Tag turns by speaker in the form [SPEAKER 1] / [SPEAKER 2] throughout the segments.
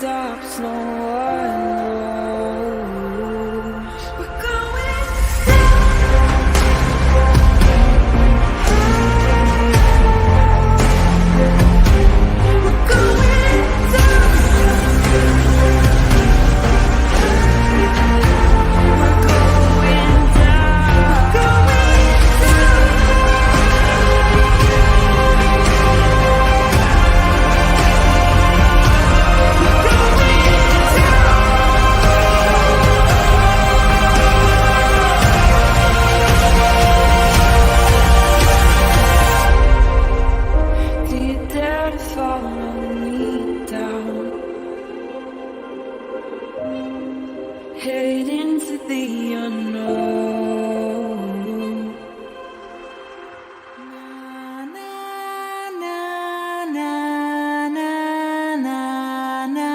[SPEAKER 1] stops, no one knows. We're going head into the unknown. Na, na, na, na, na, na, na.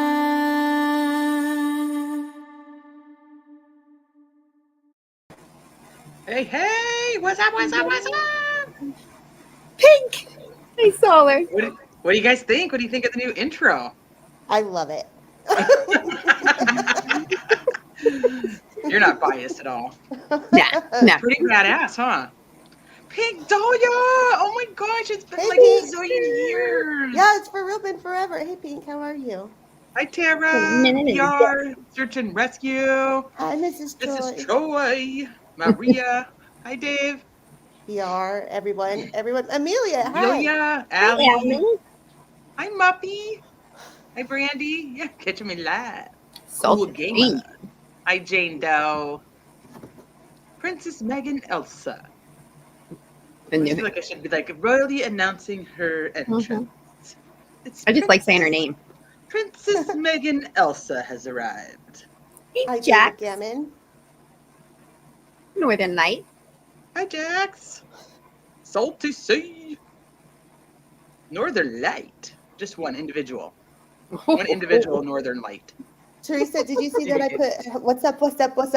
[SPEAKER 2] Hey, what's up?
[SPEAKER 3] Pink! I saw her.
[SPEAKER 2] What do you guys think? What do you think of the new intro?
[SPEAKER 3] I love it.
[SPEAKER 2] You're not biased at all.
[SPEAKER 3] Nah.
[SPEAKER 2] Pretty badass, huh? Pink Dahlia! Oh my gosh, it's been like
[SPEAKER 3] Pink.
[SPEAKER 2] a zillion years.
[SPEAKER 3] Yeah, it's for real been forever. Hey, Pink, how are you?
[SPEAKER 2] Hi, Tara. PR, Search and Rescue.
[SPEAKER 3] Hi, Mrs. Troy.
[SPEAKER 2] Mrs. Troy. Maria. Hi, Dave.
[SPEAKER 3] PR, everyone. Amelia, hi.
[SPEAKER 2] Amelia. Allie. Hi, Muppy. Hi, Brandy. Yeah, catching me live. Cool gamer. Hi, Jane Doe. Princess Megan Elsa. I feel like I should be like royally announcing her entrance.
[SPEAKER 4] Mm-hmm. I just like saying her name.
[SPEAKER 2] Princess Megan Elsa has arrived.
[SPEAKER 3] Hi, Jack Gammon.
[SPEAKER 4] Northern Light.
[SPEAKER 2] Hi, Jax. Salty Sea. Northern Light. Just one individual. One individual Northern Light.
[SPEAKER 3] Teresa, did you see that I put what's up? Lexi, that was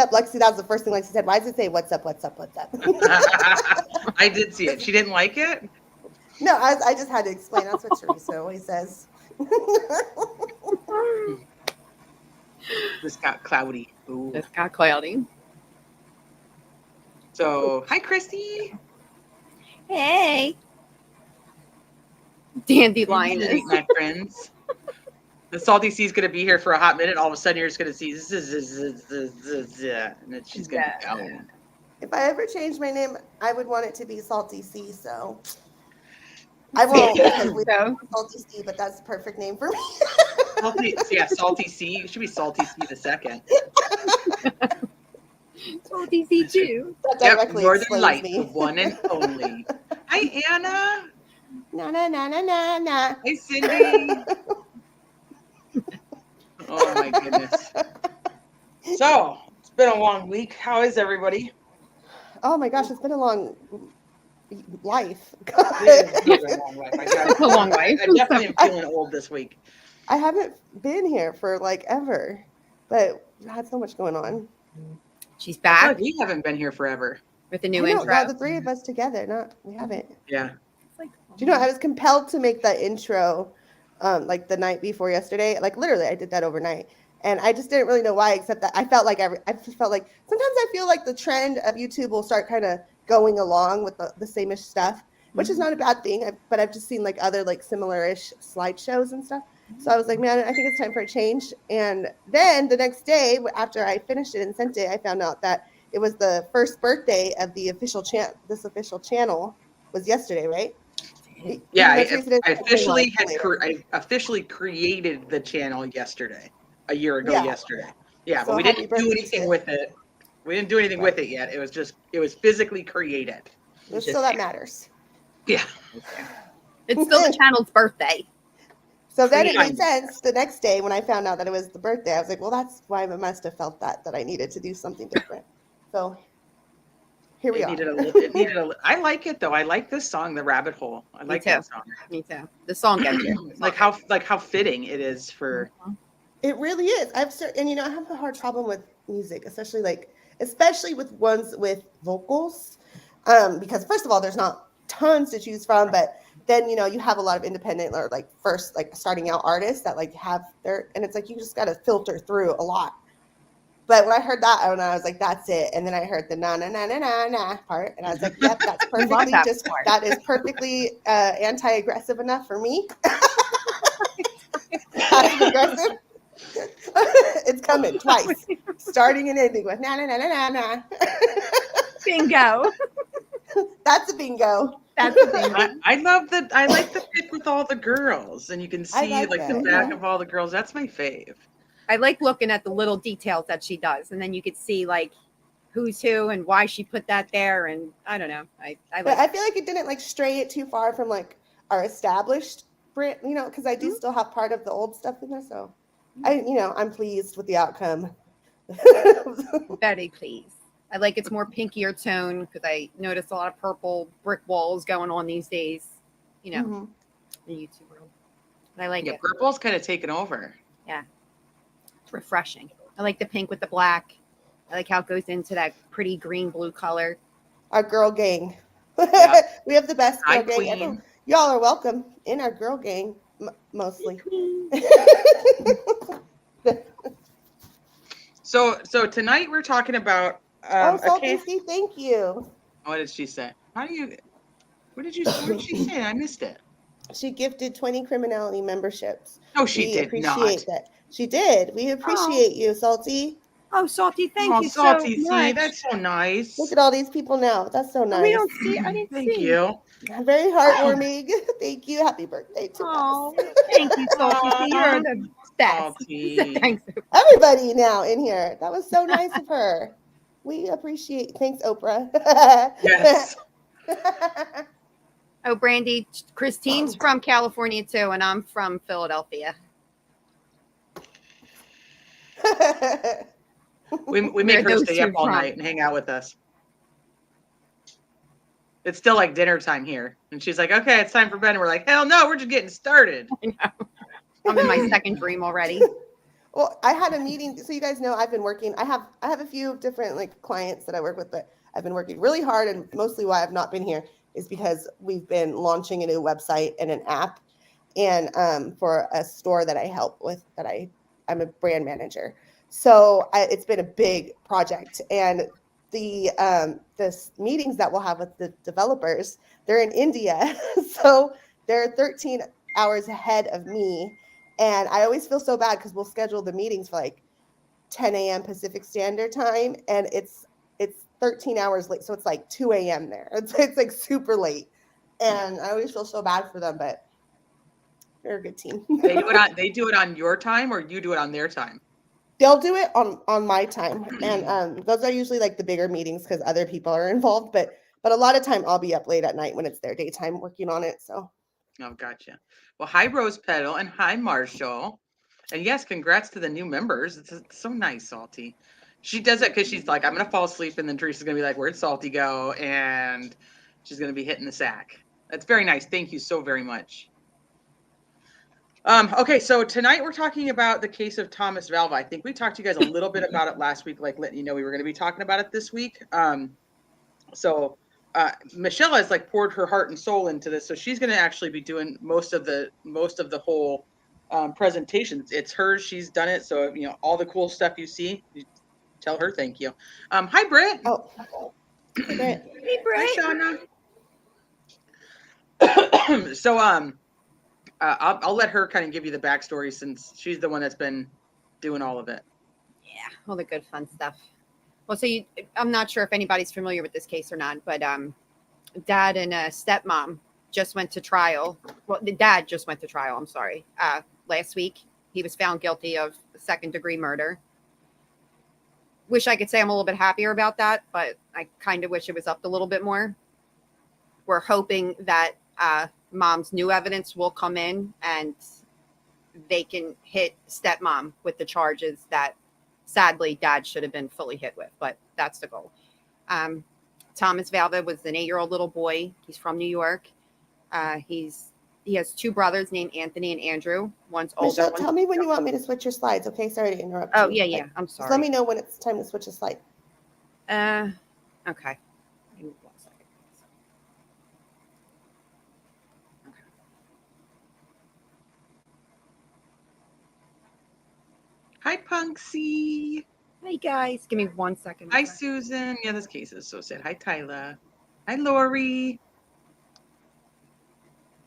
[SPEAKER 3] the first thing Lexi said. Why does it say what's up?
[SPEAKER 2] I did see it. She didn't like it?
[SPEAKER 3] No, I just had to explain. That's what Teresa always says.
[SPEAKER 2] This got cloudy. Ooh.
[SPEAKER 4] This got cloudy.
[SPEAKER 2] So, hi, Christy.
[SPEAKER 4] Hey. Dandelion.
[SPEAKER 2] My friends. The Salty Sea is going to be here for a hot minute. All of a sudden, you're just going to see, and then she's going to be gone.
[SPEAKER 3] If I ever change my name, I would want it to be Salty Sea. So I won't because we have Salty Sea, but that's the perfect name for me.
[SPEAKER 2] Salty Sea. It should be Salty Sea the second.
[SPEAKER 4] Salty Sea too.
[SPEAKER 2] Yep, Northern Light, the one and only. Hi, Anna.
[SPEAKER 3] Na.
[SPEAKER 2] Hi, Cindy. Oh my goodness. So it's been a long week. How is everybody?
[SPEAKER 3] Oh my gosh, it's been a long life.
[SPEAKER 4] It's a long life.
[SPEAKER 2] I definitely am feeling old this week.
[SPEAKER 3] I haven't been here for like ever, but I had so much going on.
[SPEAKER 4] She's back.
[SPEAKER 2] We haven't been here forever.
[SPEAKER 4] With the new intro.
[SPEAKER 3] No, the three of us together. We haven't.
[SPEAKER 2] Yeah.
[SPEAKER 3] Do you know, I was compelled to make that intro like the night before yesterday. Like literally I did that overnight. And I just didn't really know why, except that I felt like sometimes I feel like the trend of YouTube will start kind of going along with the same-ish stuff, which is not a bad thing. But I've just seen like other like similar-ish slideshows and stuff. So I was like, man, I think it's time for a change. And then the next day, after I finished it and sent it, I found out that it was the first birthday of the official this official channel was yesterday, right?
[SPEAKER 2] Yeah, I officially created the channel yesterday, a year ago yesterday. Yeah, so but we didn't do anything with it. We didn't do anything with it yet. It was physically created.
[SPEAKER 3] So that matters.
[SPEAKER 2] Yeah.
[SPEAKER 4] It's still the channel's birthday.
[SPEAKER 3] So then it made sense the next day when I found out that it was the birthday. I was like, well, that's why I must have felt that I needed to do something different. So here we are.
[SPEAKER 2] I like it though. I like this song, "The Rabbit Hole." I like that song.
[SPEAKER 4] Me too. The song gets you.
[SPEAKER 2] like how fitting it is for.
[SPEAKER 3] It really is. I have a hard problem with music, especially with ones with vocals, because first of all, there's not tons to choose from, but then, you have a lot of independent or like first, like starting out artists that like have and it's like, you just got to filter through a lot. But when I heard that, I was like, that's it. And then I heard the na na na na na na part, and I was like, yep, that's perfectly that is perfectly anti-aggressive enough for me. Passive aggressive. It's coming twice, starting and ending with na na na na na na.
[SPEAKER 4] Bingo.
[SPEAKER 3] That's a bingo.
[SPEAKER 4] That's a bingo.
[SPEAKER 2] I love that. I like the pic with all the girls, and you can see like the back of all the girls. That's my fave.
[SPEAKER 4] I like looking at the little details that she does, and then you could see like who's who and why she put that there, and I don't know. I
[SPEAKER 3] feel like it didn't like stray it too far from like our established brand, because I do still have part of the old stuff in there. So I'm pleased with the outcome.
[SPEAKER 4] Very pleased. I like it's more pinkier tone because I noticed a lot of purple brick walls going on these days. In the YouTube world. But I like it.
[SPEAKER 2] Purple's kind of taken over.
[SPEAKER 4] Yeah. It's refreshing. I like the pink with the black. I like how it goes into that pretty green blue color.
[SPEAKER 3] Our girl gang.
[SPEAKER 2] Yeah.
[SPEAKER 3] We have the best girl gang
[SPEAKER 2] queen.
[SPEAKER 3] ever. Y'all are welcome in our girl gang, mostly.
[SPEAKER 2] So tonight we're talking about
[SPEAKER 3] Salty, thank you.
[SPEAKER 2] What did she say? What did she say? I missed it.
[SPEAKER 3] She gifted 20 Criminality memberships.
[SPEAKER 2] No, she did not.
[SPEAKER 3] Appreciate that. She did. We appreciate you, Salty.
[SPEAKER 4] Oh, Salty, thank you
[SPEAKER 2] Salty,
[SPEAKER 4] so much.
[SPEAKER 2] That's so nice.
[SPEAKER 3] Look at all these people now. That's so nice.
[SPEAKER 4] We don't see. I didn't
[SPEAKER 2] Thank
[SPEAKER 4] see.
[SPEAKER 2] you.
[SPEAKER 3] Very heartwarming. Thank you. Happy birthday to
[SPEAKER 4] Oh,
[SPEAKER 3] us.
[SPEAKER 4] thank you, Salty. You're the best. Thanks.
[SPEAKER 3] Everybody now in here. That was so nice of her. We appreciate. Thanks, Oprah.
[SPEAKER 2] Yes.
[SPEAKER 4] Oh, Brandy, Christine's from California too, and I'm from Philadelphia.
[SPEAKER 2] We make her stay up all night and hang out with us. It's still like dinner time here. And she's like, okay, it's time for bed. And we're like, hell no, we're just getting started.
[SPEAKER 4] I know. I'm in my second dream already.
[SPEAKER 3] Well, I had a meeting. So you guys know I've been working. I have a few different like clients that I work with, but I've been working really hard. And mostly why I've not been here is because we've been launching a new website and an app, and for a store that I help with, that I'm a brand manager. So it's been a big project, and the meetings that we'll have with the developers, they're in India, so they're 13 hours ahead of me, and I always feel so bad because we'll schedule the meetings for like 10 a.m. Pacific Standard Time, and it's 13 hours late, so it's like 2 a.m. there. It's like super late, and I always feel so bad for them, but they're a good team.
[SPEAKER 2] They do it on your time, or you do it on their time?
[SPEAKER 3] They'll do it on my time, and those are usually like the bigger meetings because other people are involved. But a lot of time I'll be up late at night when it's their daytime working on it. So.
[SPEAKER 2] Oh, gotcha. Well, hi Rose Petal and hi Marshall, and yes, congrats to the new members. It's so nice, Salty. She does it because she's like, I'm gonna fall asleep, and then Teresa's gonna be like, where'd Salty go? And she's gonna be hitting the sack. That's very nice. Thank you so very much. Okay, so tonight we're talking about the case of Thomas Valva. I think we talked to you guys a little bit about it last week, like letting you know we were going to be talking about it this week. So Michelle has like poured her heart and soul into this, so she's going to actually be doing most of the whole presentation. It's hers. She's done it. So all the cool stuff you see, you tell her thank you. Hi, Britt.
[SPEAKER 3] Oh, hey, Britt.
[SPEAKER 4] Hey, Britt.
[SPEAKER 2] Hi, Shauna. So I'll let her kind of give you the backstory since she's the one that's been doing all of it.
[SPEAKER 4] Yeah, all the good fun stuff. Well, so I'm not sure if anybody's familiar with this case or not, but dad and stepmom just went to trial. Well, the dad just went to trial. I'm sorry. Last week, he was found guilty of second-degree murder. Wish I could say I'm a little bit happier about that, but I kind of wish it was up a little bit more. We're hoping that mom's new evidence will come in and they can hit stepmom with the charges that sadly dad should have been fully hit with, but that's the goal. Thomas Valva was an 8-year-old little boy. He's from New York. He has 2 brothers named Anthony and Andrew. One's older.
[SPEAKER 3] Michelle, tell me when you want me to switch your slides. Okay, sorry to interrupt.
[SPEAKER 4] Oh,
[SPEAKER 3] you.
[SPEAKER 4] yeah. I'm sorry.
[SPEAKER 3] Just let me know when it's time to switch a slide.
[SPEAKER 4] Okay.
[SPEAKER 2] Punksy.
[SPEAKER 4] Hi, guys. Give me 1 second.
[SPEAKER 2] Hi, Susan. Yeah, this case is so sad. Hi, Tyler. Hi, Lori.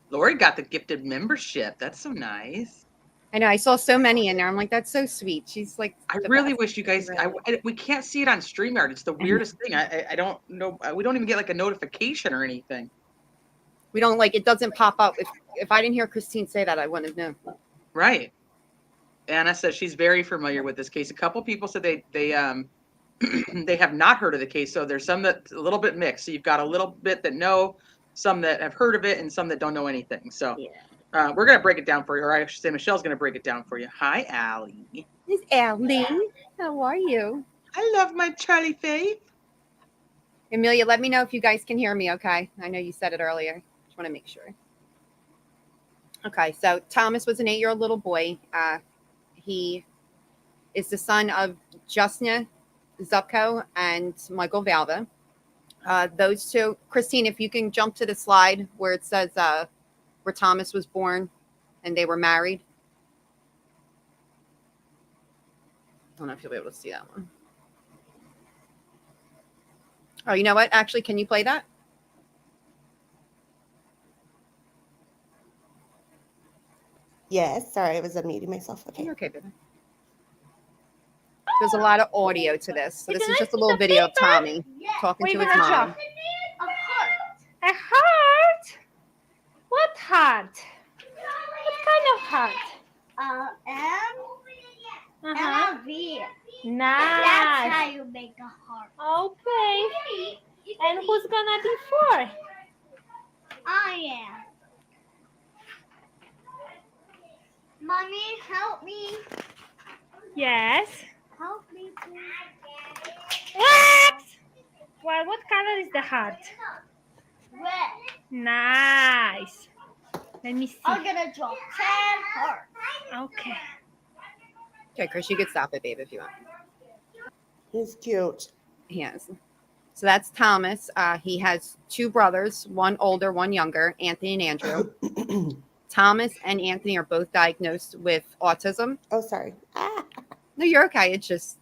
[SPEAKER 2] Lori got the gifted membership. That's so nice.
[SPEAKER 4] I know. I saw so many in there. I'm like, that's so sweet. She's like,
[SPEAKER 2] I really wish you guys. We can't see it on StreamYard. It's the weirdest thing. I don't know. We don't even get like a notification or anything.
[SPEAKER 4] We don't like it. Doesn't pop up. If I didn't hear Christine say that, I wouldn't have known.
[SPEAKER 2] Right. Anna says she's very familiar with this case. A couple people said they they have not heard of the case. So there's some that's a little bit mixed. So you've got a little bit that know, some that have heard of it, and some that don't know anything. So. Yeah. We're going to break it down for you, or I should say Michelle's going to break it down for you. Hi, Allie.
[SPEAKER 4] It's Allie. How are you?
[SPEAKER 2] I love my Charlie Faith.
[SPEAKER 4] Amelia, let me know if you guys can hear me, okay? I know you said it earlier. Just want to make sure. Okay, so Thomas was an 8-year-old little boy. He is the son of Justina Zupko and Michael Valva. Those two, Christine, if you can jump to the slide where it says where Thomas was born and they were married. I don't know if you'll be able to see that one. Oh, you know what? Actually, can you play that?
[SPEAKER 3] Yes. Sorry, I was unmuting myself. Okay.
[SPEAKER 4] Okay, baby. There's a lot of audio to this. So this is just a little video of Tommy talking to his mom.
[SPEAKER 5] A heart? What heart? What kind of heart?
[SPEAKER 6] V.
[SPEAKER 5] Nice.
[SPEAKER 6] That's how you make a heart.
[SPEAKER 5] Okay. And who's gonna be for?
[SPEAKER 6] I am. Mommy, help me.
[SPEAKER 5] Yes.
[SPEAKER 6] Help me, please.
[SPEAKER 5] What? Well, what color is the heart?
[SPEAKER 6] Red.
[SPEAKER 5] Nice. Let me see.
[SPEAKER 6] I'm gonna draw 10 hearts.
[SPEAKER 5] Okay.
[SPEAKER 4] Okay, Chris, you could stop it, babe, if you want.
[SPEAKER 3] He's cute.
[SPEAKER 4] He is. So that's Thomas. He has 2 brothers, one older, one younger, Anthony and Andrew. Thomas and Anthony are both diagnosed with autism.
[SPEAKER 3] Oh, sorry.
[SPEAKER 4] No, you're okay. It's just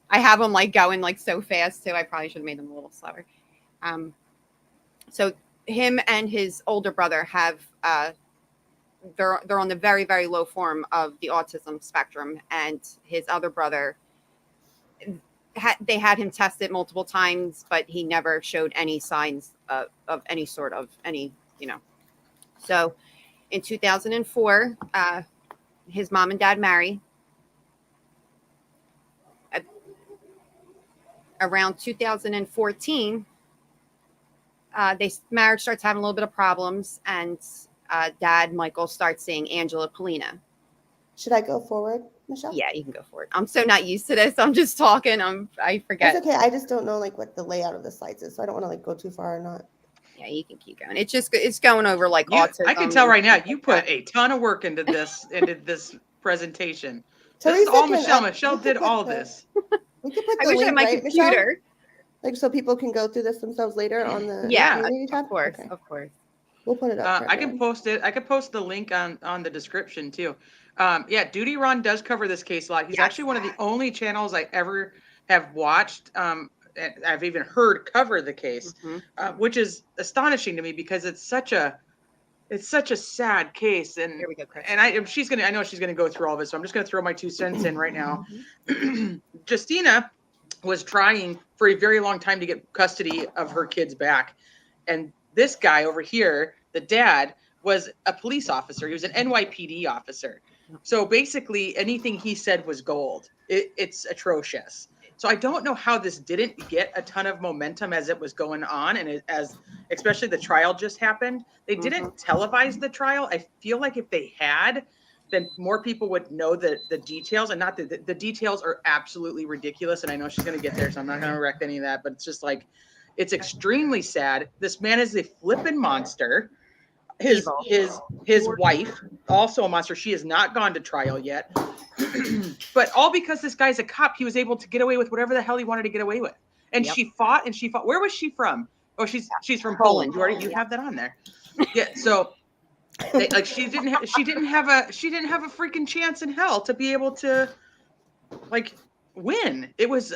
[SPEAKER 4] I have them like going like so fast too. I probably should have made them a little slower. So him and his older brother have they're on the very, very low form of the autism spectrum, and his other brother they had him tested multiple times, but he never showed any signs of any sort of any, So in 2004, his mom and dad marry. Around 2014, marriage starts having a little bit of problems, and dad, Michael, starts seeing Angela Polina.
[SPEAKER 3] Should I go forward, Michelle?
[SPEAKER 4] Yeah, you can go for it. I'm so not used to this. I'm just talking. I forget.
[SPEAKER 3] It's okay. I just don't know like what the layout of the slides is, so I don't want to like go too far or not.
[SPEAKER 4] Yeah, you can keep going. It's going over like autism.
[SPEAKER 2] I can tell right now you put a ton of work into this presentation. This is all Michelle. Michelle did all this.
[SPEAKER 3] We could put
[SPEAKER 4] I
[SPEAKER 3] the
[SPEAKER 4] wish I
[SPEAKER 3] link,
[SPEAKER 4] had my
[SPEAKER 3] right,
[SPEAKER 4] computer.
[SPEAKER 3] Michelle? Like so people can go through this themselves later on the community tab?
[SPEAKER 4] Of course,
[SPEAKER 3] Okay.
[SPEAKER 4] of course.
[SPEAKER 3] We'll put it up.
[SPEAKER 2] I can post it. I could post the link on the description too. Duty Ron does cover this case a lot. He's actually one of the only channels I ever have watched. And I've even heard cover the case, which is astonishing to me because it's such a sad case. And
[SPEAKER 4] here we go, Chris.
[SPEAKER 2] And I know she's gonna go through all of it. So I'm just gonna throw my 2 cents in right now. Justina was trying for a very long time to get custody of her kids back, and this guy over here, the dad, was a police officer. He was an NYPD officer. So basically anything he said was gold. It's atrocious. So I don't know how this didn't get a ton of momentum as it was going on. And as especially the trial just happened, they didn't televise the trial. I feel like if they had, then more people would know the details, and not the details are absolutely ridiculous. And I know she's going to get there, so I'm not going to wreck any of that, but it's just like, it's extremely sad. This man is a flippin' monster. His wife, also a monster. She has not gone to trial yet. But all because this guy's a cop, he was able to get away with whatever the hell he wanted to get away with. And she fought. Where was she from? Oh, she's from Poland. You have that on there. Yeah. So she didn't have a freaking chance in hell to be able to Like when it was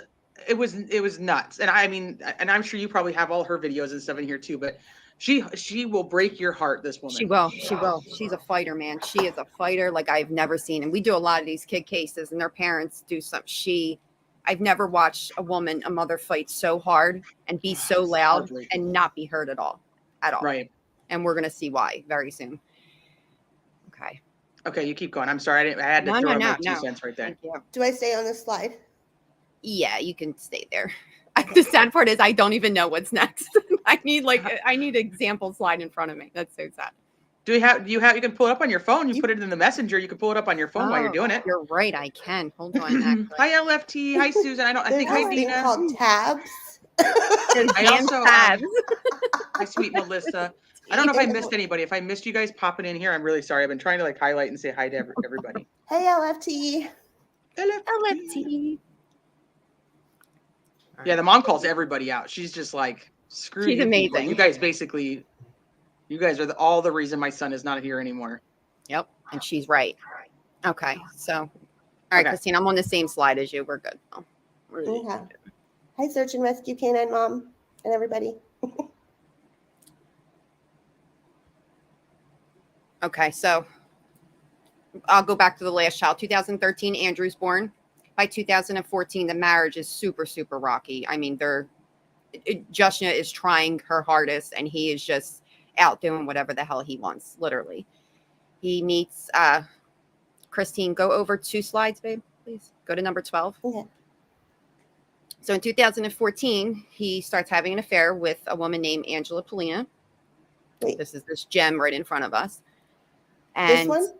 [SPEAKER 2] nuts. And I mean, and I'm sure you probably have all her videos and stuff in here too, but she will break your heart, this woman.
[SPEAKER 4] She will. She's a fighter, man. She is a fighter like I've never seen. And we do a lot of these kid cases, and their parents do some. I've never watched a mother fight so hard and be so loud and not be heard at all.
[SPEAKER 2] Right.
[SPEAKER 4] And we're gonna see why very soon. Okay.
[SPEAKER 2] Okay, you keep going. I'm sorry, I had to throw in my 2 cents right there.
[SPEAKER 4] Thank you.
[SPEAKER 3] Do I stay on this slide?
[SPEAKER 4] Yeah, you can stay there. The sad part is I don't even know what's next. I need example slide in front of me. That's so sad.
[SPEAKER 2] You can pull it up on your phone. You put it in the messenger. You can pull it up on your phone while you're doing it.
[SPEAKER 4] You're right. I can. Hold on.
[SPEAKER 2] Hi, LFT. Hi, Susan. I think hi, Dina.
[SPEAKER 3] Called tabs.
[SPEAKER 2] Hi, sweet Melissa. I don't know if I missed anybody. If I missed you guys popping in here, I'm really sorry. I've been trying to like highlight and say hi to everybody.
[SPEAKER 3] Hey, LFT.
[SPEAKER 4] LFT.
[SPEAKER 2] Yeah, the mom calls everybody out. She's just like, screw you.
[SPEAKER 4] She's amazing.
[SPEAKER 2] You guys are all the reason my son is not here anymore.
[SPEAKER 4] Yep. And she's right. Okay. So, all right, Christine, I'm on the same slide as you. We're good.
[SPEAKER 3] Okay. Hi, Search and Rescue Canine Mom and everybody.
[SPEAKER 4] Okay. So I'll go back to the last child. 2013, Andrew's born. By 2014, the marriage is super, super rocky. I mean, Joshna is trying her hardest, and he is just out doing whatever the hell he wants, literally. He meets Christine. Go over 2 slides, babe, please. Go to number 12.
[SPEAKER 3] Okay.
[SPEAKER 4] So in 2014, he starts having an affair with a woman named Angela Polina.
[SPEAKER 3] Wait.
[SPEAKER 4] This is this gem right in front of us. And
[SPEAKER 3] this one?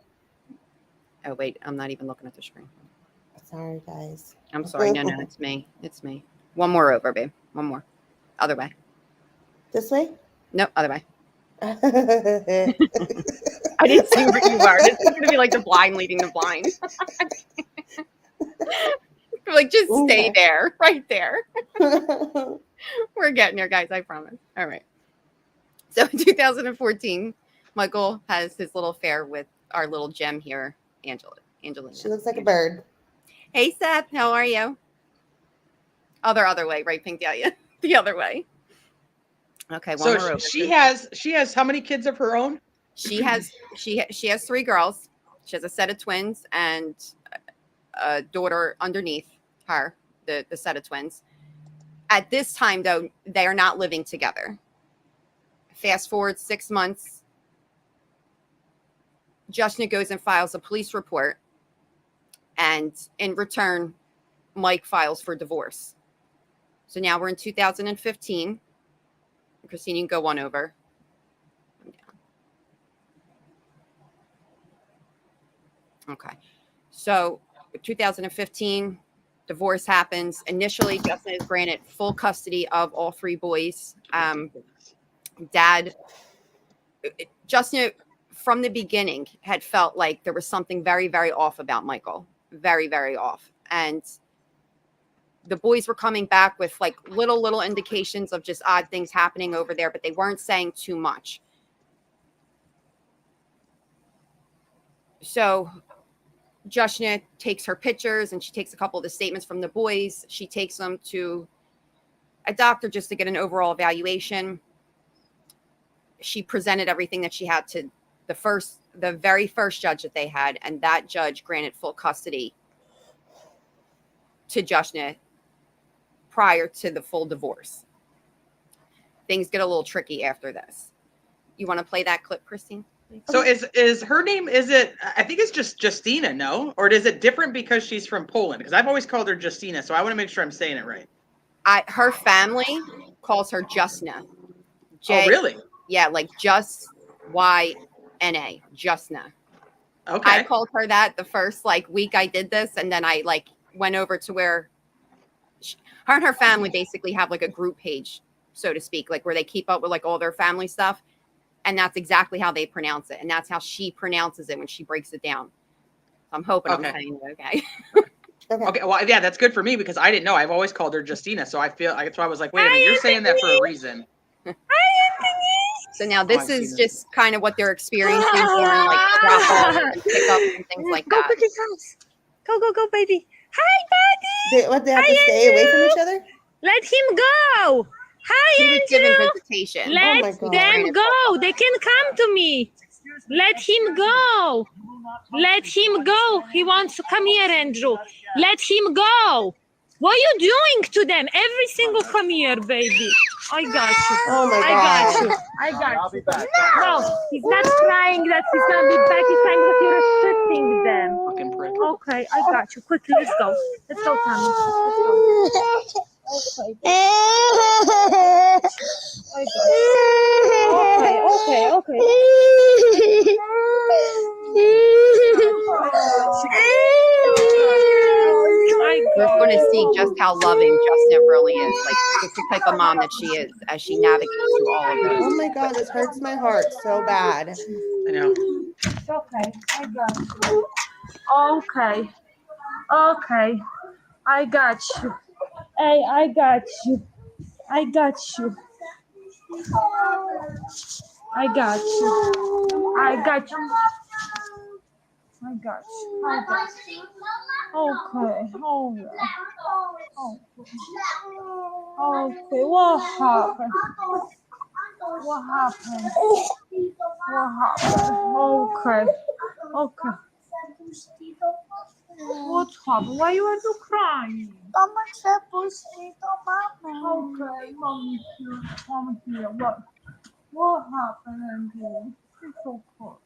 [SPEAKER 4] Oh, wait, I'm not even looking at the screen.
[SPEAKER 3] Sorry, guys.
[SPEAKER 4] I'm sorry. No, it's me. It's me. One more over, babe. One more. Other way.
[SPEAKER 3] This way?
[SPEAKER 4] No, other way. I didn't see where you were. This is going to be like the blind leading the blind. Like, just stay there. Right there. We're getting there, guys. I promise. All right. So in 2014, Michael has his little affair with our little gem here, Angelina.
[SPEAKER 3] She looks like a bird.
[SPEAKER 4] Hey, Seth, how are you? Other way, right, Pink Dahlia? The other way. Okay, one more over.
[SPEAKER 2] She has how many kids of her own?
[SPEAKER 4] She has 3 girls. She has a set of twins and a daughter underneath her, the set of twins. At this time, though, they are not living together. Fast forward 6 months. Joshna goes and files a police report. And in return, Mike files for divorce. So now we're in 2015. Christine, you can go one over. Okay. So 2015, divorce happens. Initially, Justin is granted full custody of all 3 boys. Justin, from the beginning, had felt like there was something very, very off about Michael. Very, very off. And the boys were coming back with like little indications of just odd things happening over there, but they weren't saying too much. So Joshna takes her pictures and she takes a couple of the statements from the boys. She takes them to a doctor just to get an overall evaluation. She presented everything that she had to the very first judge that they had, and that judge granted full custody to Joshna prior to the full divorce. Things get a little tricky after this. You want to play that clip, Christine? Please?
[SPEAKER 2] So is her name, I think it's just Justina, no? Or is it different because she's from Poland? Because I've always called her Justina, so I want to make sure I'm saying it right.
[SPEAKER 4] Her family calls her Justna.
[SPEAKER 2] Oh, really?
[SPEAKER 4] Yeah, like just YNA, Justna.
[SPEAKER 2] Okay.
[SPEAKER 4] I called her that the first week I did this, and then I went over to where her and her family basically have a group page, so to speak, where they keep up with all their family stuff, and that's exactly how they pronounce it, and that's how she pronounces it when she breaks it down. I'm hoping I'm saying it okay.
[SPEAKER 2] Okay. Well, yeah, that's good for me because I didn't know. I've always called her Justina, so I feel that's why I was like, wait a minute, you're saying that for a reason.
[SPEAKER 4] So now this is just kind of what they're experiencing during drop off and pick up and things like that.
[SPEAKER 5] Go, baby. Hi, buddy.
[SPEAKER 3] They have
[SPEAKER 5] Hi,
[SPEAKER 3] to stay away from
[SPEAKER 5] Andrew.
[SPEAKER 3] each other?
[SPEAKER 5] Let him go. Hi,
[SPEAKER 4] He was given
[SPEAKER 5] Andrew.
[SPEAKER 4] visitation.
[SPEAKER 3] Oh my
[SPEAKER 5] Let
[SPEAKER 3] God.
[SPEAKER 5] them go. They can come to me. Let him go. Let him go. He wants to come here, Andrew. Let him go. What are you doing to them? Every single come here, baby. I got you.
[SPEAKER 3] Oh my
[SPEAKER 5] I got
[SPEAKER 3] God.
[SPEAKER 5] you. I got you. No, he's not crying that he's gonna be back. He's crying that you're shooting them.
[SPEAKER 2] Fucking prick.
[SPEAKER 5] Okay, I got you. Quickly, let's go. Let's go, Tommy. Let's go. Okay.
[SPEAKER 4] We're going to see just how loving Justin really is. Like, just the type of mom that she is as she navigates through all of this.
[SPEAKER 3] Oh my God, this hurts my heart so bad.
[SPEAKER 2] I know.
[SPEAKER 5] Okay, I got you. Okay, I got you. Hey, I got you. I got you. I got you. I got you. I got you. I got you. Okay, hold on. Okay, what happened? What happened? What happened? Okay. What happened? Why you are you crying? Okay, mommy here. What happened, Andrew? It's okay.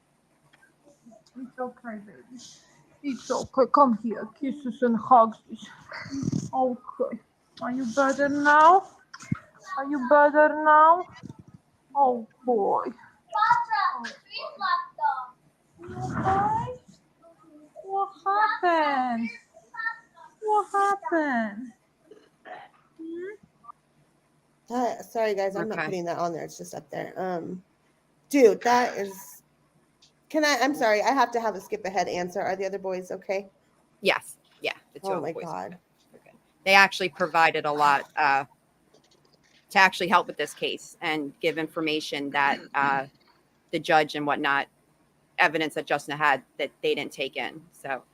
[SPEAKER 5] It's okay, baby. It's okay. Come here. Kisses and hugs. Okay. Are you better now? Are you better now? Oh boy. Okay. What happened? What happened?
[SPEAKER 3] Sorry guys, I'm not
[SPEAKER 4] Okay.
[SPEAKER 3] putting that on there. It's just up there. Dude, that is. I'm sorry. I have to have a skip ahead answer. Are the other boys okay?
[SPEAKER 4] Yes. Yeah. The two
[SPEAKER 3] Oh
[SPEAKER 4] of
[SPEAKER 3] my
[SPEAKER 4] the boys.
[SPEAKER 3] God.
[SPEAKER 4] Okay. They actually provided a lot to actually help with this case and give information that the judge and whatnot, evidence that Justin had that they didn't take in. So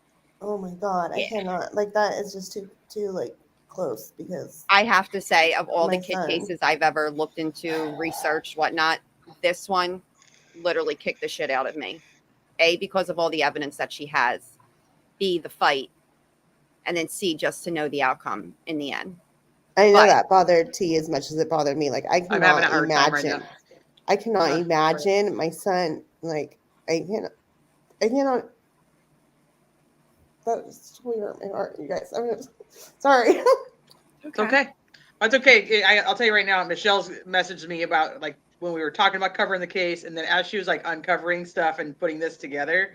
[SPEAKER 3] Oh my God. I
[SPEAKER 4] Yeah.
[SPEAKER 3] cannot. Like, that is just too like close because
[SPEAKER 4] I have to say, of all the
[SPEAKER 3] My
[SPEAKER 4] kid
[SPEAKER 3] son.
[SPEAKER 4] cases I've ever looked into, researched, whatnot, this one literally kicked the shit out of me. A, because of all the evidence that she has. B, the fight. And then C, just to know the outcome in the end.
[SPEAKER 3] I know
[SPEAKER 4] But-
[SPEAKER 3] that bothered T as much as it bothered me. Like, I
[SPEAKER 2] I'm having a
[SPEAKER 3] cannot
[SPEAKER 2] hard time right
[SPEAKER 3] imagine.
[SPEAKER 2] now.
[SPEAKER 3] I cannot imagine my son. Like, I cannot. That was totally hurt my heart, you guys. I'm sorry.
[SPEAKER 2] It's okay. It's okay. I'll tell you right now, Michelle's messaged me about like when we were talking about covering the case, and then as she was like uncovering stuff and putting this together,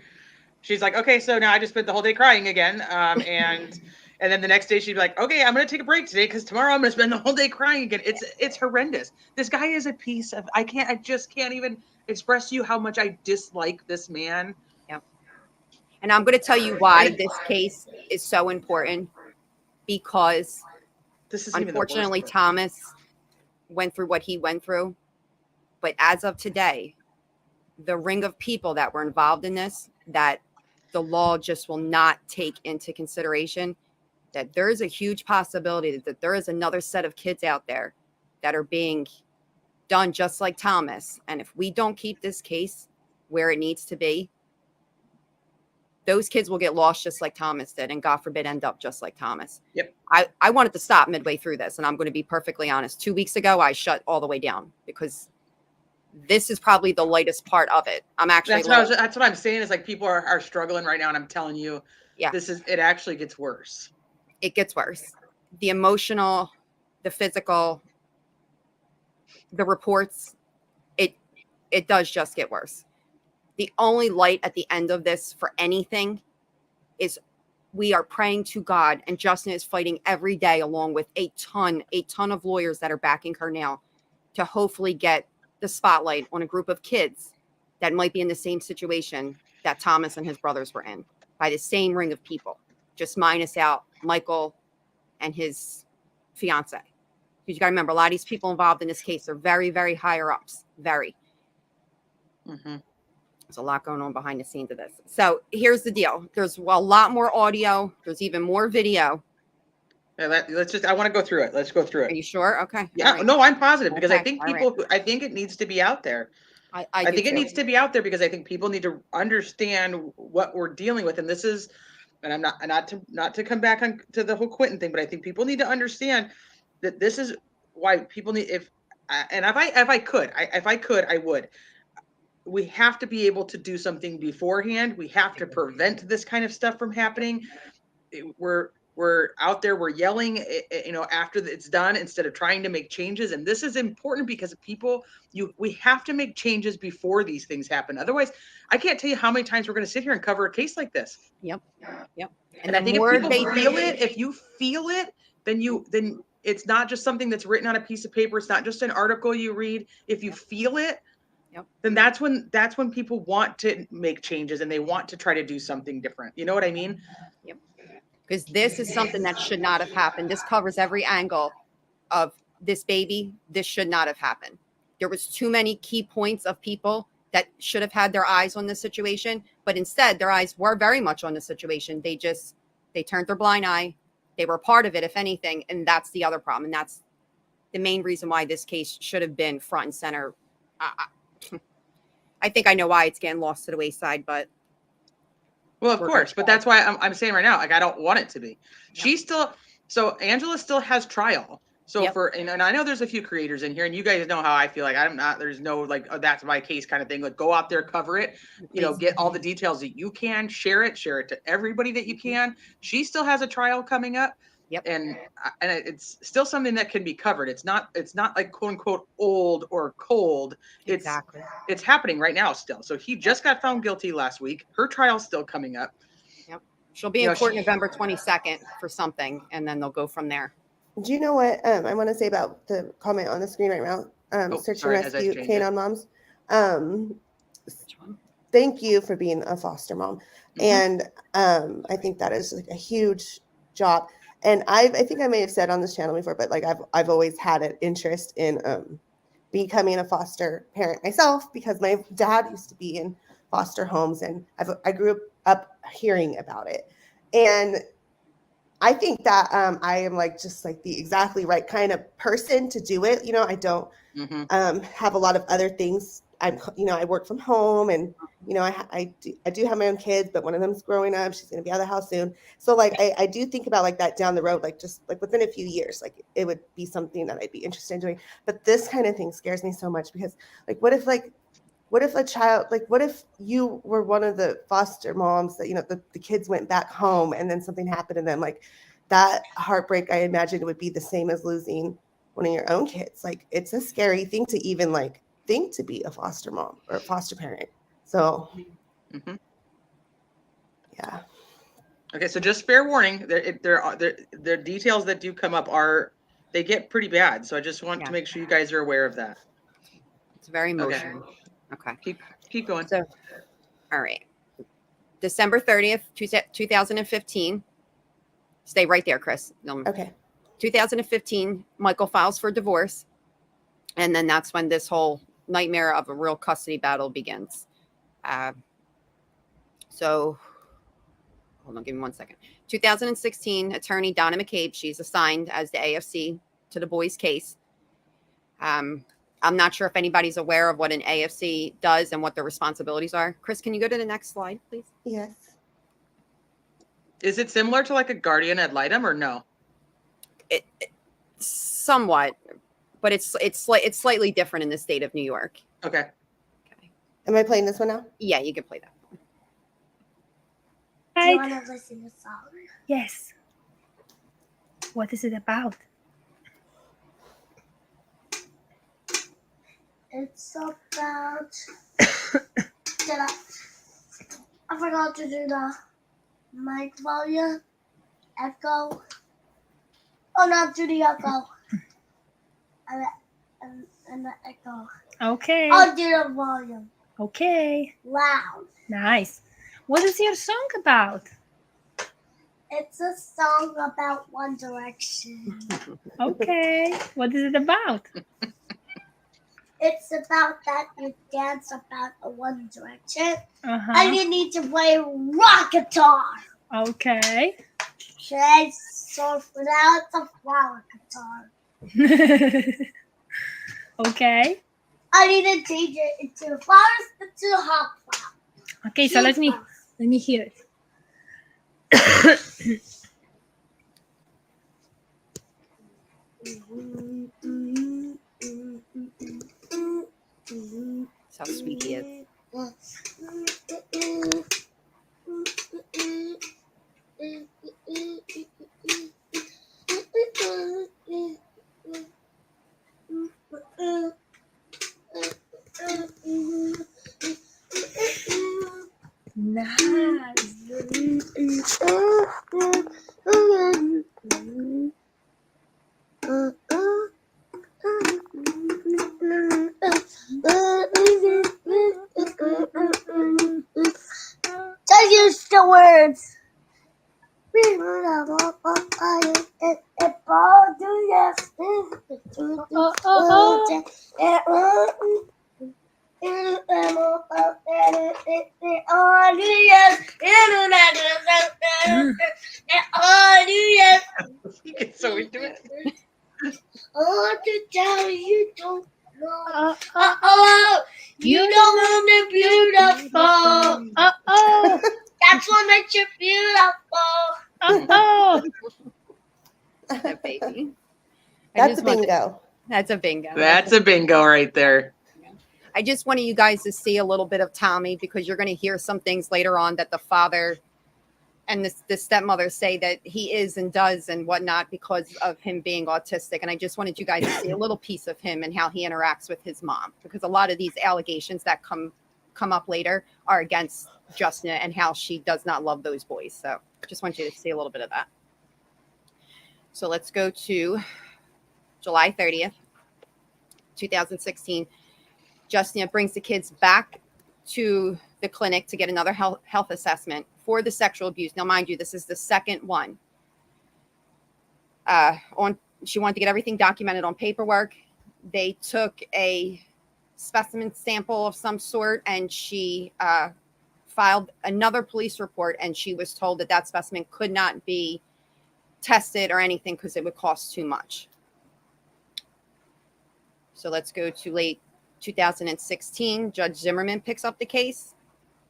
[SPEAKER 2] she's like, okay, so now I just spent the whole day crying again. And then the next day she'd be like, okay, I'm gonna take a break today because tomorrow I'm gonna spend the whole day crying again. It's horrendous. This guy is a piece of I just can't even express to you how much I dislike this man.
[SPEAKER 4] And I'm going to tell you why this case is so important, because
[SPEAKER 2] This is even the worst
[SPEAKER 4] unfortunately
[SPEAKER 2] part.
[SPEAKER 4] Thomas went through what he went through. But as of today, the ring of people that were involved in this, that the law just will not take into consideration, that there is a huge possibility that there is another set of kids out there that are being done just like Thomas. And if we don't keep this case where it needs to be, those kids will get lost just like Thomas did, and God forbid end up just like Thomas.
[SPEAKER 2] Yep.
[SPEAKER 4] I wanted to stop midway through this, and I'm going to be perfectly honest. 2 weeks ago, I shut all the way down because this is probably the lightest part of it. I'm actually
[SPEAKER 2] that's what I'm saying is like people are struggling right now, and I'm telling you,
[SPEAKER 4] Yeah.
[SPEAKER 2] it actually gets worse.
[SPEAKER 4] It gets worse. The emotional, the physical, the reports, it does just get worse. The only light at the end of this for anything is we are praying to God, and Justin is fighting every day along with a ton of lawyers that are backing her now to hopefully get the spotlight on a group of kids that might be in the same situation that Thomas and his brothers were in by the same ring of people, just minus out Michael and his fiance. Because you got to remember, a lot of these people involved in this case are very, very higher ups, very.
[SPEAKER 2] Mm-hmm.
[SPEAKER 4] There's a lot going on behind the scenes of this. So here's the deal. There's a lot more audio. There's even more video.
[SPEAKER 2] Yeah, I want to go through it. Let's go through
[SPEAKER 4] Are
[SPEAKER 2] it.
[SPEAKER 4] you sure? Okay.
[SPEAKER 2] Yeah,
[SPEAKER 4] Right.
[SPEAKER 2] no, I'm positive because I
[SPEAKER 4] Okay,
[SPEAKER 2] think
[SPEAKER 4] all right.
[SPEAKER 2] I think it needs to be out there.
[SPEAKER 4] I do
[SPEAKER 2] think it
[SPEAKER 4] too.
[SPEAKER 2] needs to be out there because I think people need to understand what we're dealing with. And this is, and I'm not to come back on to the whole Quentin thing, but I think people need to understand that this is why people need, if I could, I would. We have to be able to do something beforehand. We have to prevent this kind of stuff from happening. We're out there, we're yelling, after it's done instead of trying to make changes. And this is important because we have to make changes before these things happen. Otherwise, I can't tell you how many times we're going to sit here and cover a case like this.
[SPEAKER 4] Yep.
[SPEAKER 2] And I think if you feel it, then it's not just something that's written on a piece of paper. It's not just an article you read. If you feel it, then that's when people want to make changes and they want to try to do something different. You know what I mean?
[SPEAKER 4] Yep. Because this is something that should not have happened. This covers every angle of this baby. This should not have happened. There was too many key points of people that should have had their eyes on the situation, but instead their eyes were very much on the situation. They turned their blind eye. They were part of it, if anything, and that's the other problem. And that's the main reason why this case should have been front and center. I think I know why it's getting lost to the wayside, but
[SPEAKER 2] well, of course, but that's why I'm saying right now, like, I don't want it to be. Yep. So Angela still has trial. So and I know there's a few creators in here, and you guys know how I feel. Like, there's no like, oh, that's my case kind of thing. Like, go out there, cover it, get all the details that you can, share it to everybody that you can. She still has a trial coming up.
[SPEAKER 4] Yep.
[SPEAKER 2] And it's still something that can be covered. It's not like quote unquote old or cold.
[SPEAKER 4] Exactly.
[SPEAKER 2] It's happening right now still. So he just got found guilty last week. Her trial's still coming up.
[SPEAKER 4] Yep. She'll be in court November 22nd for something, and then they'll go from there.
[SPEAKER 3] Do you know what I want to say about the comment on the screen right now? Search and rescue canine moms. Thank you for being a foster mom. Mm-hmm. And I think that is like a huge job. And I think I may have said on this channel before, but like I've always had an interest in becoming a foster parent myself because my dad used to be in foster homes, and I grew up hearing about it. And I think that I am like just like the exactly right kind of person to do it. I don't have a lot of other things. I work from home, and I do have my own kids, but one of them's growing up. She's going to be out of the house soon. So like I do think about like that down the road, like just like within a few years, like it would be something that I'd be interested in doing. But this kind of thing scares me so much because like what if a child, like what if you were one of the foster moms that the kids went back home and then something happened, and then like that heartbreak, I imagine, would be the same as losing one of your own kids. Like it's a scary thing to even like think to be a foster mom or a foster parent. So yeah.
[SPEAKER 2] Okay, so just fair warning, there details that do come up they get pretty bad. So I just want to make sure you guys are aware of that.
[SPEAKER 4] It's very emotional. Okay.
[SPEAKER 2] Keep going.
[SPEAKER 4] So, all right. December 30th, 2015. Stay right there, Chris.
[SPEAKER 3] Okay. 2015,
[SPEAKER 4] Michael files for divorce. And then that's when this whole nightmare of a real custody battle begins. So, hold on, give me 1 second. 2016, attorney Donna McCabe, she's assigned as the AFC to the boys' case. I'm not sure if anybody's aware of what an AFC does and what their responsibilities are. Chris, can you go to the next slide, please?
[SPEAKER 3] Yes.
[SPEAKER 2] Is it similar to like a guardian ad litem or no?
[SPEAKER 4] It somewhat, but it's slightly different in the state of New York.
[SPEAKER 2] Okay.
[SPEAKER 3] Am I playing this one now?
[SPEAKER 4] Yeah, you can play that.
[SPEAKER 6] Do you want to listen to a song?
[SPEAKER 5] Yes. What is it about?
[SPEAKER 6] It's about. I forgot to do the mic volume, echo. Oh, not do the echo. and the echo.
[SPEAKER 5] Okay.
[SPEAKER 6] I'll do the volume.
[SPEAKER 5] Okay.
[SPEAKER 6] Loud.
[SPEAKER 5] Nice. What is your song about?
[SPEAKER 6] It's a song about One Direction.
[SPEAKER 5] Okay. What is it about?
[SPEAKER 6] it's about that you dance about the One Direction, and
[SPEAKER 5] Uh-huh.
[SPEAKER 6] you need to play rock guitar.
[SPEAKER 5] Okay.
[SPEAKER 6] Okay, so for now it's a flower guitar.
[SPEAKER 5] Okay.
[SPEAKER 6] I need to change it into flowers into hot flowers.
[SPEAKER 5] Okay, so let me hear it.
[SPEAKER 4] That's how sweet he is.
[SPEAKER 5] Nice.
[SPEAKER 6] Just use the words.
[SPEAKER 2] You get so into it.
[SPEAKER 6] I want to tell you don't know. You don't want me beautiful. That's what makes you beautiful.
[SPEAKER 4] That baby.
[SPEAKER 3] That's a bingo.
[SPEAKER 4] That's a bingo.
[SPEAKER 2] That's a bingo right there.
[SPEAKER 4] I just wanted you guys to see a little bit of Tommy, because you're going to hear some things later on that the father and the stepmother say that he is and does and whatnot because of him being autistic. And I just wanted you guys to see a little piece of him and how he interacts with his mom, because a lot of these allegations that come up later are against Justina and how she does not love those boys. So just want you to see a little bit of that. So let's go to July 30th, 2016. Justina brings the kids back to the clinic to get another health assessment for the sexual abuse. Now, mind you, this is the second one. She wanted to get everything documented on paperwork. They took a specimen sample of some sort, and she filed another police report, and she was told that that specimen could not be tested or anything because it would cost too much. So let's go to late 2016. Judge Zimmerman picks up the case.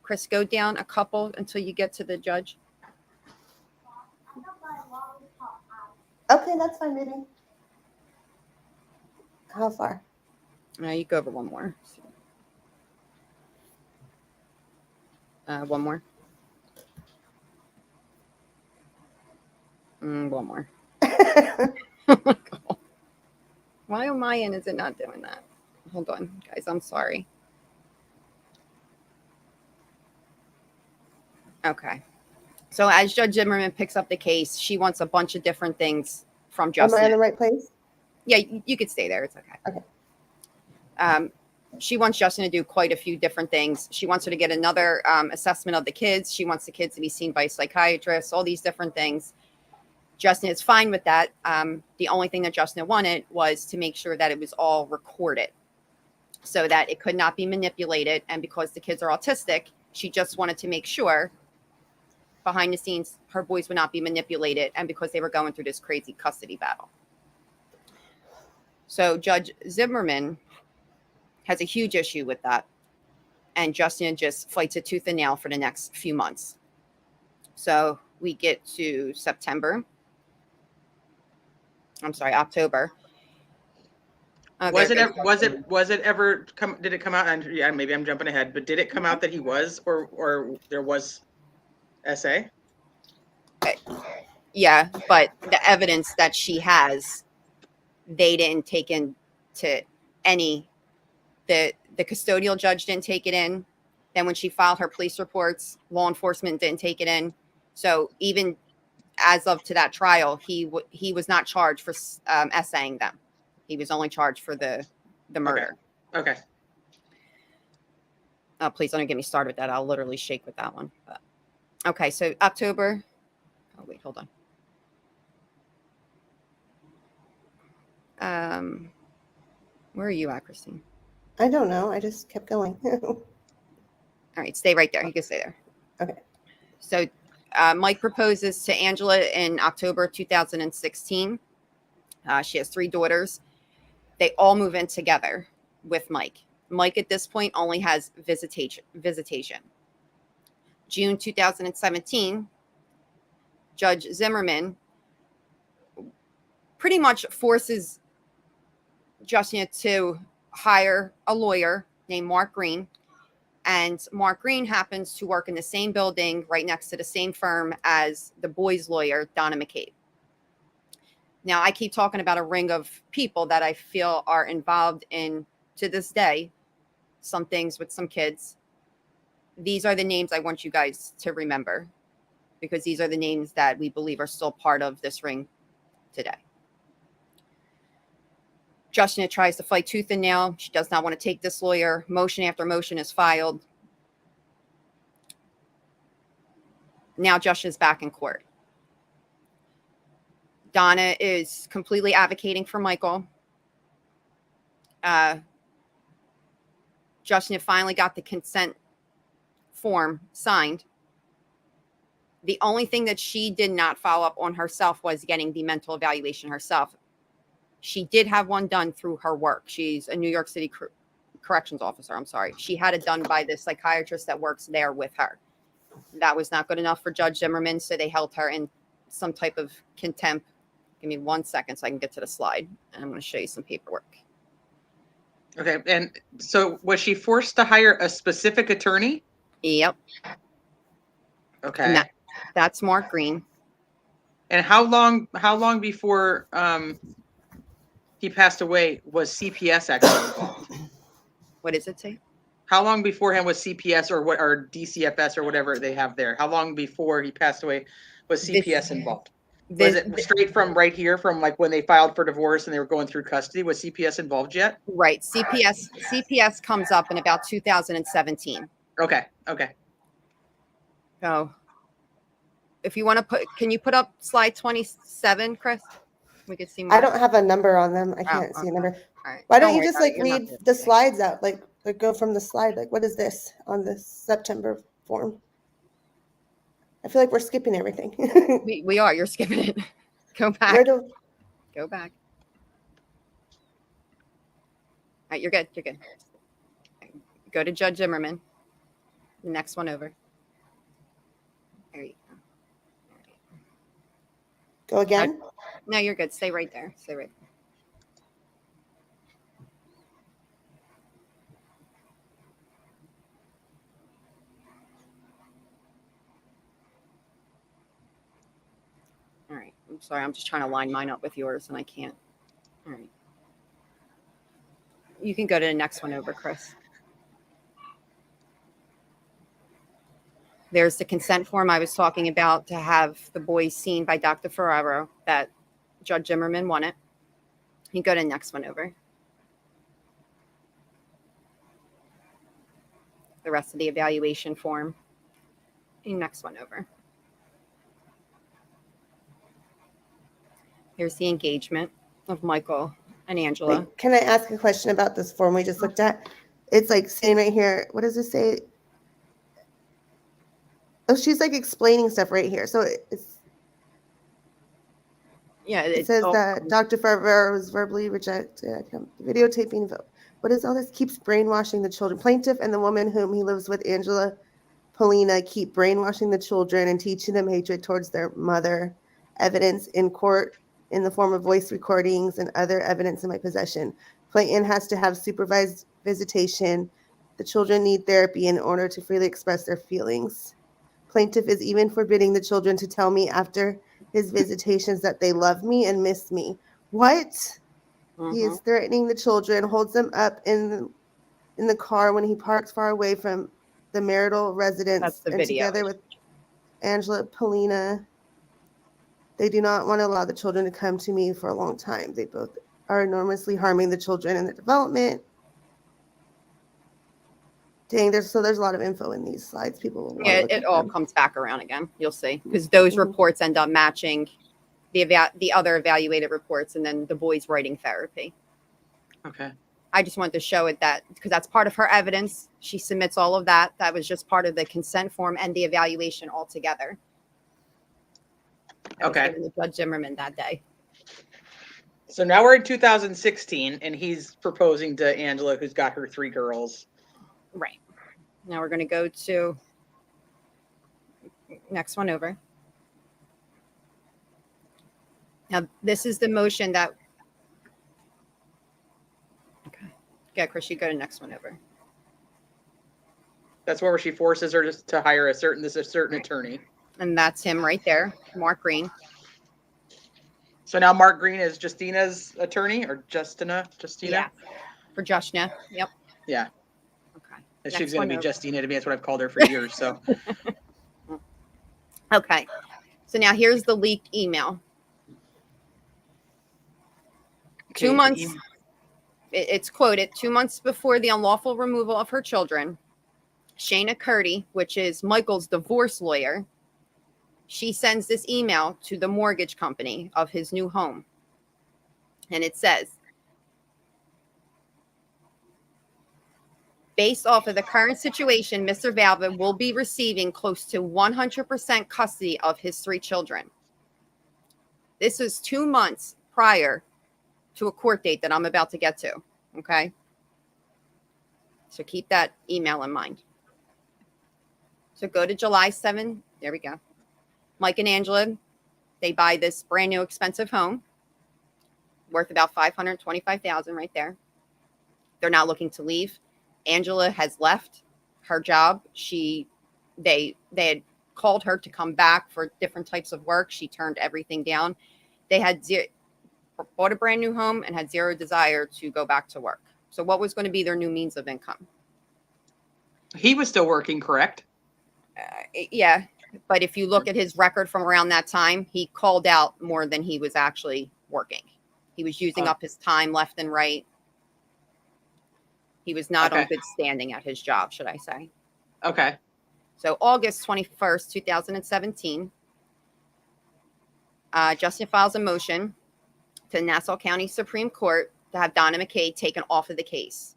[SPEAKER 4] Chris, go down a couple until you get to the judge.
[SPEAKER 3] Okay, that's fine, baby. How far?
[SPEAKER 4] You go over one more. One more. One more. Why on my end is it not doing that? Hold on, guys. I'm sorry. Okay. So as Judge Zimmerman picks up the case, she wants a bunch of different things from Justin.
[SPEAKER 3] Am I in the right place?
[SPEAKER 4] Yeah, you could stay there. It's okay. Okay. She wants Justin to do quite a few different things. She wants her to get another assessment of the kids. She wants the kids to be seen by psychiatrists, all these different things. Justin is fine with that. The only thing that Justin wanted was to make sure that it was all recorded so that it could not be manipulated. And because the kids are autistic, she just wanted to make sure behind the scenes her boys would not be manipulated, and because they were going through this crazy custody battle. So Judge Zimmerman has a huge issue with that, and Justin just fights it tooth and nail for the next few months. So we get to October.
[SPEAKER 2] Did it ever come out? And yeah, maybe I'm jumping ahead, but did it come out that he was, or there was SA?
[SPEAKER 4] Yeah, but the evidence that she has, they didn't take into any. The custodial judge didn't take it in. Then when she filed her police reports, law enforcement didn't take it in. So even as of to that trial, he was not charged for essaying them. He was only charged for the murder.
[SPEAKER 2] Okay.
[SPEAKER 4] Oh, please don't get me started with that. I'll literally shake with that one. But, okay, so October. Oh, wait, hold on. Where are you at, Christine?
[SPEAKER 3] I don't know. I just kept going.
[SPEAKER 4] All right, stay right there. You can stay there.
[SPEAKER 3] Okay.
[SPEAKER 4] So Mike proposes to Angela in October 2016. She has 3 daughters. They all move in together with Mike. Mike at this point only has visitation. June 2017, Judge Zimmerman pretty much forces Justina to hire a lawyer named Mark Green. And Mark Green happens to work in the same building right next to the same firm as the boys' lawyer, Donna McCabe. Now, I keep talking about a ring of people that I feel are involved in, to this day, some things with some kids. These are the names I want you guys to remember, because these are the names that we believe are still part of this ring today. Justina tries to fight tooth and nail. She does not want to take this lawyer. Motion after motion is filed. Now Justina's back in court. Donna is completely advocating for Michael. Justina finally got the consent form signed. The only thing that she did not follow up on herself was getting the mental evaluation herself. She did have one done through her work. She's a New York City corrections officer. I'm sorry. She had it done by the psychiatrist that works there with her. That was not good enough for Judge Zimmerman, so they held her in some type of contempt. Give me 1 second so I can get to the slide, and I'm going to show you some paperwork.
[SPEAKER 2] Okay, and so was she forced to hire a specific attorney?
[SPEAKER 4] Yep.
[SPEAKER 2] Okay.
[SPEAKER 4] That's Mark Green.
[SPEAKER 2] And how long before he passed away was CPS actually involved?
[SPEAKER 4] What does it say?
[SPEAKER 2] How long beforehand was CPS or DCFS or whatever they have there? How long before he passed away was CPS involved? Was it straight from right here, from like when they filed for divorce and they were going through custody? Was CPS involved yet?
[SPEAKER 4] Right. CPS comes up in about 2017.
[SPEAKER 2] Okay.
[SPEAKER 4] So if you want to can you put up slide 27, Chris? We could see more.
[SPEAKER 3] I don't have a number on them. I can't see a number.
[SPEAKER 4] All right.
[SPEAKER 3] Why don't you just like read the slides out? Like go from the slide. Like, what is this on this September form? I feel like we're skipping everything.
[SPEAKER 4] We are. You're skipping it. Go back. Go back. All right, you're good. You're good. Go to Judge Zimmerman. The next one over. There you go.
[SPEAKER 3] Go again?
[SPEAKER 4] No, you're good. Stay right there. Stay right there. All right. I'm sorry. I'm just trying to line mine up with yours, and I can't. All right. You can go to the next one over, Chris. There's the consent form I was talking about to have the boys seen by Dr. Ferraro that Judge Zimmerman wanted. You can go to the next one over. The rest of the evaluation form. And next one over. Here's the engagement of Michael and Angela.
[SPEAKER 3] Wait, can I ask a question about this form we just looked at? It's like saying right here, what does it say? Oh, she's like explaining stuff right here. So it's it says that Dr. Ferraro was verbally rejected. Videotaping vote. What is all this? Keeps brainwashing the children. Plaintiff and the woman whom he lives with, Angela Polina, keep brainwashing the children and teaching them hatred towards their mother. Evidence in court in the form of voice recordings and other evidence in my possession. Plaintiff has to have supervised visitation. The children need therapy in order to freely express their feelings. Plaintiff is even forbidding the children to tell me after his visitations that they love me and miss me. What? Mm-hmm. He is threatening the children, holds them up in the car when he parks far away from the marital residence.
[SPEAKER 4] That's the
[SPEAKER 3] and
[SPEAKER 4] video.
[SPEAKER 3] Together with Angela Polina, they do not want to allow the children to come to me for a long time. They both are enormously harming the children in their development. Dang, there's a lot of info in these slides. People will
[SPEAKER 4] it all comes back around again. You'll see, because those reports end up matching the other evaluated reports, and then the boys writing therapy.
[SPEAKER 2] Okay.
[SPEAKER 4] I just wanted to show it that because that's part of her evidence. She submits all of that. That was just part of the consent form and the evaluation altogether. That was
[SPEAKER 2] Okay.
[SPEAKER 4] given to Judge Zimmerman that day.
[SPEAKER 2] So now we're in 2016, and he's proposing to Angela, who's got her 3 girls.
[SPEAKER 4] Right. Now we're going to go to next one over. Now, this is the motion that. Okay. Yeah, Chris, you go to next one over.
[SPEAKER 2] That's where she forces her to hire a certain attorney.
[SPEAKER 4] And that's him right there, Mark Green.
[SPEAKER 2] So now Mark Green is Justina's attorney, or Justina?
[SPEAKER 4] Yeah. For Justina. Yep.
[SPEAKER 2] Yeah.
[SPEAKER 4] Okay.
[SPEAKER 2] And she's going to be Justina to me. That's what I've called her for years. So.
[SPEAKER 4] Okay. So now here's the leaked email.
[SPEAKER 2] Okay,
[SPEAKER 4] 2 months. It's quoted 2 months before the unlawful removal of her children. Shana Curdy, which is Michael's divorce lawyer, she sends this email to the mortgage company of his new home. And it says, based off of the current situation, Mr. Valva will be receiving close to 100% custody of his 3 children. This is 2 months prior to a court date that I'm about to get to. Okay. So keep that email in mind. So go to July 7. There we go. Mike and Angela, they buy this brand new expensive home worth about $525,000 right there. They're not looking to leave. Angela has left her job. They had called her to come back for different types of work. She turned everything down. They had bought a brand new home and had zero desire to go back to work. So what was going to be their new means of income?
[SPEAKER 2] He was still working, correct?
[SPEAKER 4] Yeah. But if you look at his record from around that time, he called out more than he was actually working. He was using up his time left and right. He was not on good standing at his job, should I say.
[SPEAKER 2] Okay.
[SPEAKER 4] So August 21st, 2017, Justin files a motion to the Nassau County Supreme Court to have Donna McKay taken off of the case.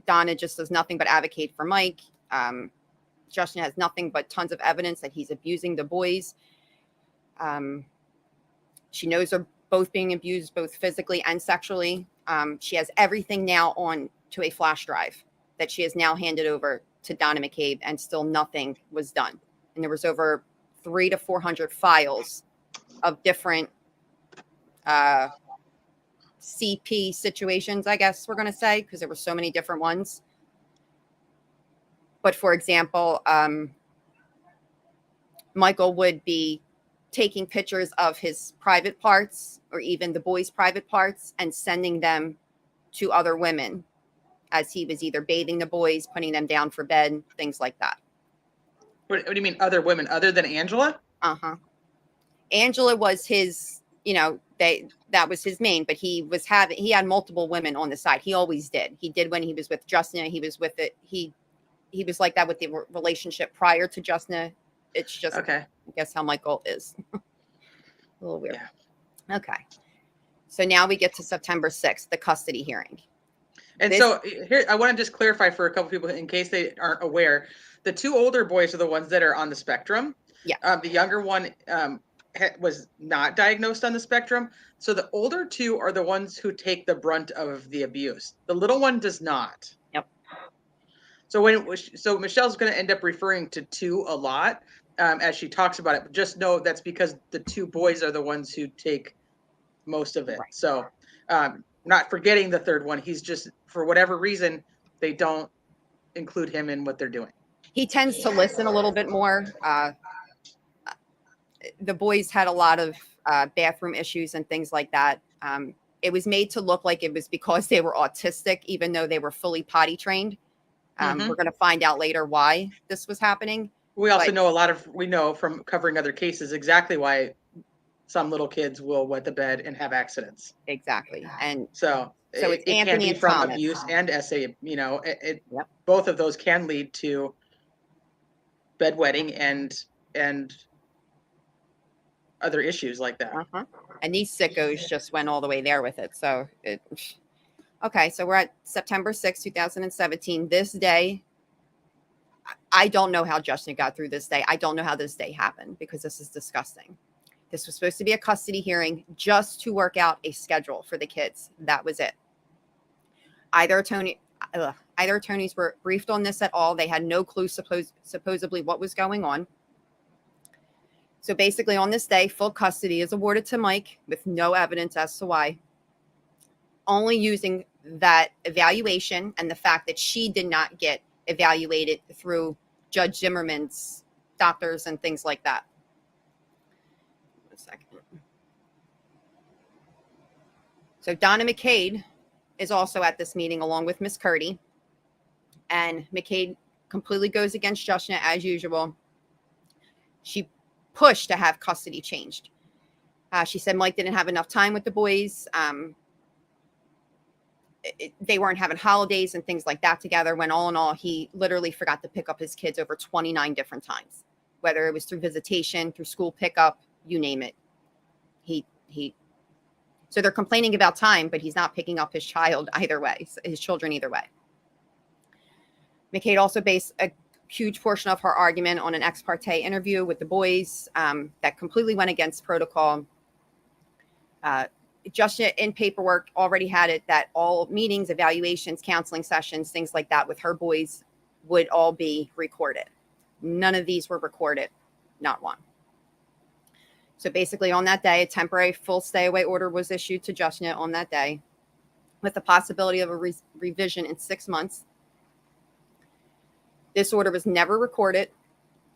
[SPEAKER 4] Donna just does nothing but advocate for Mike. Justin has nothing but tons of evidence that he's abusing the boys. She knows they're both being abused, both physically and sexually. She has everything now on to a flash drive that she has now handed over to Donna McCabe, and still nothing was done. And there was over 300 to 400 files of different CP situations, I guess we're going to say, because there were so many different ones. But for example, Michael would be taking pictures of his private parts or even the boys' private parts and sending them to other women as he was either bathing the boys, putting them down for bed, things like that.
[SPEAKER 2] What do you mean other women other than Angela?
[SPEAKER 4] Uh-huh. Angela was his, that was his main, but he had multiple women on the side. He always did. He did when he was with Justina. He was with it. He was like that with the relationship prior to Justina. It's just, I guess, how Michael is. A little weird. Yeah. Okay. So now we get to September 6th, the custody hearing.
[SPEAKER 2] And so here, I want to just clarify for a couple people in case they aren't aware. The 2 older boys are the ones that are on the spectrum.
[SPEAKER 4] Yeah.
[SPEAKER 2] The younger one was not diagnosed on the spectrum. So the older 2 are the ones who take the brunt of the abuse. The little one does not.
[SPEAKER 4] Yep.
[SPEAKER 2] So Michelle's going to end up referring to 2 a lot as she talks about it. But just know that's because the 2 boys are the ones who take most of it. Right. So not forgetting the 3rd one. He's just, for whatever reason, they don't include him in what they're doing.
[SPEAKER 4] He tends to listen a little bit more. The boys had a lot of bathroom issues and things like that. It was made to look like it was because they were autistic, even though they were fully potty trained. We're going to find out later why this was happening.
[SPEAKER 2] We also know we know from covering other cases exactly why some little kids will wet the bed and have accidents.
[SPEAKER 4] Exactly. And
[SPEAKER 2] so
[SPEAKER 4] it's
[SPEAKER 2] it
[SPEAKER 4] Anthony
[SPEAKER 2] can be
[SPEAKER 4] and
[SPEAKER 2] from
[SPEAKER 4] Thomas.
[SPEAKER 2] Abuse and SA, both of those can lead to bedwetting and other issues like that.
[SPEAKER 4] And these sickos just went all the way there with it. So Okay, so we're at September 6, 2017. This day, I don't know how Justin got through this day. I don't know how this day happened because this is disgusting. This was supposed to be a custody hearing just to work out a schedule for the kids. That was it. Either attorneys were briefed on this at all. They had no clue supposedly what was going on. So basically on this day, full custody is awarded to Mike with no evidence as to why. Only using that evaluation and the fact that she did not get evaluated through Judge Zimmerman's doctors and things like that. 1 second. So Donna McCade is also at this meeting along with Miss Curdy. And McCade completely goes against Justin as usual. She pushed to have custody changed. She said Mike didn't have enough time with the boys. They weren't having holidays and things like that together, when all in all, he literally forgot to pick up his kids over 29 different times, whether it was through visitation, through school pickup, you name it. So they're complaining about time, but he's not picking up his children either way. McCade also based a huge portion of her argument on an ex parte interview with the boys that completely went against protocol. Justin in paperwork already had it that all meetings, evaluations, counseling sessions, things like that with her boys would all be recorded. None of these were recorded, not one. So basically on that day, a temporary full stay away order was issued to Justin on that day with the possibility of a revision in 6 months. This order was never recorded.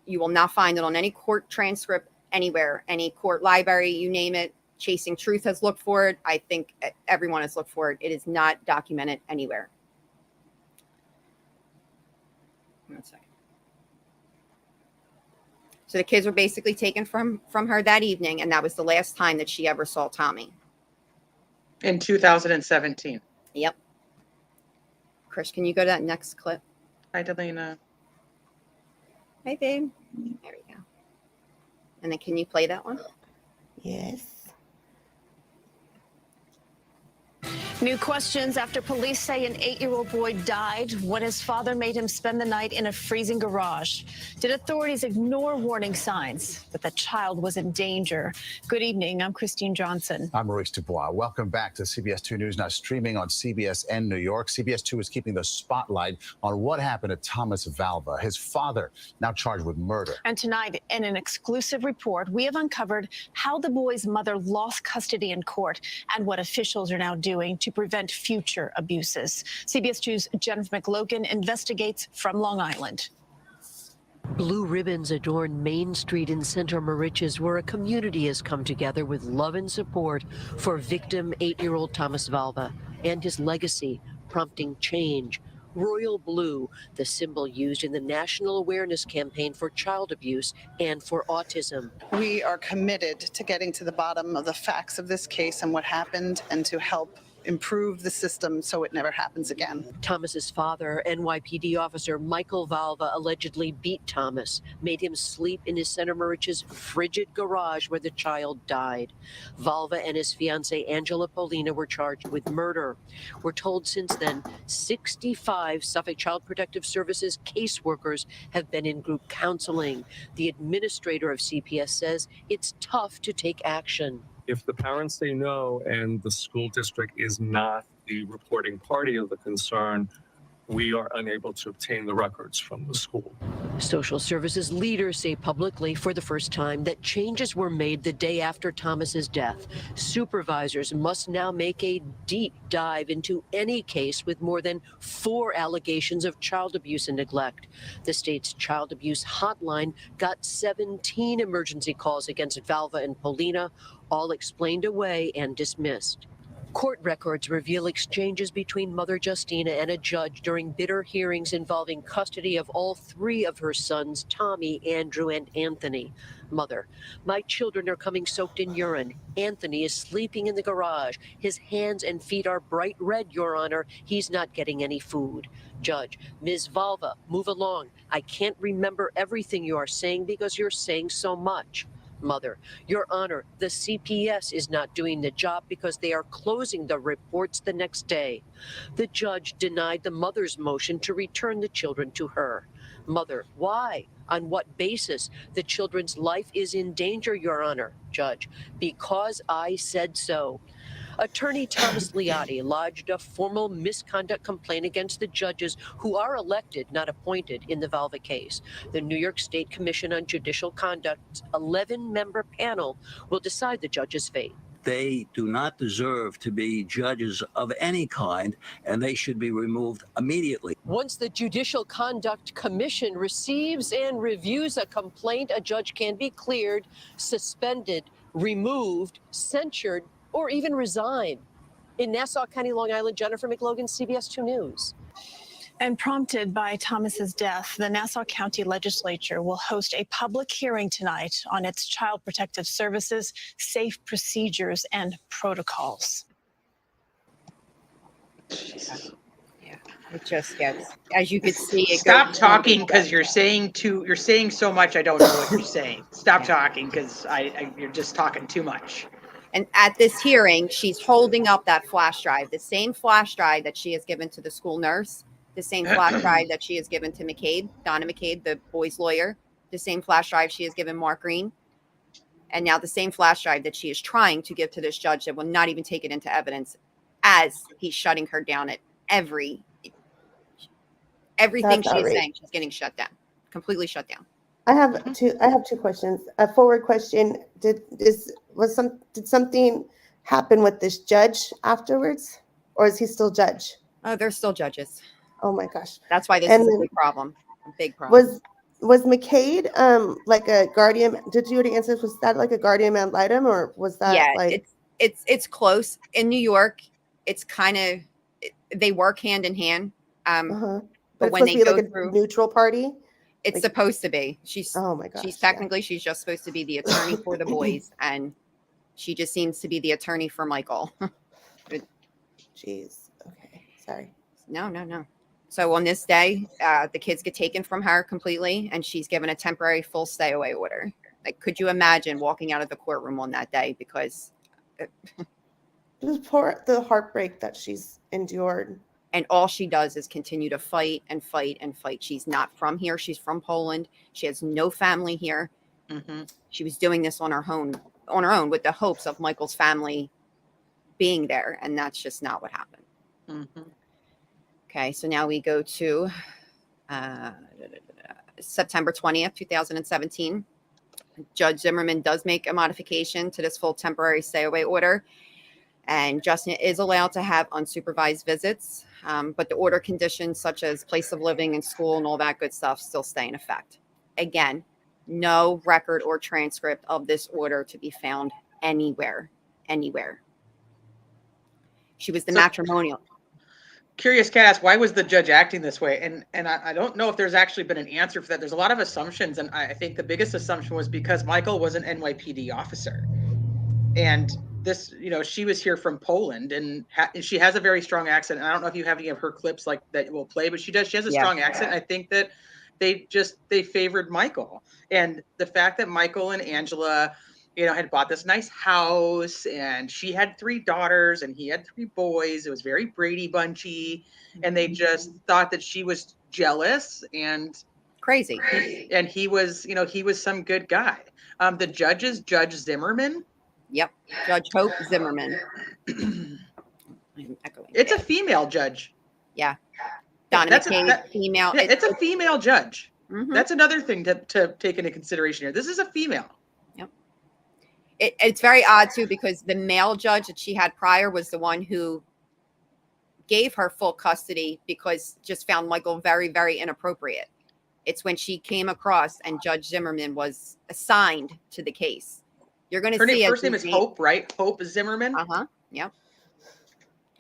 [SPEAKER 4] You will not find it on any court transcript anywhere, any court library, you name it. Chasing Truth has looked for it. I think everyone has looked for it. It is not documented anywhere. 1 second. So the kids were basically taken from her that evening, and that was the last time that she ever saw Tommy.
[SPEAKER 2] In 2017.
[SPEAKER 4] Yep. Chris, can you go to that next clip?
[SPEAKER 2] Hi, Delana.
[SPEAKER 4] Hi, babe. There we go. And then can you play that one?
[SPEAKER 3] Yes.
[SPEAKER 7] New questions after police say an 8-year-old boy died when his father made him spend the night in a freezing garage. Did authorities ignore warning signs that the child was in danger? Good evening. I'm Christine Johnson.
[SPEAKER 8] I'm Maurice Dubois. Welcome back to CBS 2 News, now streaming on CBSN New York. CBS 2 is keeping the spotlight on what happened to Thomas Valva, his father, now charged with murder.
[SPEAKER 7] And tonight, in an exclusive report, we have uncovered how the boy's mother lost custody in court and what officials are now doing to prevent future abuses. CBS 2's Jennifer McLogan investigates from Long Island.
[SPEAKER 9] Blue ribbons adorn Main Street in Center Moriches, where a community has come together with love and support for victim 8-year-old Thomas Valva and his legacy, prompting change. Royal blue, the symbol used in the National Awareness Campaign for child abuse and for autism.
[SPEAKER 10] We are committed to getting to the bottom of the facts of this case and what happened, and to help improve the system so it never happens again.
[SPEAKER 9] Thomas's father, NYPD officer Michael Valva, allegedly beat Thomas, made him sleep in his Center Moriches frigid garage where the child died. Valva and his fiancée Angela Polina were charged with murder. We're told since then 65 Suffolk Child Protective Services caseworkers have been in group counseling. The administrator of CPS says it's tough to take action.
[SPEAKER 11] If the parents say no and the school district is not the reporting party of the concern, we are unable to obtain the records from the school.
[SPEAKER 9] Social services leaders say publicly for the first time that changes were made the day after Thomas's death. Supervisors must now make a deep dive into any case with more than 4 allegations of child abuse and neglect. The state's child abuse hotline got 17 emergency calls against Valva and Polina, all explained away and dismissed. Court records reveal exchanges between Mother Justina and a judge during bitter hearings involving custody of all 3 of her sons, Tommy, Andrew, and Anthony. Mother: my children are coming soaked in urine. Anthony is sleeping in the garage. His hands and feet are bright red, Your Honor. He's not getting any food. Judge: Ms. Valva, move along. I can't remember everything you are saying because you're saying so much. Mother, Your Honor, the CPS is not doing the job because they are closing the reports the next day. The judge denied the mother's motion to return the children to her. Mother, why? On what basis? The children's life is in danger, Your Honor. Judge, because I said so. Attorney Thomas Liotti lodged a formal misconduct complaint against the judges who are elected, not appointed, in the Valva case. The New York State Commission on Judicial Conduct's 11-member panel will decide the judge's fate.
[SPEAKER 12] They do not deserve to be judges of any kind, and they should be removed immediately.
[SPEAKER 9] Once the Judicial Conduct Commission receives and reviews a complaint, a judge can be cleared, suspended, removed, censured, or even resign. In Nassau County, Long Island, Jennifer McLogan, CBS 2 News.
[SPEAKER 7] And prompted by Thomas's death, the Nassau County Legislature will host a public hearing tonight on its Child Protective Services, safe procedures, and protocols.
[SPEAKER 4] Yeah, it just gets, as you could see, it
[SPEAKER 2] Stop
[SPEAKER 4] goes
[SPEAKER 2] talking because you're saying so much. I don't know what you're saying. Stop talking because you're just talking too much.
[SPEAKER 4] And at this hearing, she's holding up that flash drive, the same flash drive that she has given to the school nurse, the same flash drive that she has given to McCabe, Donna McCabe, the boy's lawyer, the same flash drive she has given Mark Green, and now the same flash drive that she is trying to give to this judge that will not even take it into evidence, as he's shutting her down at everything
[SPEAKER 3] That's
[SPEAKER 4] she's saying. She's getting shut down, completely shut down.
[SPEAKER 3] I have two questions. A forward question: Did something happen with this judge afterwards, or is he still judge?
[SPEAKER 4] Oh, they're still judges.
[SPEAKER 3] Oh my gosh,
[SPEAKER 4] that's why this is a big problem. A big problem.
[SPEAKER 3] Was McCade like a guardian? Did you already answer this? Was that like a guardian ad litem, or was that like?
[SPEAKER 4] It's close in New York. It's kind of they work hand in hand. But when they go like through
[SPEAKER 3] neutral party.
[SPEAKER 4] It's supposed to be.
[SPEAKER 3] Oh my gosh.
[SPEAKER 4] She's technically she's just supposed to be the attorney for the boys, and she just seems to be the attorney for Michael.
[SPEAKER 3] Jeez. Okay. Sorry.
[SPEAKER 4] No. So on this day, the kids get taken from her completely, and she's given a temporary full stay away order. Like, could you imagine walking out of the courtroom on that day because
[SPEAKER 3] the heartbreak that she's endured.
[SPEAKER 4] And all she does is continue to fight and fight and fight. She's not from here. She's from Poland. She has no family here. Mm-hmm. She was doing this on her own with the hopes of Michael's family being there. And that's just not what happened. Mm-hmm. Okay, so now we go to September 20th, 2017. Judge Zimmerman does make a modification to this full temporary stay away order. And Justin is allowed to have unsupervised visits, but the order conditions such as place of living and school and all that good stuff still stay in effect. Again, no record or transcript of this order to be found anywhere. She was the matrimonial.
[SPEAKER 2] Curious cat asked, why was the judge acting this way? And I don't know if there's actually been an answer for that. There's a lot of assumptions, and I think the biggest assumption was because Michael was an NYPD officer. And this, she was here from Poland, and she has a very strong accent. And I don't know if you have any of her clips like that will play, but she does. She has a strong accent. I think that they favored Michael, and the fact that Michael and Angela, had bought this nice house, and she had 3 daughters, and he had 3 boys. It was very Brady Bunchy, and they just thought that she was jealous and
[SPEAKER 4] crazy.
[SPEAKER 2] And he was some good guy. The judge is Judge Zimmerman.
[SPEAKER 4] Yep, Judge Hope Zimmerman.
[SPEAKER 2] It's a female judge.
[SPEAKER 4] Yeah, Donna McCabe, female.
[SPEAKER 2] Yeah, it's a female judge. Mm-hmm. That's another thing to take into consideration here. This is a female.
[SPEAKER 4] Yep. It's very odd too, because the male judge that she had prior was the one who gave her full custody because just found Michael very, very inappropriate. It's when she came across and Judge Zimmerman was assigned to the case. You're going to see
[SPEAKER 2] her first name is Hope, right? Hope Zimmerman.
[SPEAKER 4] Yep.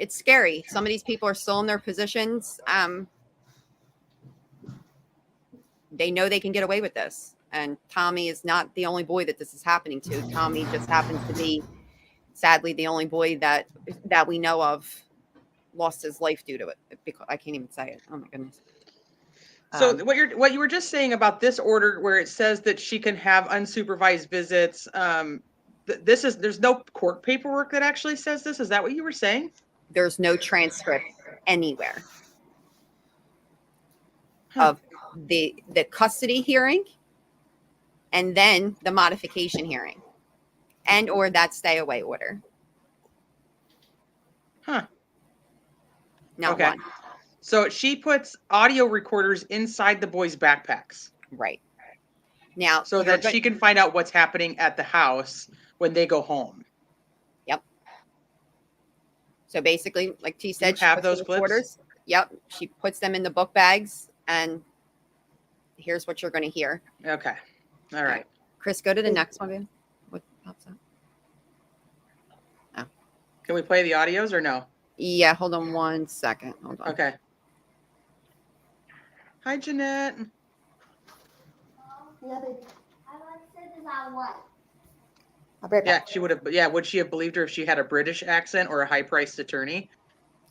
[SPEAKER 4] It's scary. Some of these people are still in their positions. They know they can get away with this. And Tommy is not the only boy that this is happening to. Tommy just happens to be, sadly, the only boy that we know of lost his life due to it. Because I can't even say it. Oh my goodness.
[SPEAKER 2] So what you were just saying about this order, where it says that she can have unsupervised visits, there's no court paperwork that actually says this. Is that what you were saying?
[SPEAKER 4] There's no transcript anywhere of the custody hearing and then the modification hearing and or that stay away order.
[SPEAKER 2] Huh.
[SPEAKER 4] Not one.
[SPEAKER 2] So she puts audio recorders inside the boys' backpacks.
[SPEAKER 4] Right. Now,
[SPEAKER 2] so that she can find out what's happening at the house when they go home.
[SPEAKER 4] Yep. So basically, like T said,
[SPEAKER 2] she have those
[SPEAKER 4] recorders. Yep. She puts them in the book bags, and here's what you're going to hear.
[SPEAKER 2] Okay. All right.
[SPEAKER 4] Chris, go to the next one, babe. What pops up?
[SPEAKER 2] Oh. Can we play the audios or no?
[SPEAKER 4] Yeah. Hold on 1 second. Hold on.
[SPEAKER 2] Okay. Hi, Jeanette. Yeah, she would have. Yeah, would she have believed her if she had a British accent or a high-priced attorney?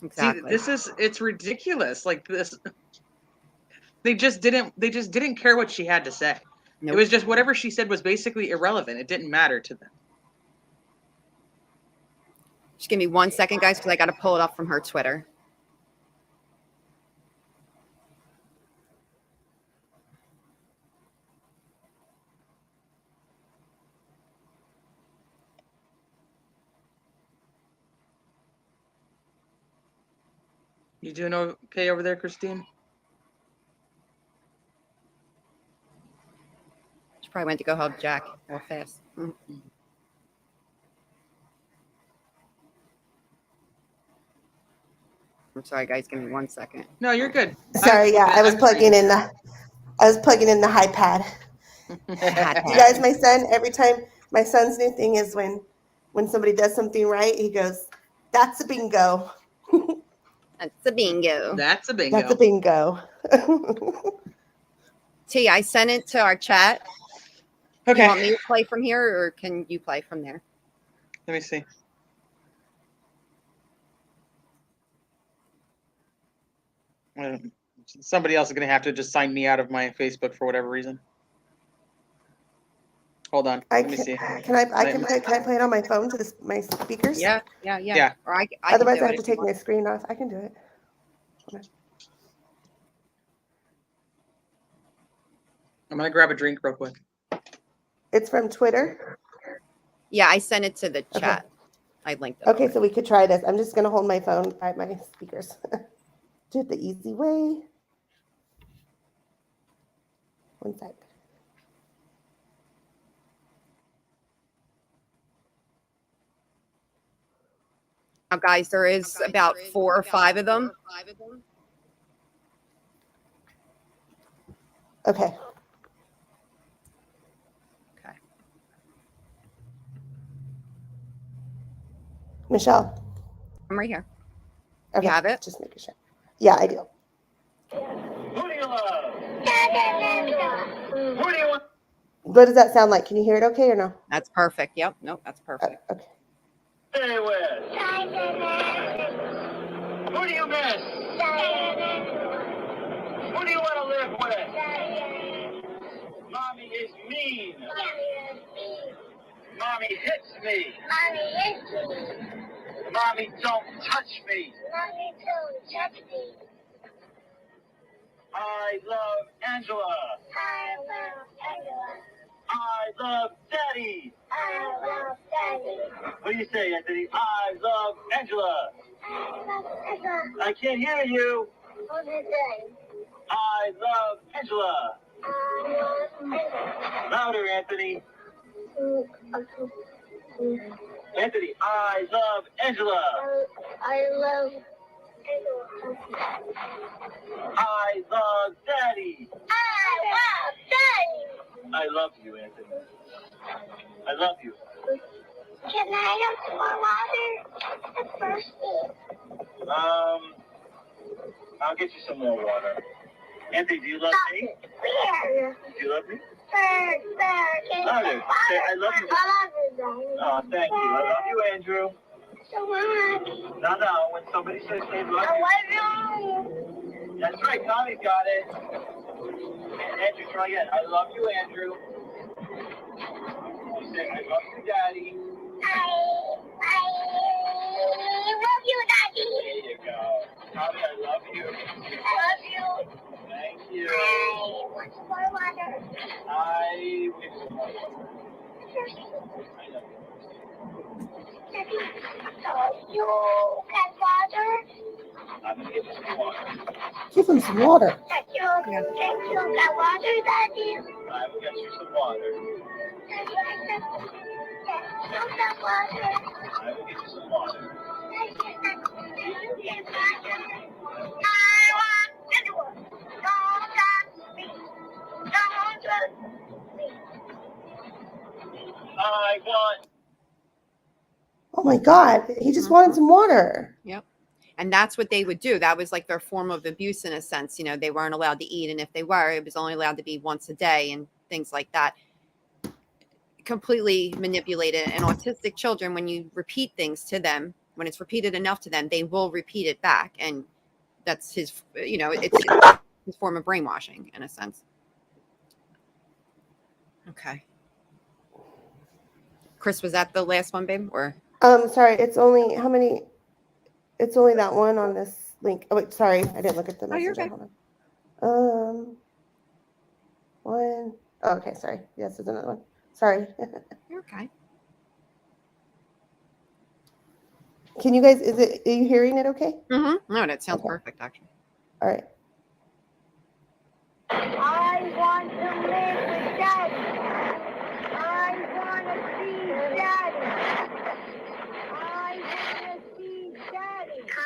[SPEAKER 4] Exactly.
[SPEAKER 2] See, it's ridiculous. Like this, they just didn't care what she had to say. Nope. It was just whatever she said was basically irrelevant. It didn't matter to them.
[SPEAKER 4] Just give me 1 second, guys, because I got to pull it up from her Twitter.
[SPEAKER 2] You doing okay over there, Christine?
[SPEAKER 4] She probably went to go help Jack real fast. Mm-hmm. I'm sorry, guys. Give me 1 second.
[SPEAKER 2] No, you're good.
[SPEAKER 3] Sorry, I was plugging in the high pad. You guys, my son, every time my son's new thing is when somebody does something right, he goes, "That's a bingo."
[SPEAKER 4] That's a bingo.
[SPEAKER 2] That's a bingo.
[SPEAKER 3] That's a bingo.
[SPEAKER 4] T, I sent it to our chat.
[SPEAKER 2] Okay.
[SPEAKER 4] You want me to play from here, or can you play from there?
[SPEAKER 2] Let me see. Somebody else is going to have to just sign me out of my Facebook for whatever reason. Hold on. Let me see.
[SPEAKER 3] Can I play it on my phone to my speakers?
[SPEAKER 4] Yeah. Or
[SPEAKER 3] Otherwise, I have to take my screen off. I can do it.
[SPEAKER 2] I'm going to grab a drink real quick.
[SPEAKER 3] It's from Twitter?
[SPEAKER 4] Yeah, I sent it to the chat. I linked it.
[SPEAKER 3] Okay, so we could try this. I'm just going to hold my phone by my speakers. Do it the easy way. 1 sec.
[SPEAKER 4] Now, guys, there is about 4 or 5 of them.
[SPEAKER 3] Okay. Michelle.
[SPEAKER 4] I'm right here.
[SPEAKER 3] Okay.
[SPEAKER 4] You have it?
[SPEAKER 3] Just making sure. Yeah, I do.
[SPEAKER 13] Who do you love? Who do you want?
[SPEAKER 3] What does that sound like? Can you hear it okay or no?
[SPEAKER 4] That's perfect. Yep. Nope, that's perfect.
[SPEAKER 3] Okay.
[SPEAKER 13] Stay with. Who do you miss? Who do you want to live with? Mommy is mean. Mommy hits me. Mommy don't touch me. I love Angela. I love Daddy. What do you say, Anthony? I love Angela. I can't hear you. I love Angela. Louder, Anthony. Anthony, I love Angela. I love Daddy. I love you, Anthony. I love you.
[SPEAKER 6] Can I have some more water? I'm thirsty.
[SPEAKER 13] I'll get you some more water. Anthony, do you love me?
[SPEAKER 6] Where?
[SPEAKER 13] Do you love me?
[SPEAKER 6] Louder.
[SPEAKER 13] Say, I love you. Oh, thank you. I love you, Andrew.
[SPEAKER 6] So much.
[SPEAKER 13] No. When somebody says they love
[SPEAKER 6] I love you.
[SPEAKER 13] you. That's right. Tommy's got it. Andrew, try again. I love you, Andrew. Say, I love you, Daddy.
[SPEAKER 6] I love you, Daddy.
[SPEAKER 13] There you go. Tommy, I love you.
[SPEAKER 6] I love you.
[SPEAKER 13] Thank you.
[SPEAKER 6] I want some more water.
[SPEAKER 13] I wish some more. I know.
[SPEAKER 6] So you can water?
[SPEAKER 13] I'm going to give you some water.
[SPEAKER 3] Give him some water.
[SPEAKER 6] Can you get water, Daddy?
[SPEAKER 13] I will get you some water.
[SPEAKER 6] Can you get water?
[SPEAKER 13] I will get you some water. I want.
[SPEAKER 3] Oh my God. He just wanted some water.
[SPEAKER 4] Yep. And that's what they would do. That was like their form of abuse in a sense. You know, they weren't allowed to eat. And if they were, it was only allowed to be once a day and things like that. Completely manipulated. And autistic children, when you repeat things to them, when it's repeated enough to them, they will repeat it back. And that's his, you know, it's his form of brainwashing in a sense. Okay. Chris, was that the last one, babe? Or
[SPEAKER 3] Sorry, it's only how many? It's only that one on this link. Oh wait, sorry, I didn't look at the
[SPEAKER 4] Oh, you're
[SPEAKER 3] message.
[SPEAKER 4] okay.
[SPEAKER 3] Hold on. One. Oh, okay, sorry. Yes, there's another one. Sorry.
[SPEAKER 4] You're okay.
[SPEAKER 3] Can you guys? Are you hearing it? Okay.
[SPEAKER 4] Mm-hmm. No, that sounds
[SPEAKER 3] Okay.
[SPEAKER 4] perfect, actually.
[SPEAKER 3] All right.
[SPEAKER 6] I want to live with Daddy. I want to see Daddy. I want to see Daddy. I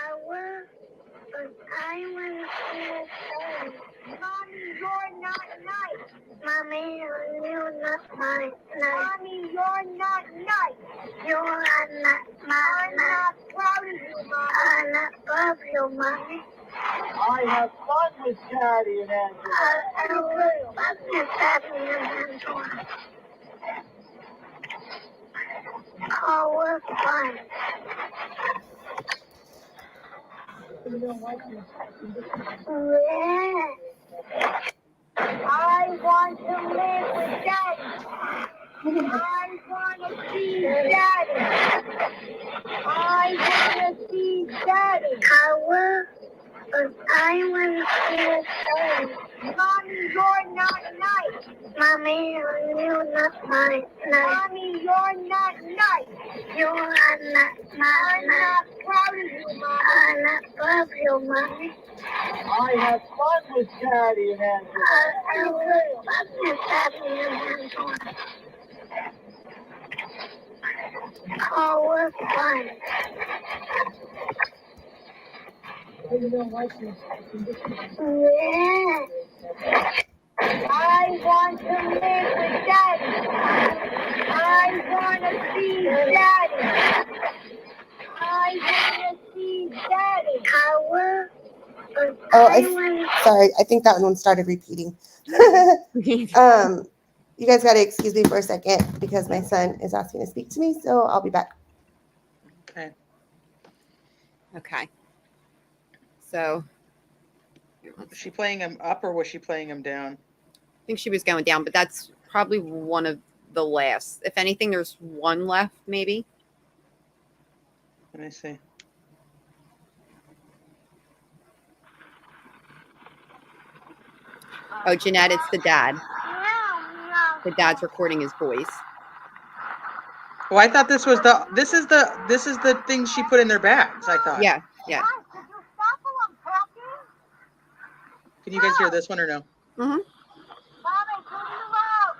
[SPEAKER 6] want to see Daddy. Mommy, you're not nice. Mommy, you're not nice. Mommy, you're not nice. You're not nice. I'm not proud of you, Mommy. I'm not proud of you, Mommy.
[SPEAKER 13] I have fun with Daddy and Andrew.
[SPEAKER 6] I will fun with Daddy and Andrew. Oh, we're fun. Yeah. I want to live with Daddy. I want to see Daddy. I want to see Daddy. I want to see Daddy. Mommy, you're not nice. Mommy, you're not nice. Mommy, you're not nice. You're not nice. I'm not proud of you, Mommy. I'm not proud of you, Mommy.
[SPEAKER 13] I have fun with Daddy and Andrew.
[SPEAKER 6] I will fun with Daddy and Andrew. Oh, we're fun. Yeah. I want to live with Daddy. I want to see Daddy. I want to see Daddy.
[SPEAKER 3] Sorry. I think that one started repeating. You guys got to excuse me for a second because my son is asking to speak to me. So I'll be back.
[SPEAKER 2] Okay.
[SPEAKER 4] Okay. So.
[SPEAKER 2] Was she playing him up or was she playing him down?
[SPEAKER 4] I think she was going down, but that's probably one of the last. If anything, there's one left, maybe.
[SPEAKER 2] Let me see.
[SPEAKER 4] Oh, Jeanette, it's the dad. The dad's recording his voice.
[SPEAKER 2] Oh, I thought this is the thing she put in their bags, I thought.
[SPEAKER 4] Yeah.
[SPEAKER 2] Can you guys hear this one or no?
[SPEAKER 4] Mm-hmm.
[SPEAKER 6] Mommy, put him out.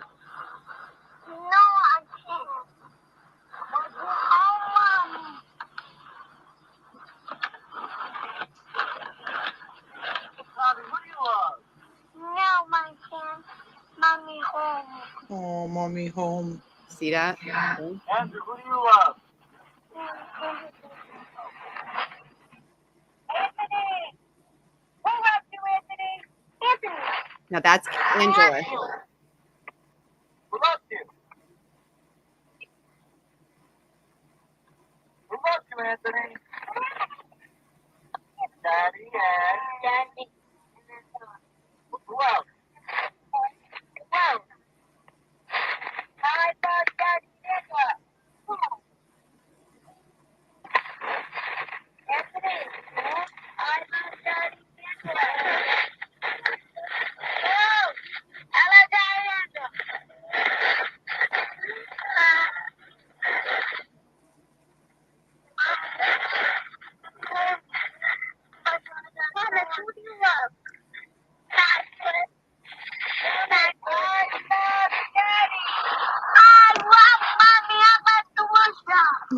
[SPEAKER 6] No, I can't. Oh, Mommy.
[SPEAKER 13] Tommy, what do you love?
[SPEAKER 6] No, my son. Mommy home.
[SPEAKER 2] Oh, mommy home.
[SPEAKER 4] See that?
[SPEAKER 13] Andrew, who do you love?
[SPEAKER 6] Anthony. Who loves you, Anthony? Anthony.
[SPEAKER 4] Now that's Angela.
[SPEAKER 13] Who loves you? Who loves you, Anthony? Daddy and...
[SPEAKER 6] Daddy.
[SPEAKER 13] Who else?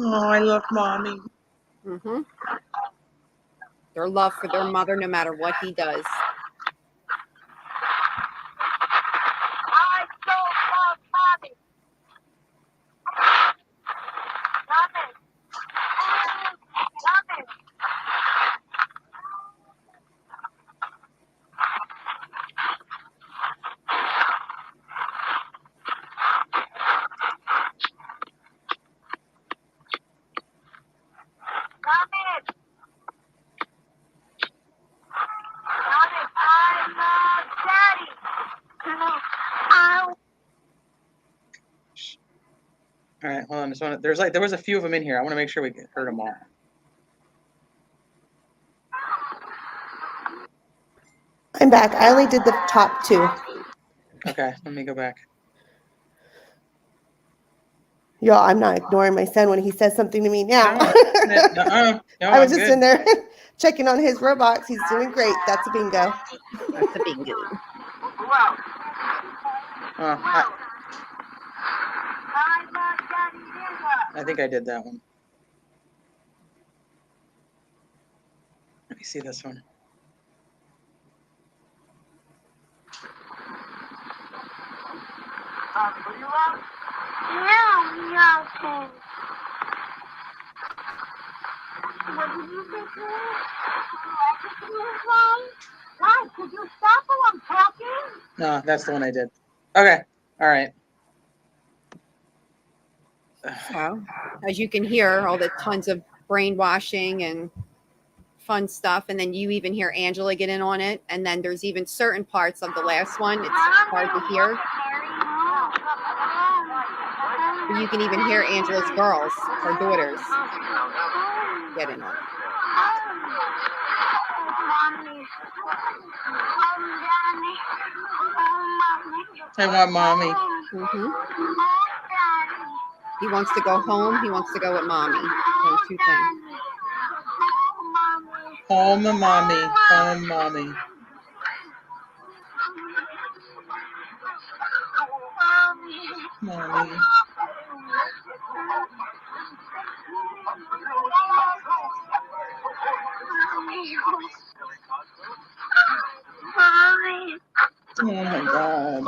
[SPEAKER 2] Oh, I love mommy.
[SPEAKER 4] Mm-hmm. Their love for their mother, no matter what he does.
[SPEAKER 6] I so love mommy. Love it. Love it. Love it. Love it. I love daddy.
[SPEAKER 2] All right, hold on. There was a few of them in here. I want to make sure we heard them all.
[SPEAKER 3] I'm back. I only did the top 2.
[SPEAKER 2] Okay, let me go back.
[SPEAKER 3] Y'all, I'm not ignoring my son when he says something to me now.
[SPEAKER 2] No,
[SPEAKER 3] I was
[SPEAKER 2] I'm
[SPEAKER 3] just
[SPEAKER 2] good.
[SPEAKER 3] in there checking on his Roblox. He's doing great. That's a bingo.
[SPEAKER 4] That's a bingo.
[SPEAKER 2] I think I did that one. Let me see this one.
[SPEAKER 6] No. What did you say to me? Why? Could you stop while I'm talking?
[SPEAKER 2] No, that's the one I did. Okay, all right.
[SPEAKER 4] So, as you can hear, all the tons of brainwashing and fun stuff, and then you even hear Angela get in on it, and then there's even certain parts of the last one it's hard to hear. But you can even hear Angela's girls, her daughters, get in on it.
[SPEAKER 2] I want mommy.
[SPEAKER 4] Mm-hmm. He wants to go home. He wants to go with mommy. So 2 things.
[SPEAKER 2] Home, mommy. Home, mommy. Mommy. Oh my God.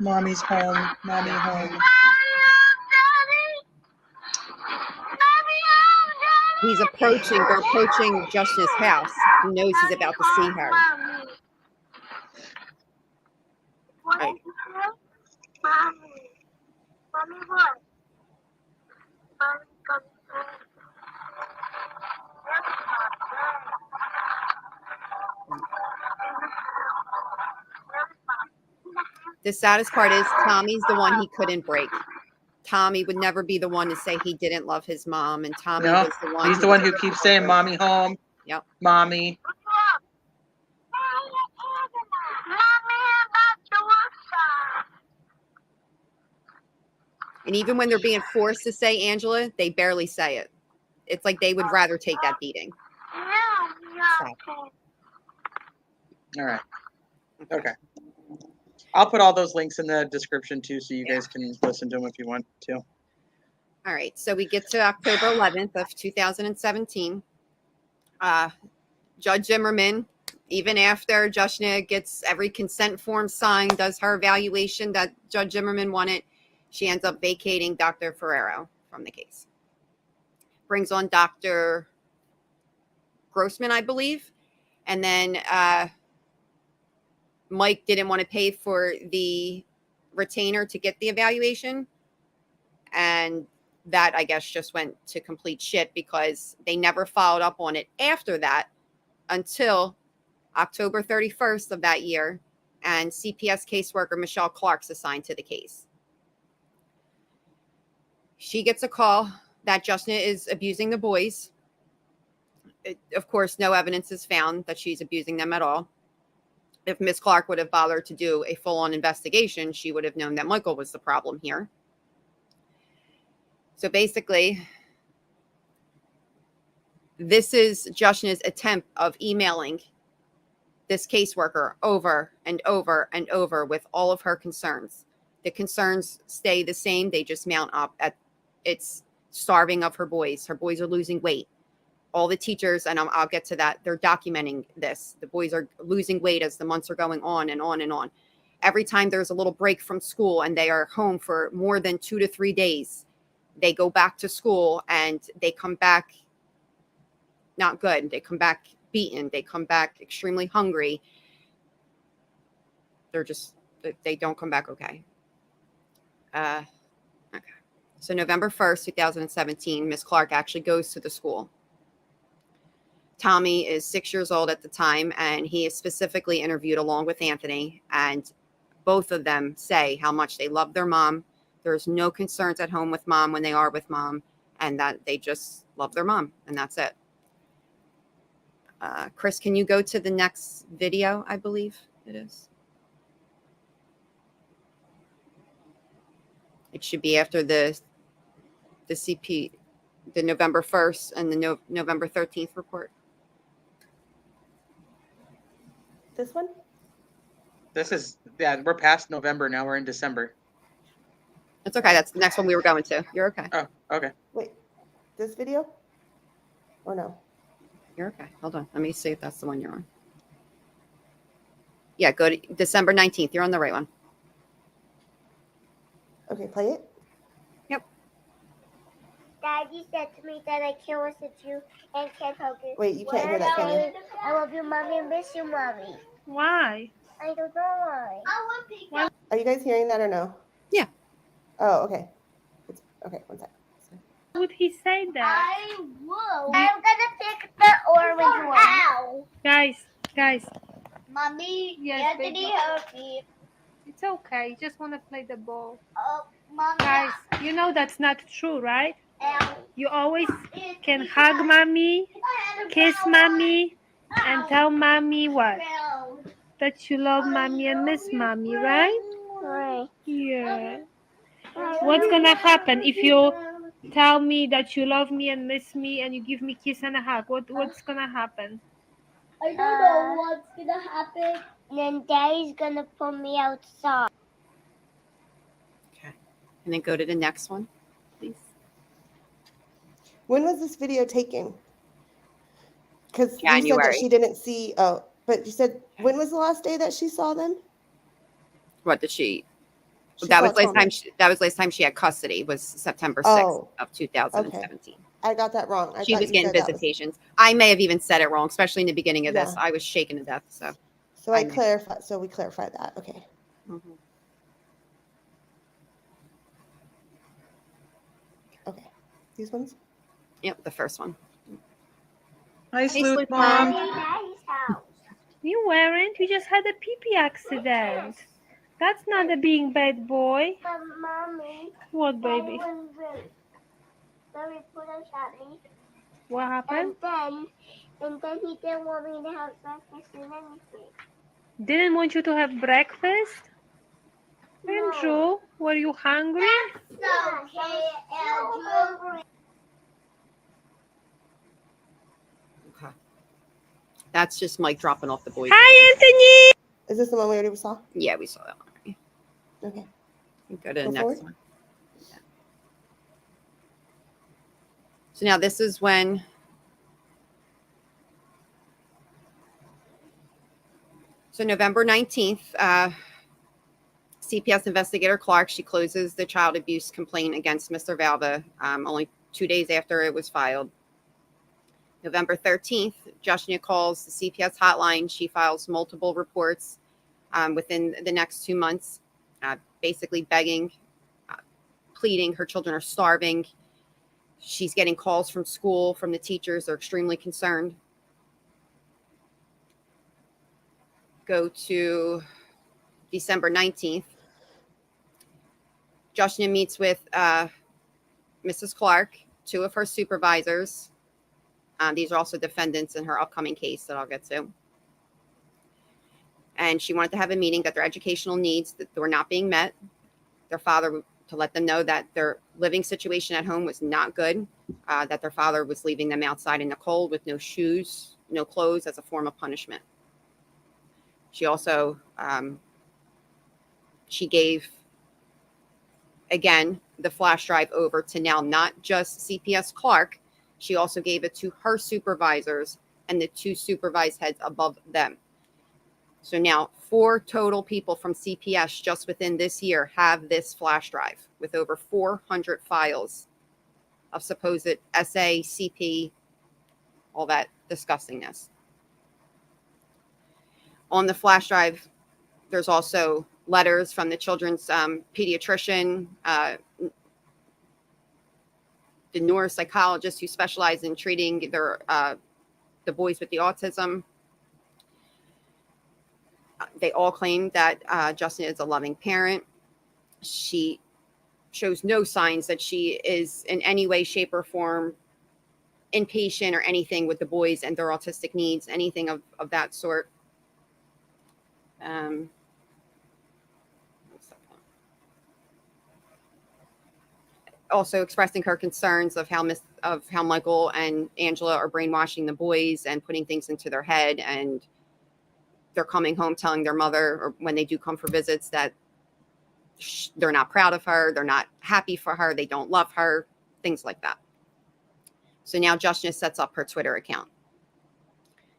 [SPEAKER 2] Mommy's home. Mommy home.
[SPEAKER 4] He's approaching. They're approaching Justin's house. He knows he's about to see her. Right.
[SPEAKER 6] Mommy, what?
[SPEAKER 4] The saddest part is Tommy's the one he couldn't break. Tommy would never be the one to say he didn't love his mom, and Tommy
[SPEAKER 2] No,
[SPEAKER 4] was the one.
[SPEAKER 2] he's the one who keeps saying mommy home.
[SPEAKER 4] Yep.
[SPEAKER 2] Mommy.
[SPEAKER 4] And even when they're being forced to say Angela, they barely say it. It's like they would rather take that beating. So.
[SPEAKER 2] All right. Okay. I'll put all those links in the description too, so you guys can listen to them if you want to.
[SPEAKER 4] All right. So we get to October 11th of 2017. Judge Zimmerman, even after Jushna gets every consent form signed, does her evaluation that Judge Zimmerman wanted, she ends up vacating Dr. Ferrero from the case. Brings on Dr. Grossman, I believe. And then Mike didn't want to pay for the retainer to get the evaluation. And that, I guess, just went to complete shit because they never followed up on it after that until October 31st of that year. And CPS caseworker Michelle Clark's assigned to the case. She gets a call that Justin is abusing the boys. Of course, no evidence is found that she's abusing them at all. If Miss Clark would have bothered to do a full-on investigation, she would have known that Michael was the problem here. So basically, This is Joshna's attempt of emailing this caseworker over and over and over with all of her concerns. The concerns stay the same. They just mount up. It's starving of her boys. Her boys are losing weight. All the teachers, and I'll get to that, they're documenting this. The boys are losing weight as the months are going on and on and on. Every time there's a little break from school and they are home for more than 2 to 3 days, they go back to school and they come back not good. They come back beaten. They come back extremely hungry. They don't come back okay. Okay. So November 1st, 2017, Miss Clark actually goes to the school. Tommy is 6 years old at the time, and he is specifically interviewed along with Anthony, and both of them say how much they love their mom. There's no concerns at home with mom when they are with mom, and that they just love their mom, and that's it. Chris, can you go to the next video? I believe it is. It should be after the CP, the November 1st and the November 13th report.
[SPEAKER 3] This one?
[SPEAKER 2] This is, yeah, we're past November now. We're in December.
[SPEAKER 4] It's okay. That's the next one we were going to. You're okay.
[SPEAKER 2] Oh, okay.
[SPEAKER 3] Wait, this video? Or no?
[SPEAKER 4] You're okay. Hold on. Let me see if that's the one you're on. Yeah, go to December 19th. You're on the right one.
[SPEAKER 3] Okay, play it.
[SPEAKER 4] Yep.
[SPEAKER 6] Daddy said to me that I can't listen to you and can't hug you.
[SPEAKER 3] Wait, you can't hear that, can you?
[SPEAKER 6] I love you, mommy, and miss you, mommy.
[SPEAKER 5] Why?
[SPEAKER 6] I don't know why.
[SPEAKER 3] Are you guys hearing that or no?
[SPEAKER 4] Yeah.
[SPEAKER 3] Oh, okay. Okay, one sec.
[SPEAKER 5] Why would he say that?
[SPEAKER 6] I will. I'm gonna pick the orange one. Ow.
[SPEAKER 5] Guys.
[SPEAKER 6] Mommy,
[SPEAKER 5] Yes,
[SPEAKER 6] Anthony
[SPEAKER 5] baby.
[SPEAKER 6] hurt me.
[SPEAKER 5] It's okay. You just want to play the ball.
[SPEAKER 6] Oh, mommy.
[SPEAKER 5] Guys, you know that's not true, right?
[SPEAKER 6] Ow.
[SPEAKER 5] You always can hug mommy, kiss mommy, and tell mommy what?
[SPEAKER 6] Ow.
[SPEAKER 5] That you love mommy and miss mommy, right?
[SPEAKER 6] Right.
[SPEAKER 5] Yeah. What's gonna happen if you tell me that you love me and miss me and you give me kiss and a hug? What's gonna happen?
[SPEAKER 6] I don't know what's gonna happen. And then Daddy's gonna put me outside.
[SPEAKER 4] Okay. And then go to the next one, please.
[SPEAKER 3] When was this video taken? Because you said that
[SPEAKER 4] January.
[SPEAKER 3] she didn't see. Oh, but you said when was the last day that she saw them?
[SPEAKER 4] What did she?
[SPEAKER 3] She
[SPEAKER 4] That
[SPEAKER 3] saw
[SPEAKER 4] was last
[SPEAKER 3] Tommy.
[SPEAKER 4] time. That was last time she had custody. Was September 6th
[SPEAKER 3] Oh,
[SPEAKER 4] of 2017.
[SPEAKER 3] I got that wrong. I
[SPEAKER 4] She
[SPEAKER 3] thought
[SPEAKER 4] was
[SPEAKER 3] you
[SPEAKER 4] getting
[SPEAKER 3] said that was-
[SPEAKER 4] visitations. I may have even said it wrong, especially in the beginning of this.
[SPEAKER 3] Yeah.
[SPEAKER 4] I was shaken to death. So.
[SPEAKER 3] So I clarified. So we clarified that. Okay.
[SPEAKER 4] Mhm.
[SPEAKER 3] Okay. These ones.
[SPEAKER 4] Yep, the first one.
[SPEAKER 2] Hi, Sloot
[SPEAKER 4] Sloot
[SPEAKER 2] Mom.
[SPEAKER 6] Daddy's house.
[SPEAKER 5] You weren't. You just had a pee-pee accident. That's not a being bad boy.
[SPEAKER 6] But mommy.
[SPEAKER 5] What, baby?
[SPEAKER 6] Daddy was rude. Daddy put us at me.
[SPEAKER 5] What happened?
[SPEAKER 6] And then he didn't want me to have breakfast and anything.
[SPEAKER 5] Didn't want you to have breakfast?
[SPEAKER 6] No.
[SPEAKER 5] Andrew, were you hungry?
[SPEAKER 6] Okay, Andrew.
[SPEAKER 4] Okay. That's just Mike dropping off the boys.
[SPEAKER 5] Hi, Anthony!
[SPEAKER 3] Is this the one we already saw?
[SPEAKER 4] Yeah, we saw that one already.
[SPEAKER 3] Okay.
[SPEAKER 4] Go to the
[SPEAKER 3] Go
[SPEAKER 4] next
[SPEAKER 3] forward.
[SPEAKER 4] one. Yeah. So now this is when November 19th, CPS investigator Clark, she closes the child abuse complaint against Mr. Valva only 2 days after it was filed. November 13th, Joshua calls the CPS hotline. She files multiple reports within the next 2 months, basically begging, pleading. Her children are starving. She's getting calls from school, from the teachers. They're extremely concerned. Go to December 19th. Joshua meets with Mrs. Clark, 2 of her supervisors. These are also defendants in her upcoming case that I'll get to. And she wanted to have a meeting that their educational needs that were not being met. Their father, to let them know that their living situation at home was not good, that their father was leaving them outside in the cold with no shoes, no clothes as a form of punishment. She also, she gave, again, the flash drive over to now not just CPS Clark, she also gave it to her supervisors and the 2 supervised heads above them. So now 4 total people from CPS just within this year have this flash drive with over 400 files of supposed SA, CP, all that disgustingness. On the flash drive, there's also letters from the children's pediatrician, the neuropsychologist who specialized in treating the boys with the autism. They all claim that Justin is a loving parent. She shows no signs that she is in any way, shape, or form impatient or anything with the boys and their autistic needs, anything of that sort. Also expressing her concerns of how Michael and Angela are brainwashing the boys and putting things into their head, and they're coming home telling their mother, or when they do come for visits, that they're not proud of her, they're not happy for her, they don't love her, things like that. So now Justice sets up her Twitter account.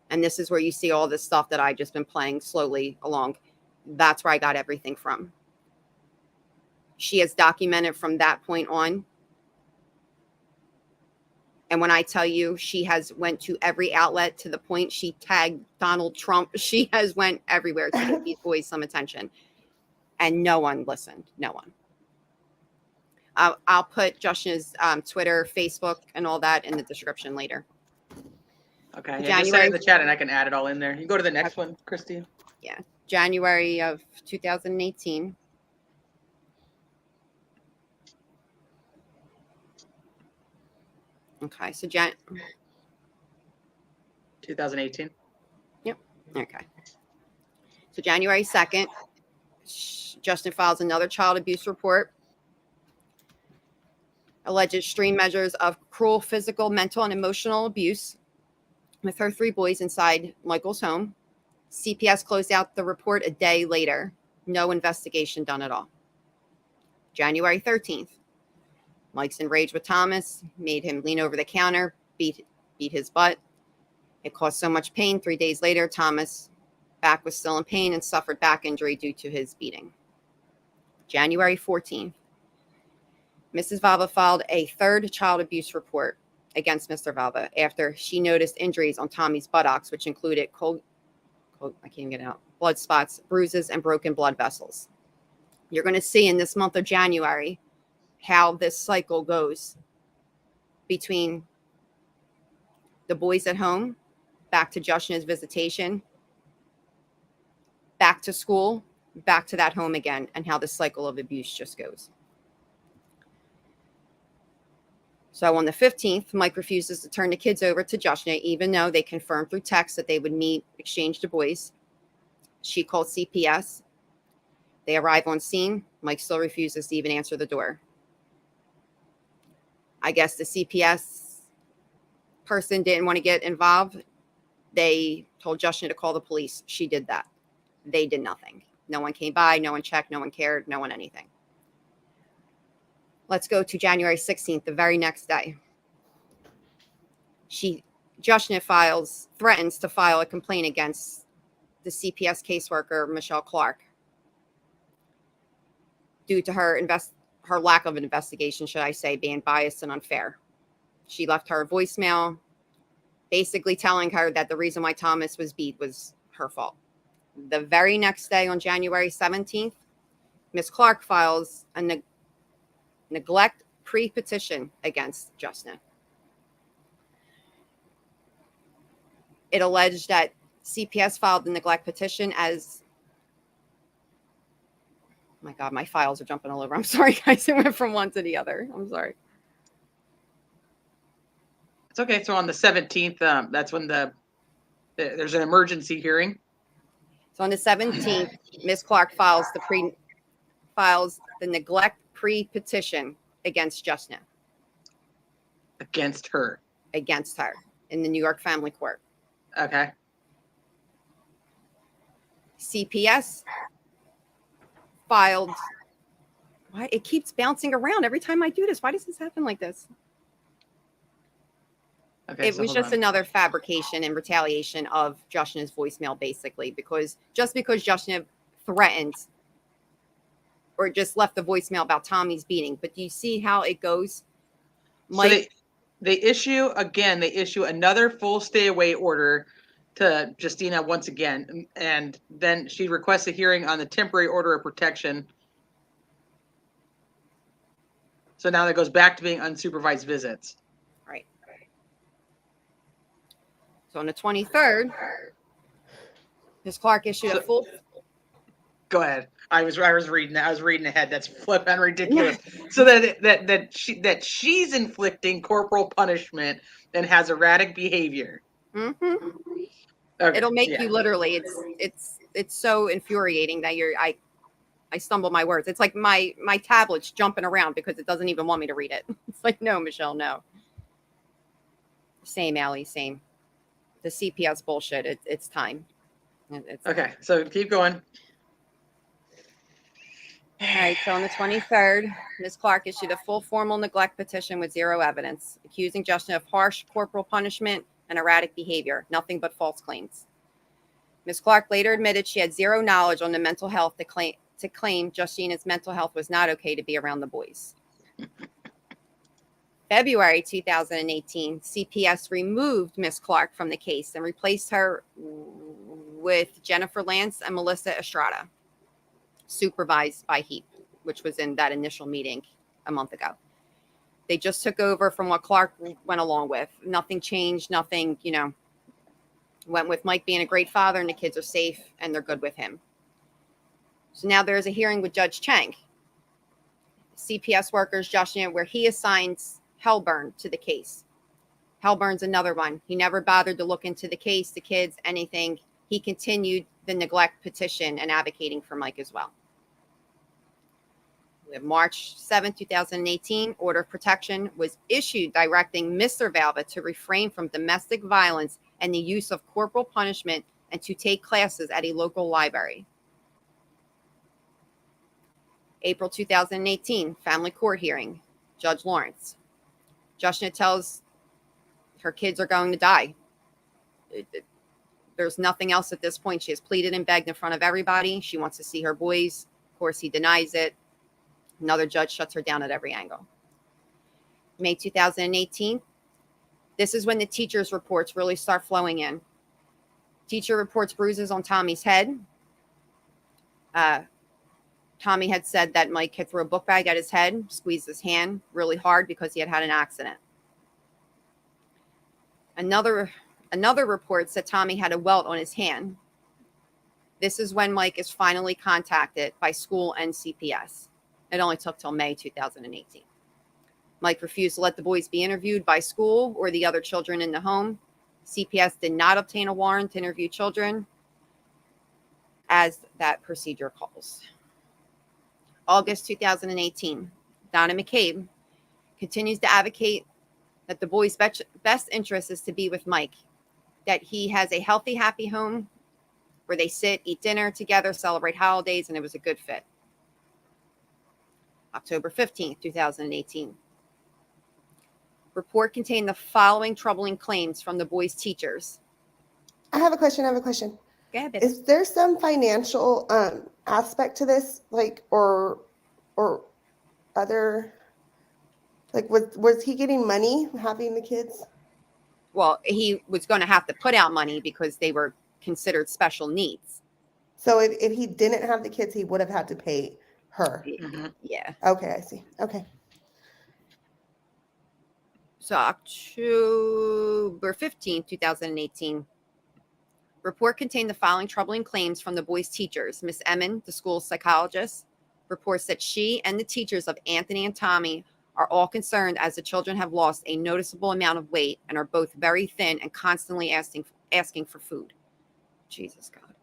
[SPEAKER 4] And this is where you see all this stuff that I've just been playing slowly along. That's where I got everything from. She has documented from that point on. And when I tell you she has went to every outlet to the point she tagged Donald Trump, she has went everywhere to get these boys some attention. And no one listened. No one. I'll put Justin's Twitter, Facebook, and all that in the description later.
[SPEAKER 2] Okay. Yeah, just say it in the chat and I can add it all in there. You can go to the next one, Christine.
[SPEAKER 4] Yeah. January of 2018. Okay. So
[SPEAKER 2] 2018.
[SPEAKER 4] Yep. Okay. So January 2nd, Justin files another child abuse report. Alleged extreme measures of cruel physical, mental, and emotional abuse with her 3 boys inside Michael's home. CPS closed out the report a day later. No investigation done at all. January 13th. Mike's enraged with Thomas, made him lean over the counter, beat his butt. It caused so much pain. 3 days later, Thomas' back was still in pain and suffered back injury due to his beating. January 14th. Mrs. Valva filed a 3rd child abuse report against Mr. Valva after she noticed injuries on Tommy's buttocks, which included I can't even get it out, blood spots, bruises, and broken blood vessels. You're going to see in this month of January how this cycle goes between the boys at home, back to Justin's visitation, back to school, back to that home again, and how the cycle of abuse just goes. So on the 15th, Mike refuses to turn the kids over to Justin, even though they confirmed through text that they would meet, exchange the boys. She called CPS. They arrive on scene. Mike still refuses to even answer the door. I guess the CPS person didn't want to get involved. They told Justin to call the police. She did that. They did nothing. No one came by. No one checked. No one cared. No one anything. Let's go to January 16th, the very next day. Justin threatens to file a complaint against the CPS caseworker, Michelle Clark, due to her lack of an investigation, should I say, being biased and unfair. She left her a voicemail basically telling her that the reason why Thomas was beat was her fault. The very next day, on January 17th, Ms. Clark files a neglect pre-petition against Justin. It alleged that CPS filed the neglect petition as, oh my God, my files are jumping all over. I'm sorry, guys. It went from one to the other. I'm sorry.
[SPEAKER 2] It's okay. So on the 17th, that's when there's an emergency hearing.
[SPEAKER 4] So on the 17th, Ms. Clark files the neglect pre-petition against Justna.
[SPEAKER 2] Against her.
[SPEAKER 4] Against her in the New York Family Court.
[SPEAKER 2] Okay.
[SPEAKER 4] CPS filed. Why it keeps bouncing around every time I do this? Why does this happen like this?
[SPEAKER 2] Okay,
[SPEAKER 4] It was just another fabrication and retaliation of Justna's voicemail, basically, because Justna threatened or just left the voicemail about Tommy's beating. But do you see how it goes? Mike,
[SPEAKER 2] So they issue another full stay away order to Justina once again, and then she requests a hearing on the temporary order of protection. So now that goes back to being unsupervised visits.
[SPEAKER 4] right. So on the 23rd, Ms. Clark issued a full.
[SPEAKER 2] Go ahead. I was reading ahead. That's flipping ridiculous. So that she's inflicting corporal punishment and has erratic behavior.
[SPEAKER 4] Mm-hmm.
[SPEAKER 2] Okay,
[SPEAKER 4] It'll make you literally. It's so infuriating that I stumble my words. It's like my tablet's jumping around because it doesn't even want me to read it. It's like, no, Michelle, no. Same, Allie, same. The CPS bullshit. It's time. It's
[SPEAKER 2] okay, so keep going.
[SPEAKER 4] All right, so on the 23rd, Ms. Clark issued a full formal neglect petition with zero evidence, accusing Justina of harsh corporal punishment and erratic behavior, nothing but false claims. Ms. Clark later admitted she had zero knowledge on the mental health to claim Justina's mental health was not okay to be around the boys. February 2018, CPS removed Ms. Clark from the case and replaced her with Jennifer Lance and Melissa Estrada, supervised by HEAP, which was in that initial meeting a month ago. They just took over from what Clark went along with. Nothing changed, nothing, went with Mike being a great father and the kids are safe and they're good with him. So now there's a hearing with Judge Chang, CPS workers, Justina, where he assigns Hellburn to the case. Hellburn's another one. He never bothered to look into the case, the kids, anything. He continued the neglect petition and advocating for Mike as well. We have March 7, 2018, order of protection was issued directing Mr. Valva to refrain from domestic violence and the use of corporal punishment and to take classes at a local library. April 2018, family court hearing, Judge Lawrence. Justina tells her kids are going to die. There's nothing else at this point. She has pleaded and begged in front of everybody. She wants to see her boys. Of course, he denies it. Another judge shuts her down at every angle. May 2018, this is when the teacher's reports really start flowing in. Teacher reports bruises on Tommy's head. Tommy had said that Mike had threw a book bag at his head, squeezed his hand really hard because he had an accident. Another report said Tommy had a welt on his hand. This is when Mike is finally contacted by school and CPS. It only took till May 2018. Mike refused to let the boys be interviewed by school or the other children in the home. CPS did not obtain a warrant to interview children, as that procedure calls. August 2018, Donna McCabe continues to advocate that the boys' best interest is to be with Mike, that he has a healthy, happy home where they sit, eat dinner together, celebrate holidays, and it was a good fit. October 15th, 2018. Report contained the following troubling claims from the boys' teachers.
[SPEAKER 3] I have a question.
[SPEAKER 4] Go ahead,
[SPEAKER 3] Is there some financial aspect to this, or other, was he getting money having the kids?
[SPEAKER 4] Well, he was going to have to put out money because they were considered special needs.
[SPEAKER 3] So if he didn't have the kids, he would have had to pay her.
[SPEAKER 4] Mm-hmm. Yeah.
[SPEAKER 3] Okay, I see. Okay.
[SPEAKER 4] So October 15th, 2018. Report contained the following troubling claims from the boys' teachers. Miss Emmon, the school psychologist, reports that she and the teachers of Anthony and Tommy are all concerned as the children have lost a noticeable amount of weight and are both very thin and constantly asking for food. Jesus God.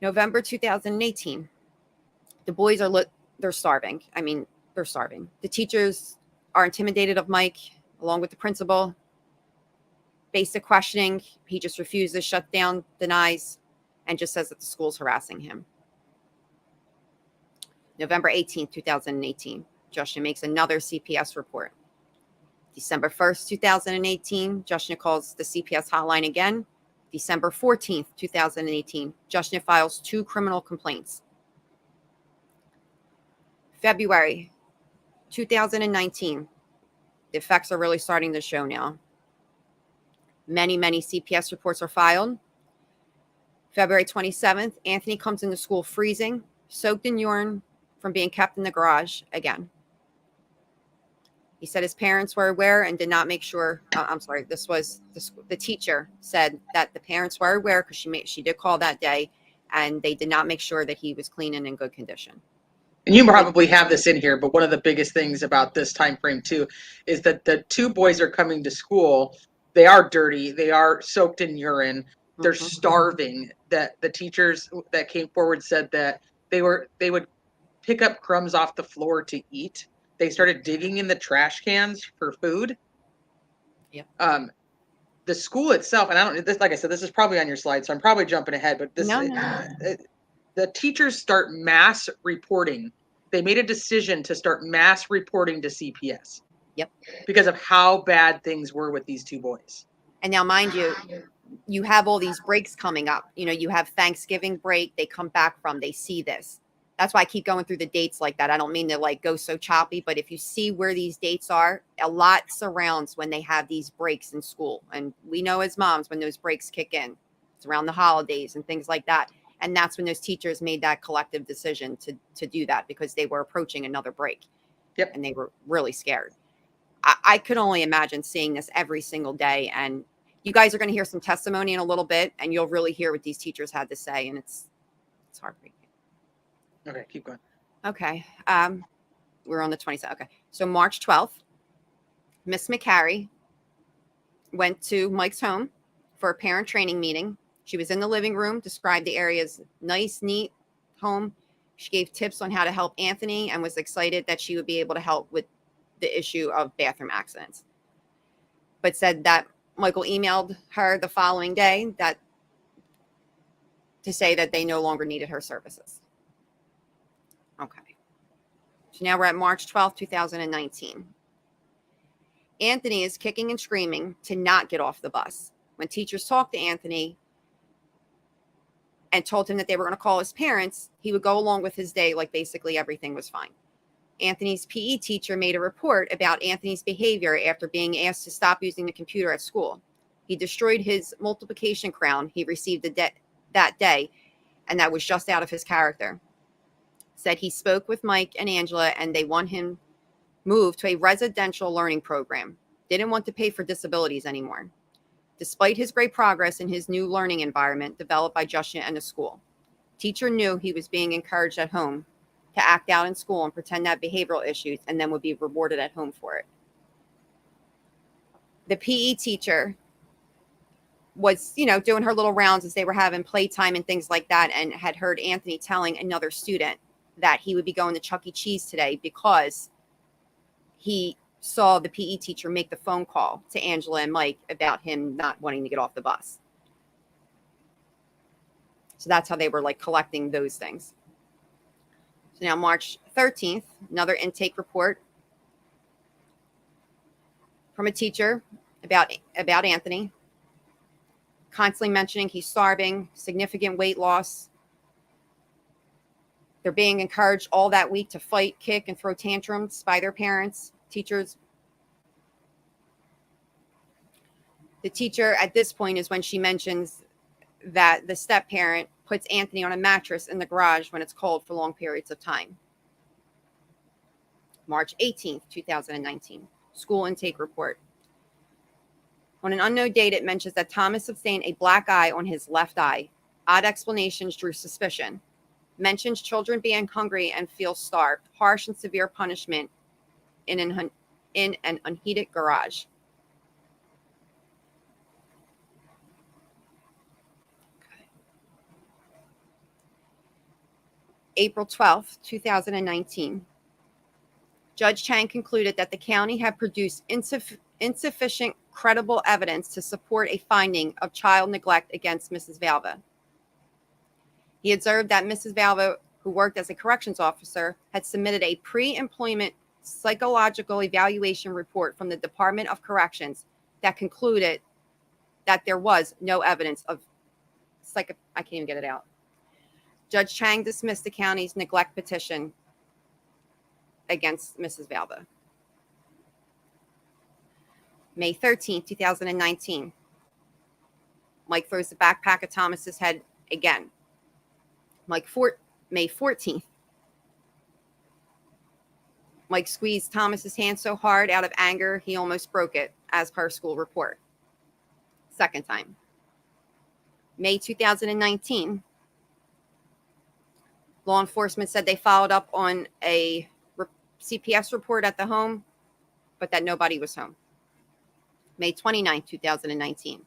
[SPEAKER 4] November 2018. The boys they're starving. I mean, They're starving. The teachers are intimidated of Mike, along with the principal. Basic questioning, he just refuses, shuts down, denies, and just says that the school's harassing him. November 18th, 2018, Joshua makes another CPS report. December 1st, 2018, Joshua calls the CPS hotline again. December 14th, 2018, Joshua files 2 criminal complaints. February 2019, the effects are really starting to show now. Many CPS reports are filed. February 27th, Anthony comes into school freezing, soaked in urine from being kept in the garage again. He said his parents were aware and did not make sure. This was the teacher said that the parents were aware because she did call that day, and they did not make sure that he was clean and in good condition.
[SPEAKER 2] And you probably have this in here, but one of the biggest things about this time frame too is that the 2 boys are coming to school. They are dirty. They are soaked in urine. They're starving. That the teachers that came forward said that they would pick up crumbs off the floor to eat. They started digging in the trash cans for food.
[SPEAKER 4] Yep.
[SPEAKER 2] The school itself, and I don't. This, like I said, this is probably on your slide, so I'm probably jumping ahead. But this, the teachers start mass reporting. They made a decision to start mass reporting to CPS.
[SPEAKER 4] Yep.
[SPEAKER 2] Because of how bad things were with these 2 boys.
[SPEAKER 4] And now, mind you, you have all these breaks coming up. You know, you have Thanksgiving break. They come back from. They see this. That's why I keep going through the dates like that. I don't mean to like go so choppy, but if you see where these dates are, a lot surrounds when they have these breaks in school. And we know as moms when those breaks kick in. It's around the holidays and things like that. And that's when those teachers made that collective decision to do that because they were approaching another break.
[SPEAKER 2] Yep.
[SPEAKER 4] And they were really scared. I could only imagine seeing this every single day. And you guys are going to hear some testimony in a little bit, and you'll really hear what these teachers had to say. And it's heartbreaking.
[SPEAKER 2] Okay, keep going.
[SPEAKER 4] Okay. We're on the 27th. Okay. So March 12th, Miss McCary went to Mike's home for a parent training meeting. She was in the living room, described the area's nice, neat home. She gave tips on how to help Anthony and was excited that she would be able to help with the issue of bathroom accidents. But said that Michael emailed her the following day to say that they no longer needed her services. Okay. So now we're at March 12th, 2019. Anthony is kicking and screaming to not get off the bus. When teachers talked to Anthony and told him that they were going to call his parents, he would go along with his day like basically everything was fine. Anthony's PE teacher made a report about Anthony's behavior after being asked to stop using the computer at school. He destroyed his multiplication crown he received that day, and that was just out of his character. Said he spoke with Mike and Angela, and they want him moved to a residential learning program. Didn't want to pay for disabilities anymore. Despite his great progress in his new learning environment developed by Joshua and the school, teacher knew he was being encouraged at home to act out in school and pretend to have behavioral issues and then would be rewarded at home for it. The PE teacher was, doing her little rounds as they were having playtime and things like that, and had heard Anthony telling another student that he would be going to Chuck E. Cheese today because he saw the PE teacher make the phone call to Angela and Mike about him not wanting to get off the bus. So that's how they were like collecting those things. So now March 13th, another intake report from a teacher about Anthony, constantly mentioning he's starving, significant weight loss. They're being encouraged all that week to fight, kick, and throw tantrums by their parents, teachers. The teacher at this point is when she mentions that the step parent puts Anthony on a mattress in the garage when it's cold for long periods of time. March 18th, 2019, school intake report. On an unknown date, it mentions that Thomas sustained a black eye on his left eye. Odd explanations drew suspicion. Mentions children being hungry and feel starved. Harsh and severe punishment in an unheated garage. April 12th, 2019. Judge Chang concluded that the county had produced insufficient credible evidence to support a finding of child neglect against Mrs. Valva. He observed that Mrs. Valva, who worked as a corrections officer, had submitted a pre-employment psychological evaluation report from the Department of Corrections that concluded that there was no evidence of I can't even get it out. Judge Chang dismissed the county's neglect petition against Mrs. Valva. May 13, 2019. Mike throws the backpack at Thomas's head again. May 14th. Mike squeezed Thomas's hand so hard out of anger he almost broke it, as per school report. Second time. May 2019. Law enforcement said they followed up on a CPS report at the home, but that nobody was home. May 29, 2019.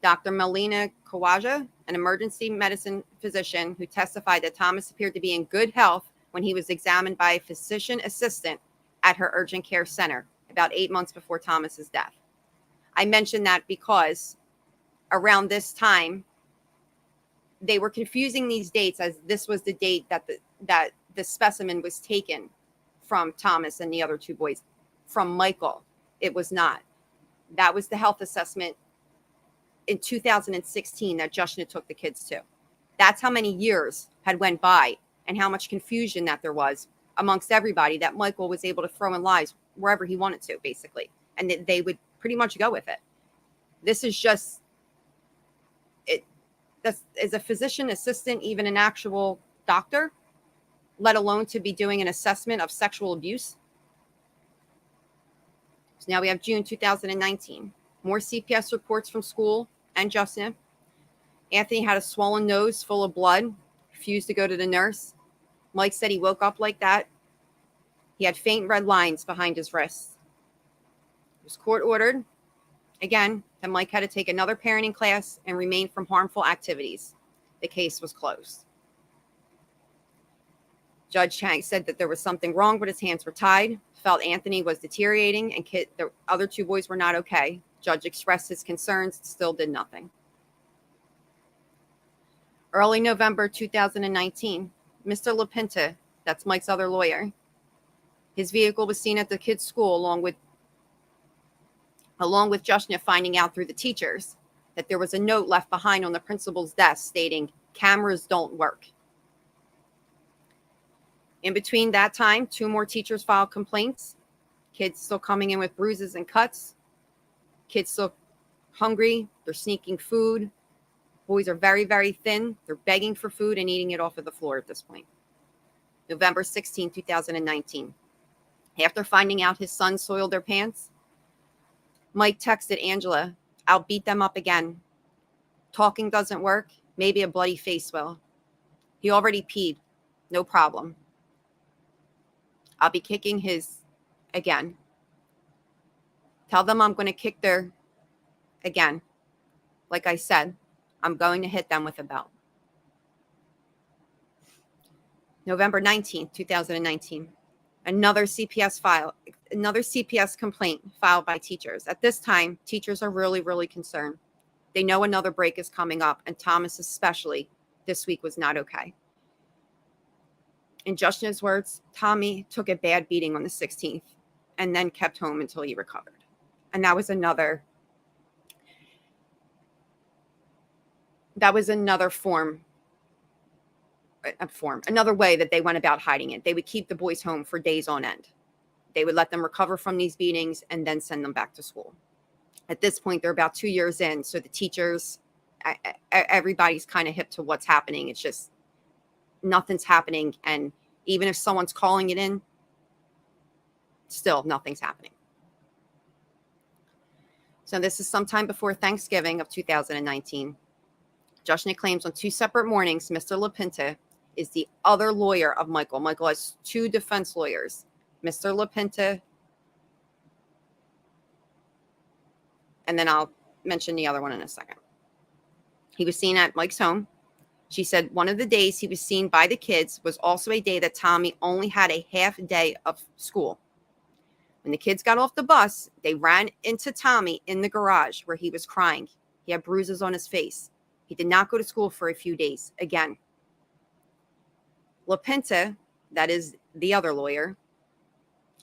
[SPEAKER 4] Dr. Melina Kawaja, an emergency medicine physician who testified that Thomas appeared to be in good health when he was examined by a physician assistant at her urgent care center about 8 months before Thomas's death. I mention that because around this time, they were confusing these dates as this was the date that the specimen was taken from Thomas and the other two boys. From Michael, it was not. That was the health assessment in 2016 that Joshna took the kids to. That's how many years had went by and how much confusion that there was amongst everybody that Michael was able to throw in lies wherever he wanted to, basically. And that they would pretty much go with it. This is just, as a physician assistant, even an actual doctor, let alone to be doing an assessment of sexual abuse. So now we have June 2019. More CPS reports from school and Justin. Anthony had a swollen nose full of blood, refused to go to the nurse. Mike said he woke up like that. He had faint red lines behind his wrists. He was court ordered, again, that Mike had to take another parenting class and remain from harmful activities. The case was closed. Judge Chang said that there was something wrong, but his hands were tied, felt Anthony was deteriorating, and the other two boys were not okay. Judge expressed his concerns, still did nothing. Early November 2019, Mr. LaPinta, that's Mike's other lawyer, his vehicle was seen at the kids' school along with Joshna finding out through the teachers that there was a note left behind on the principal's desk stating, "Cameras don't work." In between that time, 2 more teachers filed complaints. Kids still coming in with bruises and cuts. Kids still hungry. They're sneaking food. Boys are very, very thin. They're begging for food and eating it off of the floor at this point. November 16, 2019. After finding out his son soiled their pants, Mike texted Angela, "I'll beat them up again. Talking doesn't work. Maybe a bloody face will. He already peed. No problem. I'll be kicking his again. Tell them I'm going to kick their again. Like I said, I'm going to hit them with a belt." November 19th, 2019. Another CPS complaint filed by teachers. At this time, teachers are really, really concerned. They know another break is coming up, and Thomas especially this week was not okay. In Joshna's words, Tommy took a bad beating on the 16th and then kept home until he recovered. And that was another another way that they went about hiding it. They would keep the boys home for days on end. They would let them recover from these beatings and then send them back to school. At this point, they're about 2 years in. So the teachers, everybody's kind of hip to what's happening. It's just nothing's happening. And even if someone's calling it in, still nothing's happening. So this is sometime before Thanksgiving of 2019. Joshna claims on 2 separate mornings, Mr. LaPinta is the other lawyer of Michael. Michael has 2 defense lawyers, Mr. LaPinta, and then I'll mention the other one in a second. He was seen at Mike's home. She said one of the days he was seen by the kids was also a day that Tommy only had a half day of school. When the kids got off the bus, they ran into Tommy in the garage where he was crying. He had bruises on his face. He did not go to school for a few days again. LaPinta, that is the other lawyer,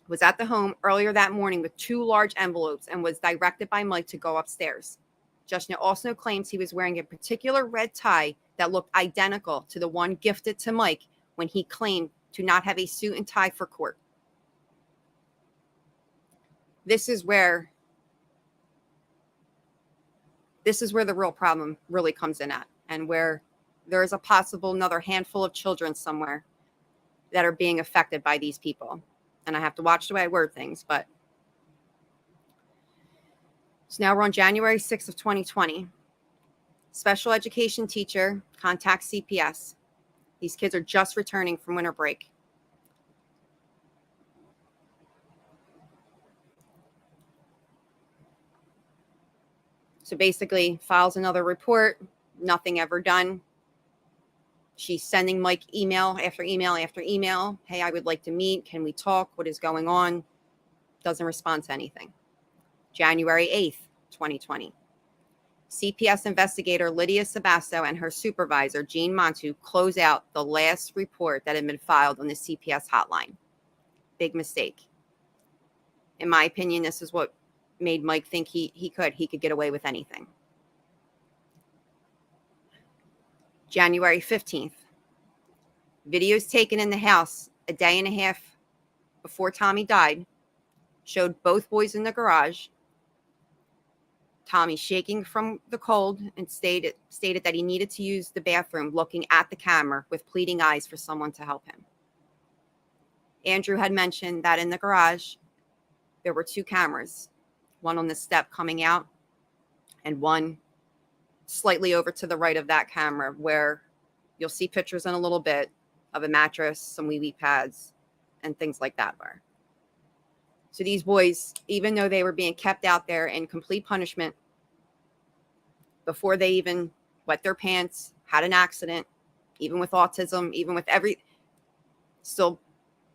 [SPEAKER 4] was at the home earlier that morning with 2 large envelopes and was directed by Mike to go upstairs. Jushna also claims he was wearing a particular red tie that looked identical to the one gifted to Mike when he claimed to not have a suit and tie for court. This is where the real problem really comes in at, and where there is a possible another handful of children somewhere that are being affected by these people. And I have to watch the way I word things, but so now we're on January 6th of 2020. Special education teacher contacts CPS. These kids are just returning from winter break. So basically files another report, nothing ever done. She's sending Mike email after email after email. Hey, I would like to meet. Can we talk? What is going on? Doesn't respond to anything. January 8th, 2020. CPS investigator Lydia Sabasto and her supervisor, Jean Montu, close out the last report that had been filed on the CPS hotline. Big mistake. In my opinion, this is what made Mike think he could get away with anything. January 15th. Videos taken in the house a day and a half before Tommy died showed both boys in the garage. Tommy shaking from the cold and stated that he needed to use the bathroom, looking at the camera with pleading eyes for someone to help him. Andrew had mentioned that in the garage, there were 2 cameras, one on the step coming out and one slightly over to the right of that camera, where you'll see pictures in a little bit of a mattress, some wee pads, and things like that. So these boys, even though they were being kept out there in complete punishment before they even wet their pants, had an accident, even with autism, even with still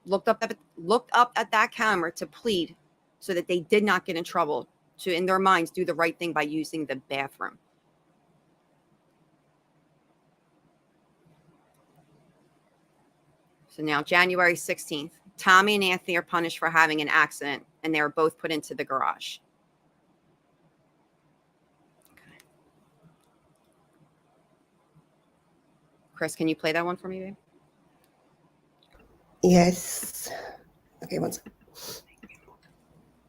[SPEAKER 4] looked up at that camera to plead so that they did not get in trouble, to, in their minds, do the right thing by using the bathroom. So now January 16th, Tommy and Anthony are punished for having an accident, and they are both put into the garage. Okay. Chris, can you play that one for me, babe?
[SPEAKER 3] Yes. Okay, one second.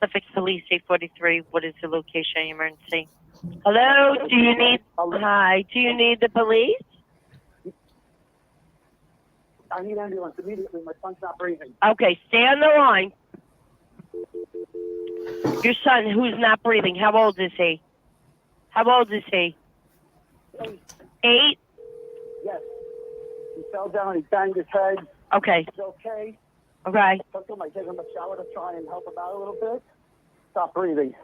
[SPEAKER 14] Suffolk Police 843, what is the location of your emergency? Hello, do you need the police?
[SPEAKER 13] I need ambulance immediately. My son's not breathing.
[SPEAKER 14] Okay, stay on the line. Your son, who's not breathing, how old is he? How old is he? 8?
[SPEAKER 13] Yes. He fell down. He banged his head.
[SPEAKER 14] Okay.
[SPEAKER 13] He's okay.
[SPEAKER 14] Okay.
[SPEAKER 13] Took him. I gave him a shower to try and help him out a little bit. Stop breathing.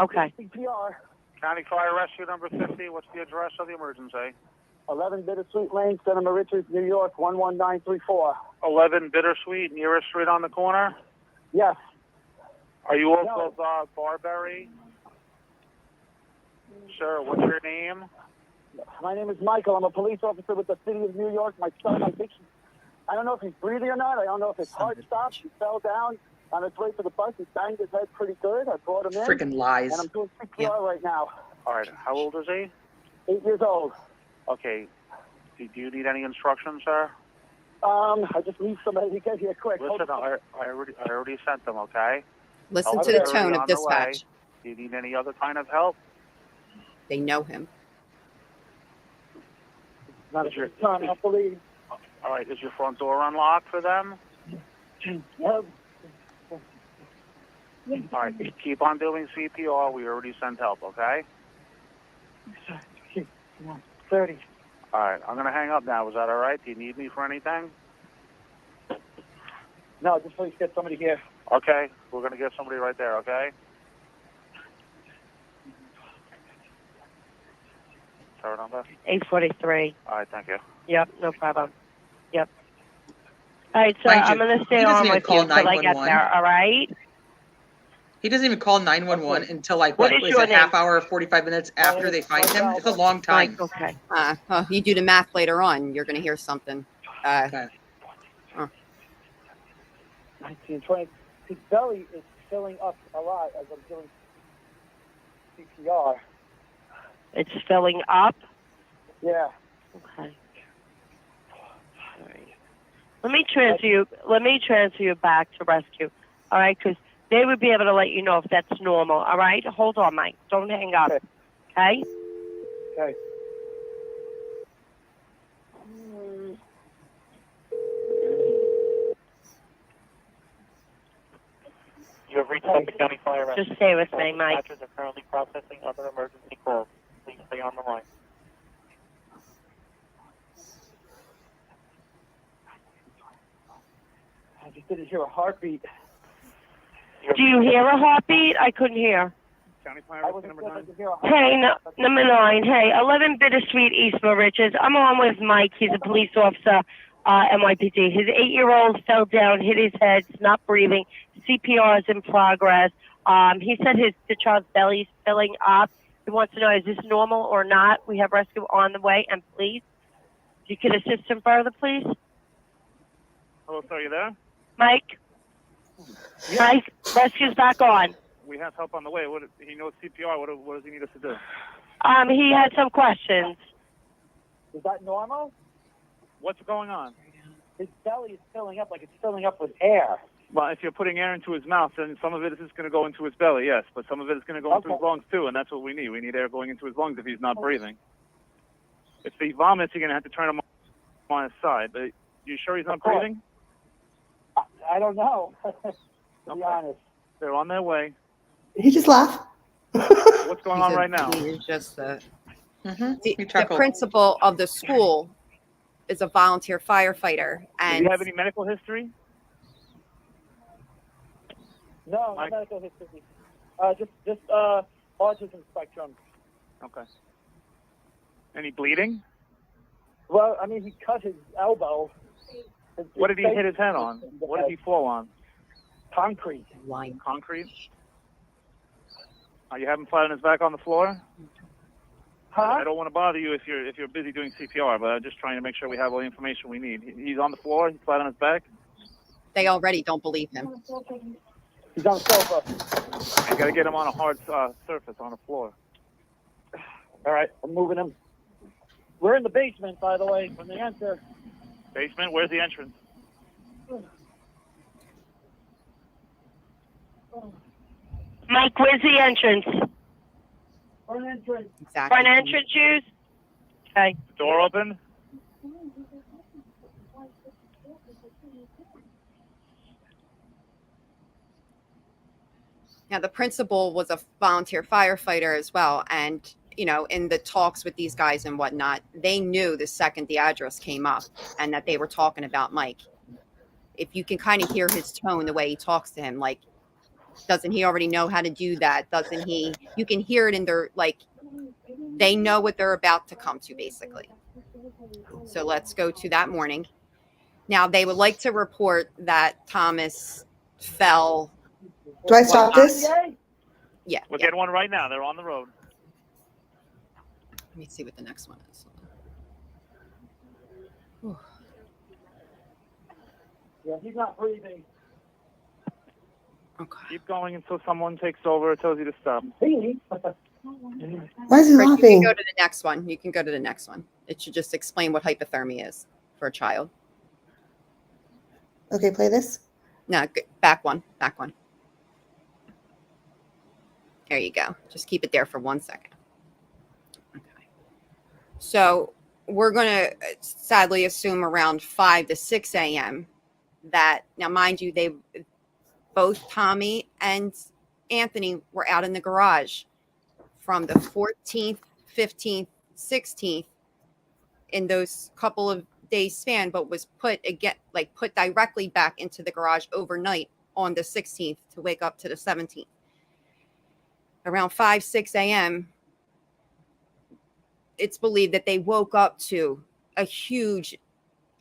[SPEAKER 14] Okay.
[SPEAKER 13] CPR.
[SPEAKER 15] County Fire Rescue number 50. What's the address of the emergency?
[SPEAKER 13] 11 Bittersweet Lane, Cinema Richards, New York, 11934.
[SPEAKER 15] 11 Bittersweet, nearest street on the corner?
[SPEAKER 13] Yes.
[SPEAKER 15] Are you off of Barberry? Sir, what's your name?
[SPEAKER 13] My name is Michael. I'm a police officer with the city of New York. My son, I don't know if he's breathing or not. I don't know if his heart stopped. He fell down on his way to the bus. He banged his head pretty good. I brought him in.
[SPEAKER 2] Freaking lies.
[SPEAKER 13] And I'm doing CPR right now.
[SPEAKER 15] All right, how old is he?
[SPEAKER 13] 8 years old.
[SPEAKER 15] Okay. Do you need any instructions, sir?
[SPEAKER 13] I just need somebody to get here quick.
[SPEAKER 15] Listen, I already sent them, okay?
[SPEAKER 4] Listen to the tone of dispatch.
[SPEAKER 15] Do you need any other kind of help?
[SPEAKER 4] They know him.
[SPEAKER 13] Not your son, I believe.
[SPEAKER 15] All right, is your front door unlocked for them?
[SPEAKER 13] Yep.
[SPEAKER 15] All right, keep on doing CPR. We already sent help, okay?
[SPEAKER 13] 30.
[SPEAKER 15] All right, I'm going to hang up now. Is that all right? Do you need me for anything?
[SPEAKER 13] No, just please get somebody here.
[SPEAKER 15] Okay, we're going to get somebody right there, okay? Tower number?
[SPEAKER 14] 843.
[SPEAKER 15] All right, thank you.
[SPEAKER 14] Yep, no problem. Yep. All right, so
[SPEAKER 2] Mind you,
[SPEAKER 14] I'm going to stay
[SPEAKER 2] he doesn't
[SPEAKER 14] on
[SPEAKER 2] even
[SPEAKER 14] with
[SPEAKER 2] call
[SPEAKER 14] you until I get
[SPEAKER 2] 911.
[SPEAKER 14] there, all right?
[SPEAKER 2] He doesn't even call 911 until like
[SPEAKER 14] What
[SPEAKER 2] what
[SPEAKER 14] is
[SPEAKER 2] is
[SPEAKER 14] your
[SPEAKER 2] it, half
[SPEAKER 14] name?
[SPEAKER 2] hour, 45 minutes after they find him? It's a long time.
[SPEAKER 14] Okay.
[SPEAKER 4] You do the math later on, you're going to hear something.
[SPEAKER 2] Okay.
[SPEAKER 13] 1920. His belly is filling up a lot as I'm doing CPR.
[SPEAKER 14] It's filling up?
[SPEAKER 13] Yeah.
[SPEAKER 14] Okay. All right. Let me transfer you back to rescue, all right? Because they would be able to let you know if that's normal, all right? Hold on, Mike. Don't hang up, okay?
[SPEAKER 13] Okay.
[SPEAKER 15] You have reached Suffolk County Fire Rescue.
[SPEAKER 14] Just stay with me, Mike.
[SPEAKER 15] Dispatchers are currently processing other emergency calls. Please stay on the line.
[SPEAKER 13] I just didn't hear a heartbeat.
[SPEAKER 14] Do you hear a heartbeat? I couldn't hear.
[SPEAKER 15] County Fire Rescue number 9.
[SPEAKER 14] Hey, number 9. Hey, 11 Bittersweet, East Moriches. I'm on with Mike. He's a police officer, NYPD. His 8-year-old fell down, hit his head, not breathing. CPR is in progress. He said the child's belly is filling up. He wants to know, is this normal or not? We have rescue on the way, and please, if you could assist him further, please.
[SPEAKER 15] Hello, sir, are you there?
[SPEAKER 14] Mike? Mike, rescue's back on.
[SPEAKER 15] We have help on the way. He knows CPR. What does he need us to do?
[SPEAKER 14] He had some questions.
[SPEAKER 13] Is that normal?
[SPEAKER 15] What's going on?
[SPEAKER 13] His belly is filling up like it's filling up with air.
[SPEAKER 15] Well, if you're putting air into his mouth, then some of it is just going to go into his belly, yes. But some of it is going to go into his lungs, too, and that's what we need. We need air going into his lungs if he's not breathing. If he vomits, you're going to have to turn him on his side. But you sure he's not breathing?
[SPEAKER 13] I don't know, to be honest.
[SPEAKER 15] They're on their way.
[SPEAKER 3] He just laughed.
[SPEAKER 15] What's going on right now?
[SPEAKER 4] He is just the
[SPEAKER 2] He chuckled.
[SPEAKER 4] principal of the school is a volunteer firefighter.
[SPEAKER 15] Do
[SPEAKER 4] And
[SPEAKER 15] you have any medical history?
[SPEAKER 13] No,
[SPEAKER 15] Mike?
[SPEAKER 13] no medical history. Just autism spectrum.
[SPEAKER 15] Okay. Any bleeding?
[SPEAKER 13] Well, I mean, he cut his elbow.
[SPEAKER 15] What did he hit his head on? What did he fall on?
[SPEAKER 13] Concrete.
[SPEAKER 15] Concrete? You have him flat on his back on the floor?
[SPEAKER 13] Huh?
[SPEAKER 15] I don't want to bother you if you're busy doing CPR, but I'm just trying to make sure we have all the information we need. He's on the floor. He's flat on his back.
[SPEAKER 4] they already don't believe him.
[SPEAKER 13] He's on the sofa.
[SPEAKER 15] You got to get him on a hard surface on the floor.
[SPEAKER 13] All right, I'm moving him. We're in the basement, by the way, when they enter.
[SPEAKER 15] Basement? Where's the entrance?
[SPEAKER 14] Mike, where's the entrance?
[SPEAKER 13] Front entrance.
[SPEAKER 4] Exactly.
[SPEAKER 14] Front entrance, use? Okay.
[SPEAKER 15] Door open?
[SPEAKER 4] Now, the principal was a volunteer firefighter as well. And, you know, in the talks with these guys and whatnot, they knew the second the address came up and that they were talking about Mike. If you can kind of hear his tone, the way he talks to him, like, doesn't he already know how to do that? Doesn't he? You can hear it in their, like, they know what they're about to come to, basically. So let's go to that morning. Now, they would like to report that Thomas fell.
[SPEAKER 3] Do I stop this?
[SPEAKER 4] Yeah.
[SPEAKER 15] We're getting one right now. They're on the road.
[SPEAKER 4] Let me see what the next one is.
[SPEAKER 13] Yeah, he's not breathing.
[SPEAKER 4] Okay.
[SPEAKER 15] Keep going until someone takes over or tells you to stop.
[SPEAKER 3] Why is he
[SPEAKER 4] Chris, you can
[SPEAKER 3] laughing?
[SPEAKER 4] go to the next one. You can go to the next one. It should just explain what hypothermia is for a child.
[SPEAKER 3] Okay, play this.
[SPEAKER 4] No, back one. Back one. There you go. Just keep it there for 1 second. Okay. So we're going to sadly assume around 5 to 6 a.m. that, now mind you, both Tommy and Anthony were out in the garage from the 14th, 15th, 16th in those couple of days span, but was put directly back into the garage overnight on the 16th to wake up to the 17th. Around 5, 6 a.m., it's believed that they woke up to a huge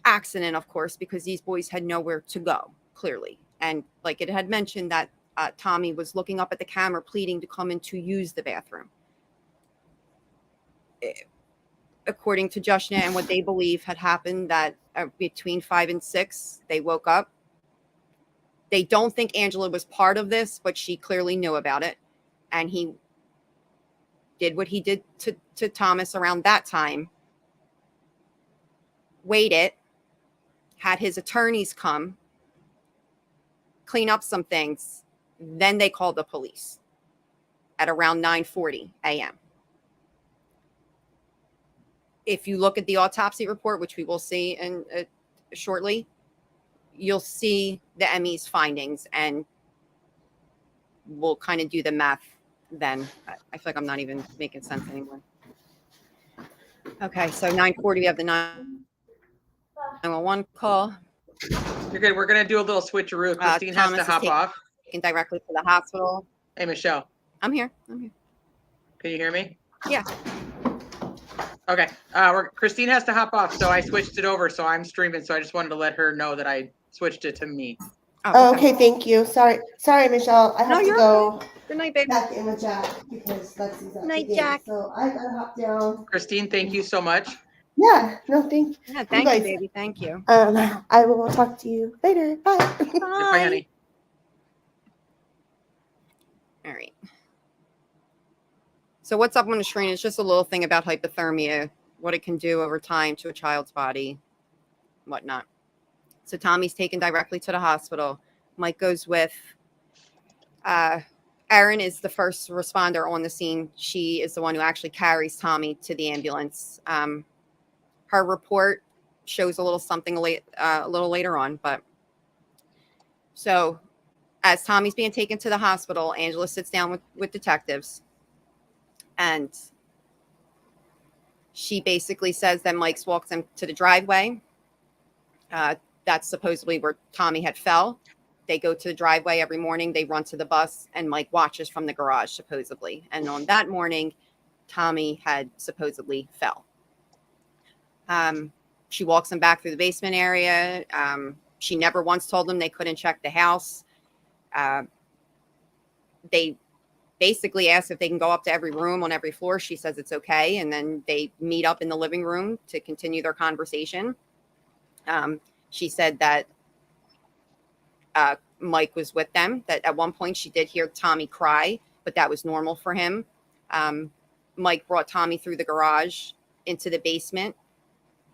[SPEAKER 4] accident, of course, because these boys had nowhere to go, clearly. And like it had mentioned that Tommy was looking up at the camera, pleading to come in to use the bathroom. According to Joshna and what they believe had happened, that between 5 and 6, they woke up. They don't think Angela was part of this, but she clearly knew about it. And he did what he did to Thomas around that time. Waited, had his attorneys come, clean up some things. Then they called the police at around 9:40 a.m. If you look at the autopsy report, which we will see in shortly, you'll see the ME's findings, and we'll kind of do the math then. I feel like I'm not even making sense anymore. Okay, so 9:40, we have the 911 call.
[SPEAKER 2] You're good. We're going to do a little switcheroo. Christine has to hop off.
[SPEAKER 4] Taken directly to the hospital.
[SPEAKER 2] Hey, Michelle.
[SPEAKER 4] I'm here.
[SPEAKER 2] Can you hear me?
[SPEAKER 4] Yeah.
[SPEAKER 2] Okay. Christine has to hop off, so I switched it over. So I'm streaming. So I just wanted to let her know that I switched it to me.
[SPEAKER 3] Oh, okay. Thank you. Sorry, Michelle. I have to go.
[SPEAKER 4] Good night, baby.
[SPEAKER 3] Back in with Jack because Lexi's at
[SPEAKER 4] Night,
[SPEAKER 3] the gate.
[SPEAKER 4] Jack.
[SPEAKER 3] So I gotta hop down.
[SPEAKER 2] Christine, thank you so much.
[SPEAKER 3] Yeah. No, thank you.
[SPEAKER 4] Yeah, thank you, baby. Thank you.
[SPEAKER 3] I will talk to you later. Bye.
[SPEAKER 2] Bye, honey.
[SPEAKER 4] All right. So what's up on the screen is just a little thing about hypothermia, what it can do over time to a child's body, whatnot. So Tommy's taken directly to the hospital. Mike goes with. Erin is the first responder on the scene. She is the one who actually carries Tommy to the ambulance. Her report shows a little something a little later on, but so as Tommy's being taken to the hospital, Angela sits down with detectives, and she basically says that Mike walks them to the driveway. That's supposedly where Tommy had fell. They go to the driveway every morning. They run to the bus, and Mike watches from the garage, supposedly. And on that morning, Tommy had supposedly fell. She walks him back through the basement area. She never once told them they couldn't check the house. They basically ask if they can go up to every room on every floor. She says it's okay. And then they meet up in the living room to continue their conversation. She said that Mike was with them, that at one point she did hear Tommy cry, but that was normal for him. Mike brought Tommy through the garage into the basement,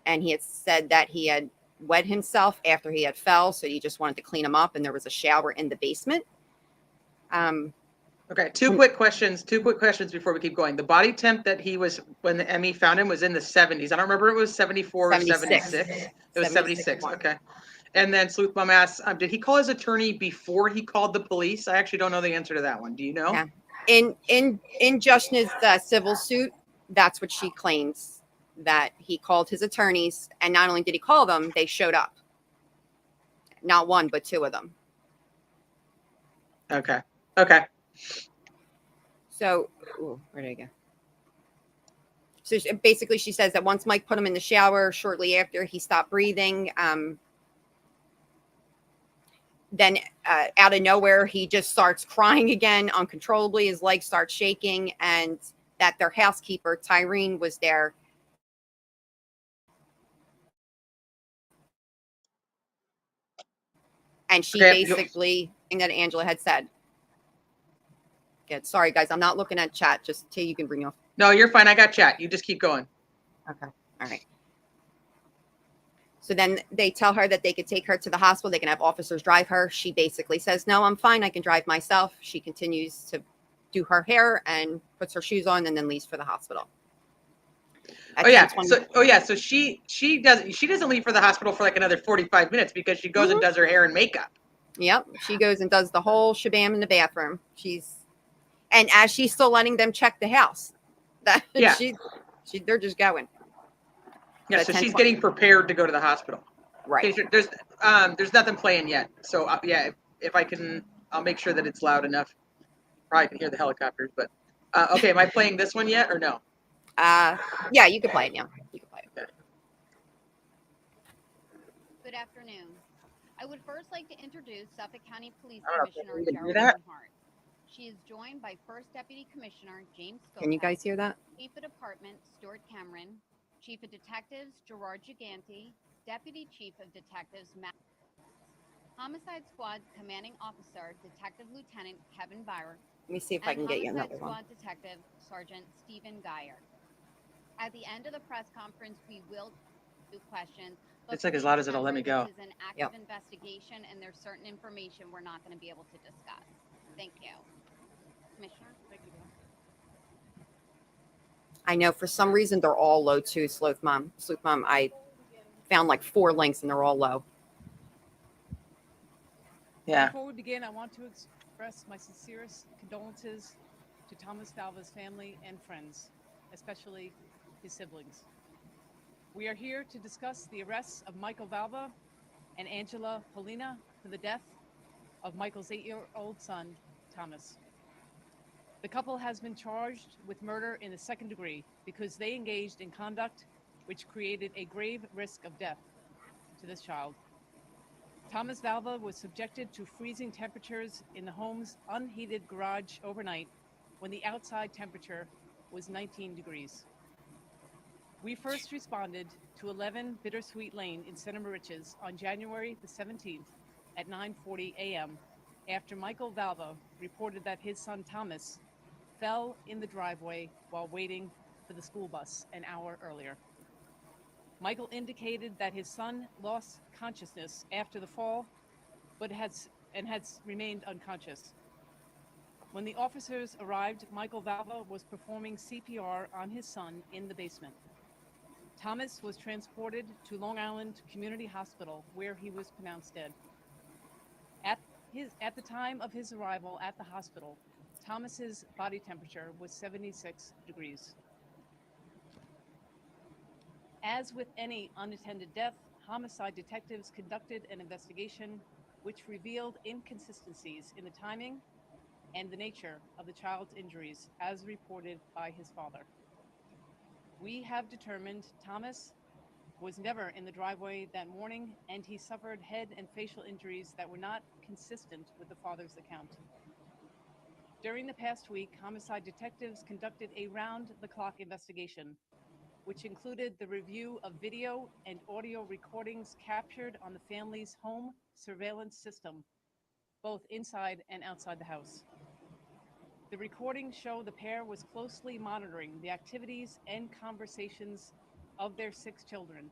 [SPEAKER 4] and he had said that he had wet himself after he had fell, so he just wanted to clean him up, and there was a shower in the basement.
[SPEAKER 2] Okay, two quick questions before we keep going. The body temp that he was, when the ME found him, was in the 70s. I don't remember if it was 74 or 76. It was 76. Okay. And then Sleuth Mom asks, did he call his attorney before he called the police? I actually don't know the answer to that one. Do you know?
[SPEAKER 4] Yeah. In Jushna's civil suit, that's what she claims, that he called his attorneys, and not only did he call them, they showed up. Not one, but two of them.
[SPEAKER 2] Okay.
[SPEAKER 4] So, where did I go? So basically, she says that once Mike put him in the shower, shortly after he stopped breathing, then out of nowhere, he just starts crying again uncontrollably. His legs start shaking, and that their housekeeper, Tyrene, was there. And she basically, that Angela had said. Good. Sorry, guys, I'm not looking at chat, just till you can bring off.
[SPEAKER 2] No, you're fine. I got chat. You just keep going.
[SPEAKER 4] Okay. All right. So then they tell her that they could take her to the hospital. They can have officers drive her. She basically says, no, I'm fine. I can drive myself. She continues to do her hair and puts her shoes on and then leaves for the hospital.
[SPEAKER 2] So she doesn't leave for the hospital for like another 45 minutes because she goes and does her hair and makeup.
[SPEAKER 4] Yep. She goes and does the whole shabam in the bathroom. And as she's still letting them check the house, they're just going.
[SPEAKER 2] Yeah, so she's getting prepared to go to the hospital.
[SPEAKER 4] Right.
[SPEAKER 2] Okay, there's nothing playing yet. So if I can, I'll make sure that it's loud enough. Probably can hear the helicopters, but okay. Am I playing this one yet or no?
[SPEAKER 4] Yeah, you can play it now. You can play it.
[SPEAKER 16] Good afternoon. I would first like to introduce Suffolk County Police
[SPEAKER 2] I don't know if
[SPEAKER 16] Commissioner
[SPEAKER 2] you can hear
[SPEAKER 16] Geraldine
[SPEAKER 2] that.
[SPEAKER 16] Hart. She is joined by First Deputy Commissioner James Skopek.
[SPEAKER 4] Can you guys hear that?
[SPEAKER 16] Chief of Department Stuart Cameron, Chief of Detectives Gerard Giganti, Deputy Chief of Detectives Matt, Homicide Squad Commanding Officer Detective Lieutenant Kevin Byrer.
[SPEAKER 4] Let me see if I can get you
[SPEAKER 16] Homicide
[SPEAKER 4] another one.
[SPEAKER 16] Squad Detective Sergeant Stephen Geyer. At the end of the press conference, we will do questions. But
[SPEAKER 2] It's like as
[SPEAKER 16] please
[SPEAKER 2] loud as it'll let me
[SPEAKER 16] remember
[SPEAKER 2] go.
[SPEAKER 16] This is an active investigation, and there's certain information we're not going to be able to discuss. Thank you, Commissioner. Thank you.
[SPEAKER 4] I know for some reason they're all low too, Sleuth Mom. I found like 4 links and they're all low.
[SPEAKER 2] Yeah.
[SPEAKER 17] Before we begin, I want to express my sincerest condolences to Thomas Valva's family and friends, especially his siblings. We are here to discuss the arrests of Michael Valva and Angela Polina for the death of Michael's 8-year-old son, Thomas. The couple has been charged with murder in the 2nd degree because they engaged in conduct which created a grave risk of death to this child. Thomas Valva was subjected to freezing temperatures in the home's unheated garage overnight when the outside temperature was 19 degrees. We first responded to 11 Bittersweet Lane in Center Moriches on January the 17th at 9:40 a.m. after Michael Valva reported that his son Thomas fell in the driveway while waiting for the school bus an hour earlier. Michael indicated that his son lost consciousness after the fall, but has remained unconscious. When the officers arrived, Michael Valva was performing CPR on his son in the basement. Thomas was transported to Long Island Community Hospital, where he was pronounced dead. At the time of his arrival at the hospital, Thomas's body temperature was 76 degrees. As with any unattended death, homicide detectives conducted an investigation which revealed inconsistencies in the timing and the nature of the child's injuries as reported by his father. We have determined Thomas was never in the driveway that morning, and he suffered head and facial injuries that were not consistent with the father's account. During the past week, homicide detectives conducted a round-the-clock investigation, which included the review of video and audio recordings captured on the family's home surveillance system, both inside and outside the house. The recordings show the pair was closely monitoring the activities and conversations of their 6 children,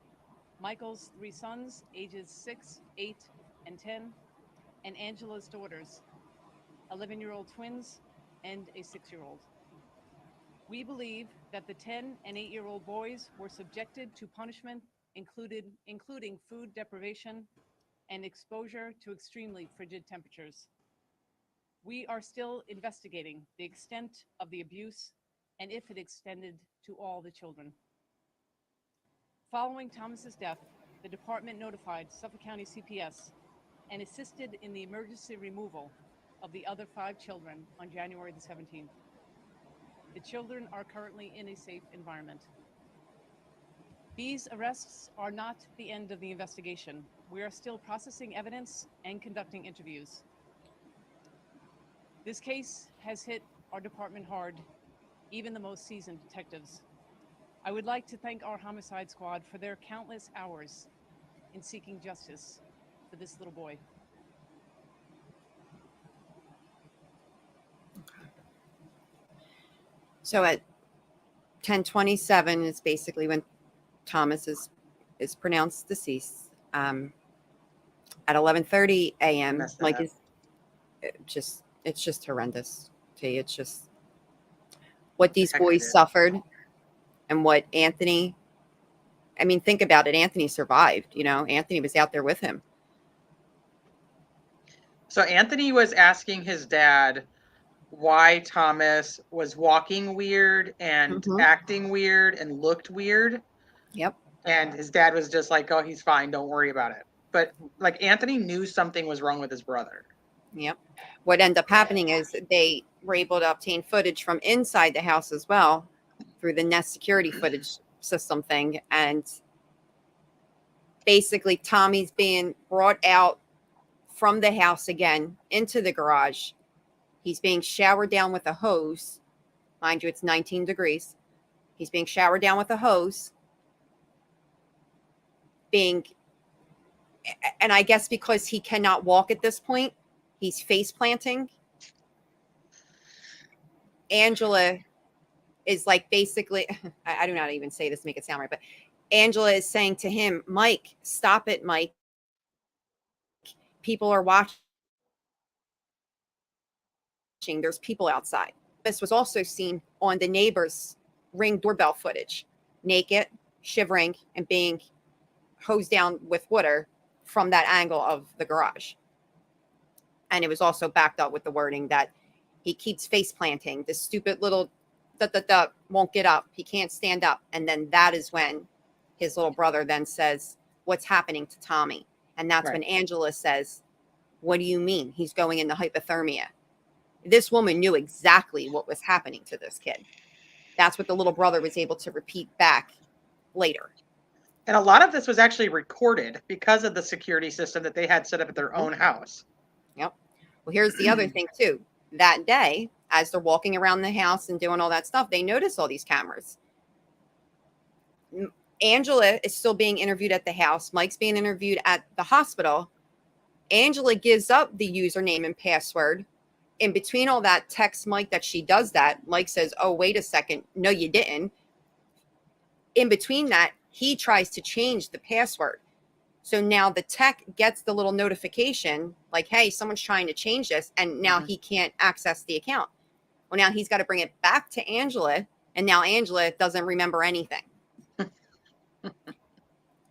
[SPEAKER 17] Michael's 3 sons, ages 6, 8, and 10, and Angela's daughters, 11-year-old twins and a 6-year-old. We believe that the 10 and 8-year-old boys were subjected to punishment, including food deprivation and exposure to extremely frigid temperatures. We are still investigating the extent of the abuse and if it extended to all the children. Following Thomas's death, the department notified Suffolk County CPS and assisted in the emergency removal of the other 5 children on January the 17th. The children are currently in a safe environment. These arrests are not the end of the investigation. We are still processing evidence and conducting interviews. This case has hit our department hard, even the most seasoned detectives. I would like to thank our homicide squad for their countless hours in seeking justice for this little boy.
[SPEAKER 4] So at 10:27 is basically when Thomas is pronounced deceased. At 11:30 a.m., like it's just horrendous. It's just what these boys suffered and what Anthony. I mean, think about it. Anthony survived. Anthony was out there with him.
[SPEAKER 2] So Anthony was asking his dad why Thomas was walking weird and acting weird and looked weird.
[SPEAKER 4] Yep.
[SPEAKER 2] And his dad was just like, "Oh, he's fine. Don't worry about it." But like Anthony knew something was wrong with his brother.
[SPEAKER 4] Yep. What ended up happening is they were able to obtain footage from inside the house as well through the Nest security footage system thing. And basically Tommy's being brought out from the house again into the garage. He's being showered down with a hose. Mind you, it's 19 degrees. He's being showered down with a hose. And I guess because he cannot walk at this point, he's face planting. Angela is like basically, I do not even say this to make it sound right, but Angela is saying to him, Mike, stop it, Mike. People are watching. There's people outside. This was also seen on the neighbor's Ring doorbell footage, naked, shivering, and being hosed down with water from that angle of the garage. And it was also backed up with the wording that he keeps face planting. This stupid little won't get up. He can't stand up. And then that is when his little brother then says, what's happening to Tommy? And that's when Angela says, what do you mean? He's going into hypothermia. This woman knew exactly what was happening to this kid. That's what the little brother was able to repeat back later.
[SPEAKER 2] And a lot of this was actually recorded because of the security system that they had set up at their own house.
[SPEAKER 4] Yep. Well, here's the other thing too. That day, as they're walking around the house and doing all that stuff, they notice all these cameras. Angela is still being interviewed at the house. Mike's being interviewed at the hospital. Angela gives up the username and password. In between all that, text Mike that she does that. Mike says, oh, wait a second. No, you didn't. In between that, he tries to change the password. So now the tech gets the little notification like, hey, someone's trying to change this. And now he can't access the account. Well, now he's got to bring it back to Angela. And now Angela doesn't remember anything.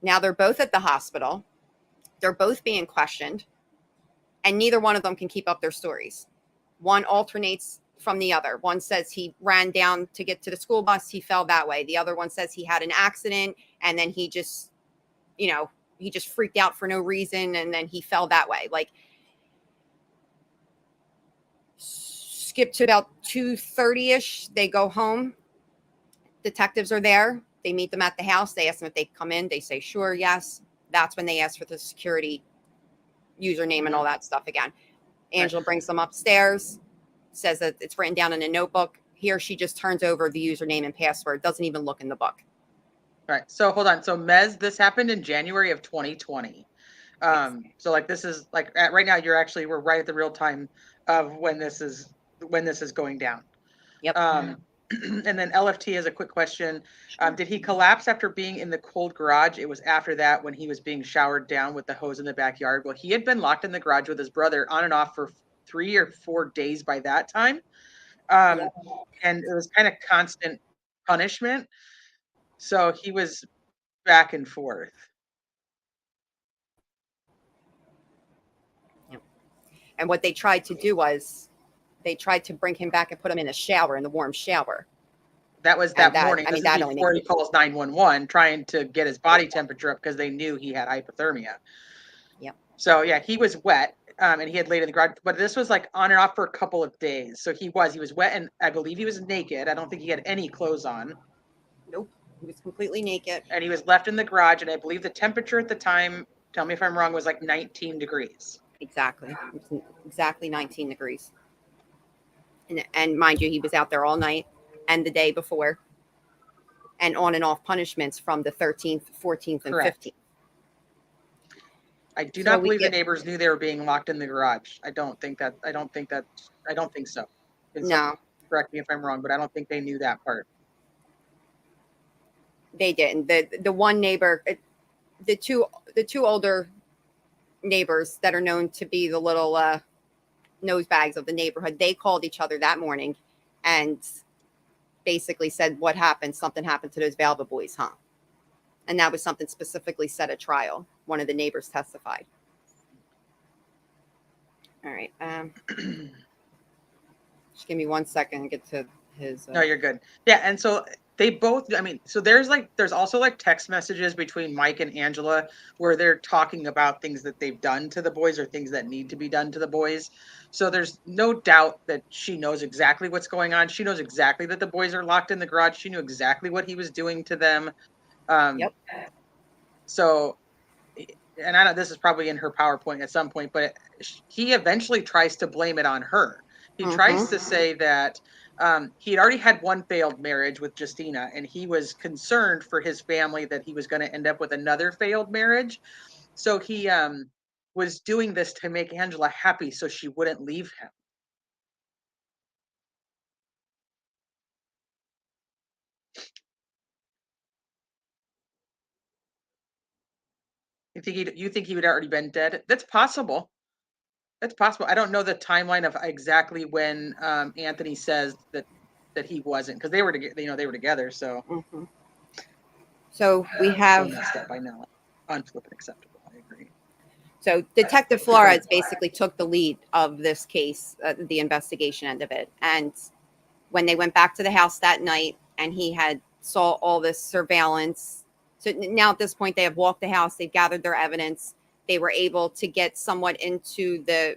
[SPEAKER 4] Now they're both at the hospital. They're both being questioned. And neither one of them can keep up their stories. One alternates from the other. One says he ran down to get to the school bus. He fell that way. The other one says he had an accident and then he just, he just freaked out for no reason. And then he fell that way. Like, skip to about 2:30ish. They go home. Detectives are there. They meet them at the house. They ask them if they come in. They say, sure, yes. That's when they ask for the security username and all that stuff again. Angela brings them upstairs, says that it's written down in a notebook. Here, she just turns over the username and password, doesn't even look in the book.
[SPEAKER 2] Right. So hold on. So Mez, this happened in January of 2020. So like this is like right now we're right at the real time of when this is going down.
[SPEAKER 4] Yep.
[SPEAKER 2] And then LFT has a quick question. Did he collapse after being in the cold garage? It was after that when he was being showered down with the hose in the backyard. Well, he had been locked in the garage with his brother on and off for 3 or 4 days by that time. And it was kind of constant punishment. So he was back and forth.
[SPEAKER 4] Yep. And what they tried to do was they tried to bring him back and put him in a warm shower.
[SPEAKER 2] That was that morning. This is before he calls 911, trying to get his body temperature up because they knew he had hypothermia.
[SPEAKER 4] Yep.
[SPEAKER 2] So yeah, he was wet, and he had laid in the garage. But this was like on and off for a couple of days. So he was wet, and I believe he was naked. I don't think he had any clothes on.
[SPEAKER 4] Nope, he was completely naked.
[SPEAKER 2] And he was left in the garage, and I believe the temperature at the time, tell me if I'm wrong, was like 19 degrees.
[SPEAKER 4] Exactly. It was exactly 19 degrees. And mind you, he was out there all night and the day before, and on and off punishments from the 13th, 14th, and
[SPEAKER 2] Correct.
[SPEAKER 4] 15th.
[SPEAKER 2] I do not believe the neighbors knew they were being locked in the garage. I don't think so.
[SPEAKER 4] No.
[SPEAKER 2] Correct me if I'm wrong, but I don't think they knew that part.
[SPEAKER 4] They didn't. The one neighbor, the two older neighbors that are known to be the little nose bags of the neighborhood, they called each other that morning and basically said, what happened? Something happened to those Valva boys, huh? And that was something specifically said at trial. One of the neighbors testified. All right. Just give me 1 second and get to his.
[SPEAKER 2] No, you're good. Yeah. And so They both, I mean, so there's also like text messages between Mike and Angela where they're talking about things that they've done to the boys or things that need to be done to the boys. So there's no doubt that she knows exactly what's going on. She knows exactly that the boys are locked in the garage. She knew exactly what he was doing to them.
[SPEAKER 4] Yep.
[SPEAKER 2] So, and I know this is probably in her PowerPoint at some point, but he eventually tries to blame it on her. He tries to say that he had already had one failed marriage with Justina, and he was concerned for his family that he was going to end up with another failed marriage. So he was doing this to make Angela happy so she wouldn't leave him. You think he would already been dead? That's possible. That's possible. I don't know the timeline of exactly when Anthony says that he wasn't, because they were together. So,
[SPEAKER 4] so we have
[SPEAKER 2] messed up by now. Unflippant acceptable. I agree.
[SPEAKER 4] So Detective Flores basically took the lead of this case, the investigation end of it. And when they went back to the house that night, and he had saw all this surveillance. So now at this point, they have walked the house. They've gathered their evidence. They were able to get somewhat into the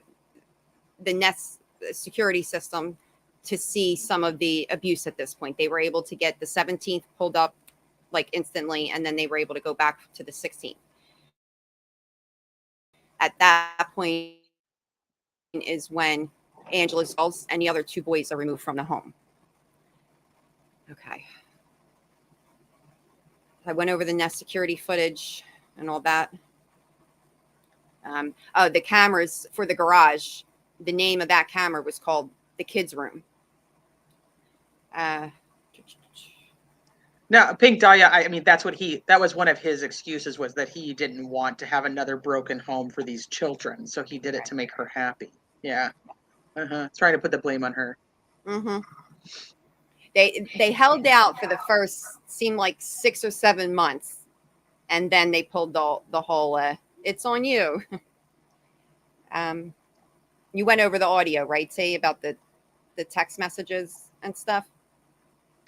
[SPEAKER 4] Nest security system to see some of the abuse at this point. They were able to get the 17th pulled up like instantly, and then they were able to go back to the 16th. At that point is when Angela's calls and the other two boys are removed from the home. Okay. I went over the Nest security footage and all that. The cameras for the garage, the name of that camera was called the kids' room.
[SPEAKER 2] Now, Pink Dahlia, I mean, that was one of his excuses, was that he didn't want to have another broken home for these children. So he did it to make her happy. Yeah. Trying to put the blame on her.
[SPEAKER 4] They held out for the first, seemed like 6 or 7 months. And then they pulled the whole, it's on you. You went over the audio, right? Say about the text messages and stuff.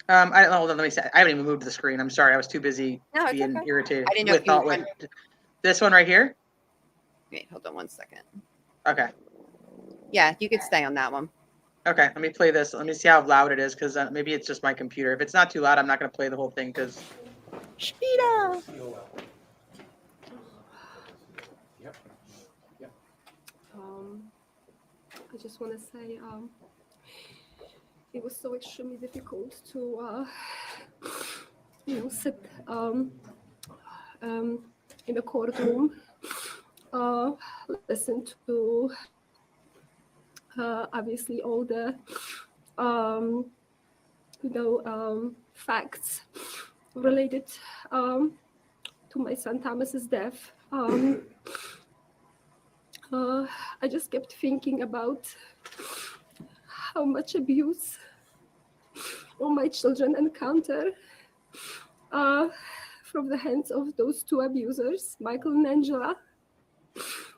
[SPEAKER 2] Hold on, let me say. I haven't even moved the screen. I'm sorry. I was too busy being irritated.
[SPEAKER 4] I didn't know
[SPEAKER 2] with this one right here.
[SPEAKER 4] Wait, hold on one second.
[SPEAKER 2] Okay.
[SPEAKER 4] Yeah, you could stay on that one.
[SPEAKER 2] Okay, let me play this. Let me see how loud it is, because maybe it's just my computer. If it's not too loud, I'm not going to play the whole thing, because...
[SPEAKER 4] Shpita!
[SPEAKER 18] I just want to say it was so extremely difficult to sit in the courtroom, listen to obviously all the facts related to my son Thomas's death. I just kept thinking about how much abuse all my children encounter from the hands of those two abusers, Michael and Angela,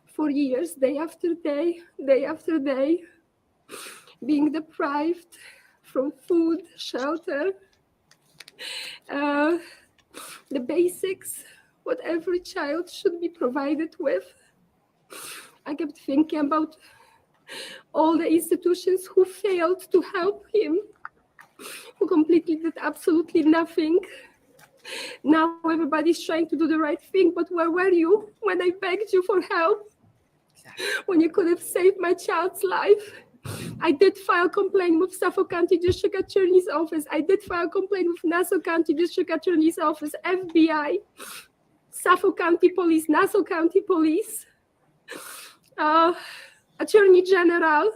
[SPEAKER 18] for years, day after day after day, being deprived from food, shelter, the basics, what every child should be provided with. I kept thinking about all the institutions who failed to help him, who completely did absolutely nothing. Now everybody's trying to do the right thing, but where were you when I begged you for help? When you could have saved my child's life? I did file a complaint with Suffolk County District Attorney's Office. I did file a complaint with Nassau County District Attorney's Office, FBI, Suffolk County Police, Nassau County Police, Attorney General.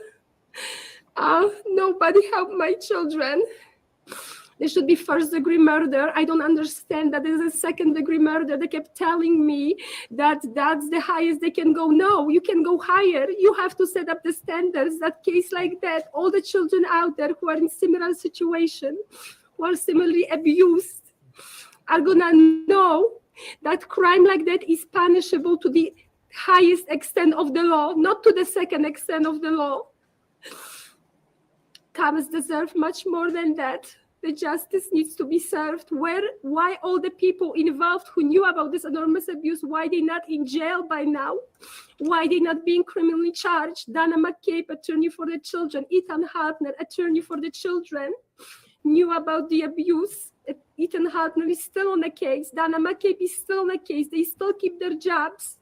[SPEAKER 18] Nobody helped my children. There should be first-degree murder. I don't understand that there's a second-degree murder. They kept telling me that that's the highest they can go. No, you can go higher. You have to set up the standards. That case like that, all the children out there who are in similar situation, who are similarly abused, are gonna know that crime like that is punishable to the highest extent of the law, not to the second extent of the law. Thomas deserved much more than that. The justice needs to be served. Why all the people involved who knew about this enormous abuse, why they not in jail by now? Why they not being criminally charged? Dana McCabe, attorney for the children, Ethan Hartner, attorney for the children, knew about the abuse. Ethan Hartner is still on the case. Dana McCabe is still on the case. They still keep their jobs.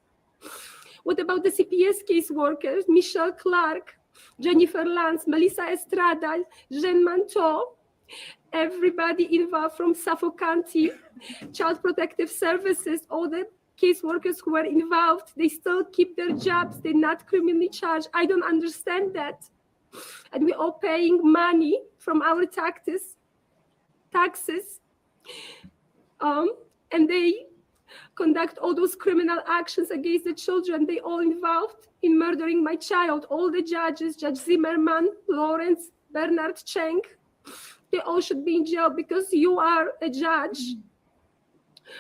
[SPEAKER 18] What about the CPS caseworkers? Michelle Clark, Jennifer Lance, Melissa Estrada, Jean Manteau, everybody involved from Suffolk County, Child Protective Services, all the caseworkers who were involved, they still keep their jobs. They're not criminally charged. I don't understand that. And we're all paying money from our taxes. And they conduct all those criminal actions against the children. They all involved in murdering my child. All the judges, Judge Zimmerman, Lawrence, Bernard Cheng, they all should be in jail because you are a judge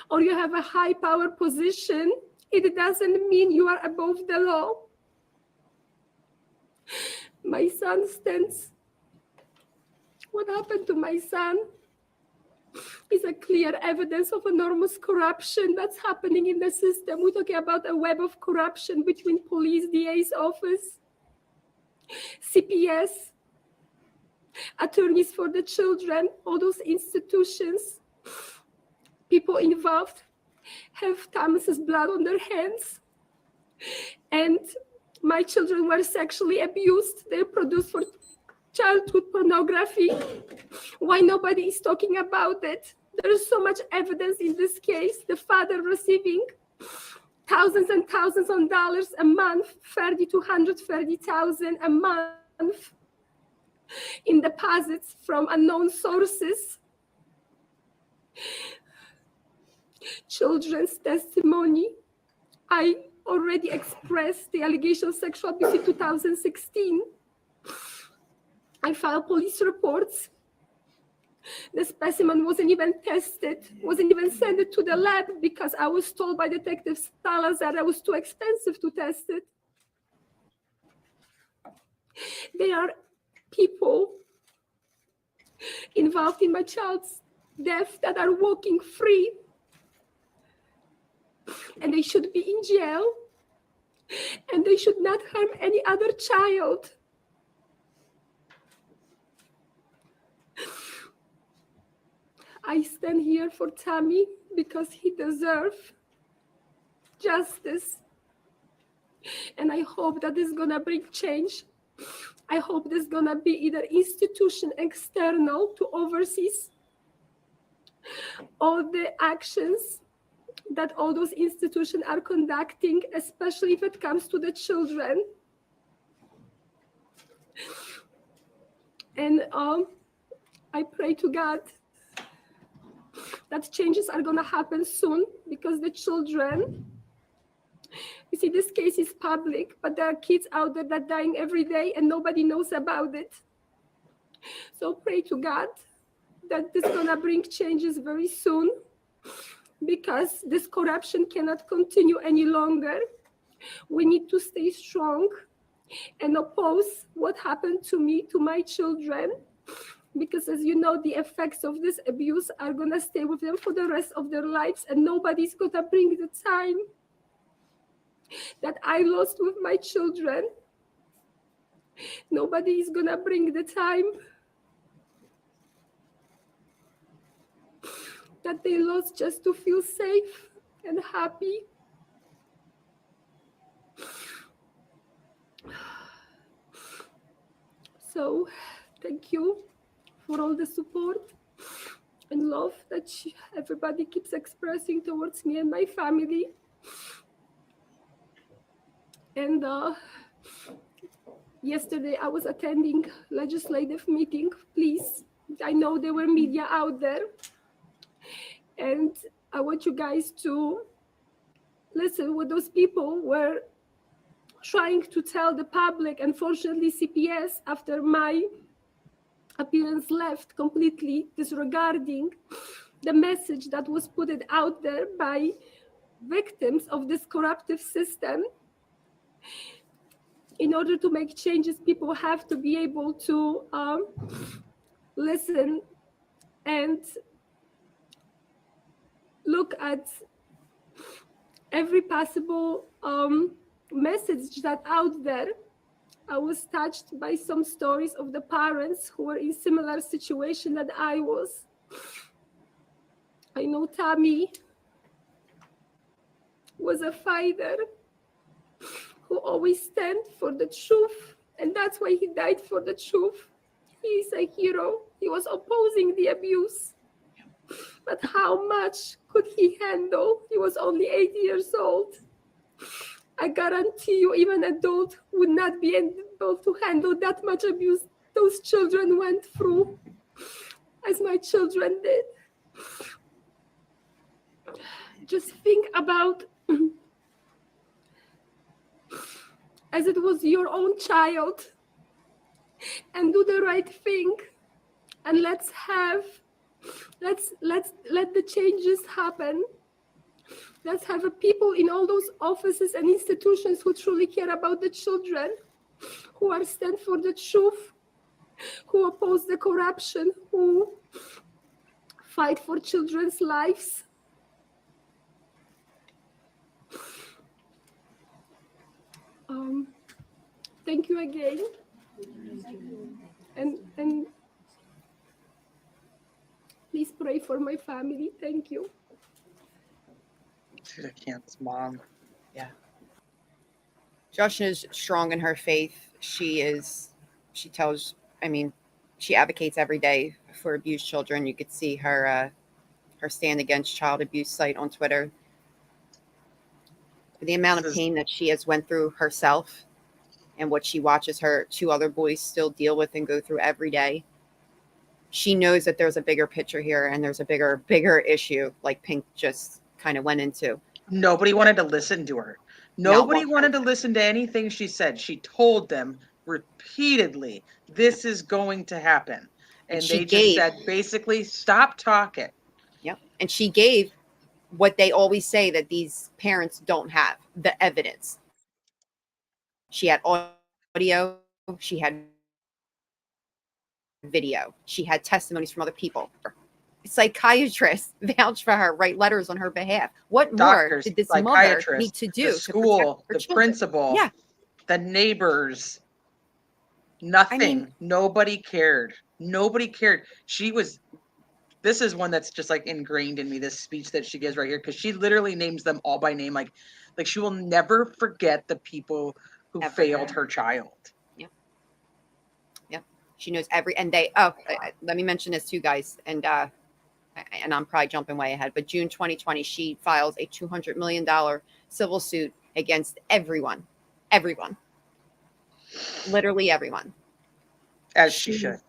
[SPEAKER 18] or you have a high power position. It doesn't mean you are above the law. My son stands. What happened to my son is a clear evidence of enormous corruption that's happening in the system. We're talking about a web of corruption between police, DA's office, CPS, attorneys for the children, all those institutions. People involved have Thomas's blood on their hands. And my children were sexually abused. They're produced for childhood pornography. Why nobody is talking about it? There is so much evidence in this case. The father receiving thousands and thousands of dollars a month, 30 to 130,000 a month in deposits from unknown sources. Children's testimony. I already expressed the allegation of sexual abuse in 2016. I filed police reports. The specimen wasn't even tested, wasn't even sent to the lab because I was told by Detective Salazar that it was too expensive to test it. There are people involved in my child's death that are walking free, and they should be in jail, and they should not harm any other child. I stand here for Tommy because he deserves justice. And I hope that this is gonna bring change. I hope there's gonna be either institution external to oversee all the actions that all those institutions are conducting, especially if it comes to the children. And I pray to God that changes are gonna happen soon because the children, you see, this case is public, but there are kids out there that are dying every day and nobody knows about it. So pray to God that this is gonna bring changes very soon because this corruption cannot continue any longer. We need to stay strong and oppose what happened to me, to my children, because as you know, the effects of this abuse are gonna stay with them for the rest of their lives, and nobody's gonna bring the time that I lost with my children. Nobody is gonna bring the time that they lost just to feel safe and happy. So thank you for all the support and love that everybody keeps expressing towards me and my family. And yesterday I was attending legislative meeting. Please, I know there were media out there, and I want you guys to listen what those people were trying to tell the public. Unfortunately, CPS, after my appearance, left completely disregarding the message that was put out there by victims of this corruptive system. In order to make changes, people have to be able to listen and look at every possible message that out there. I was touched by some stories of the parents who were in similar situation that I was. I know Tommy was a fighter who always stand for the truth, and that's why he died for the truth. He's a hero. He was opposing the abuse. But how much could he handle? He was only 8 years old. I guarantee you, even an adult would not be able to handle that much abuse those children went through, as my children did. Just think about, as it was your own child, and do the right thing, and let's let the changes happen. Let's have people in all those offices and institutions who truly care about the children, who are stand for the truth, who oppose the corruption, who fight for children's lives. Thank you again. And please pray for my family. Thank you.
[SPEAKER 2] Dude, I can't. It's mom.
[SPEAKER 4] Yeah. Josh is strong in her faith. She advocates every day for abused children. You could see her stand against child abuse site on Twitter. The amount of pain that she has went through herself and what she watches her 2 other boys still deal with and go through every day. She knows that there's a bigger picture here and there's a bigger issue, like Pink just kind of went into.
[SPEAKER 2] Nobody wanted to listen to her. Nobody wanted to listen to anything she said. She told them repeatedly, this is going to happen. And they just said, basically, stop talking.
[SPEAKER 4] Yep. And she gave what they always say that these parents don't have, the evidence. She had audio, she had video, she had testimonies from other people. Psychiatrists vouch for her, write letters on her behalf. What more did this mother need to do?
[SPEAKER 2] The school, the principal, the neighbors, nothing. Nobody cared. Nobody cared. This is one that's just like ingrained in me, this speech that she gives right here, because she literally names them all by name. Like she will never forget the people who failed her child.
[SPEAKER 4] Yep. Yep. She knows let me mention this too, guys. And I'm probably jumping way ahead, but June 2020, she files a $200 million civil suit against everyone. Literally everyone.
[SPEAKER 2] As she should.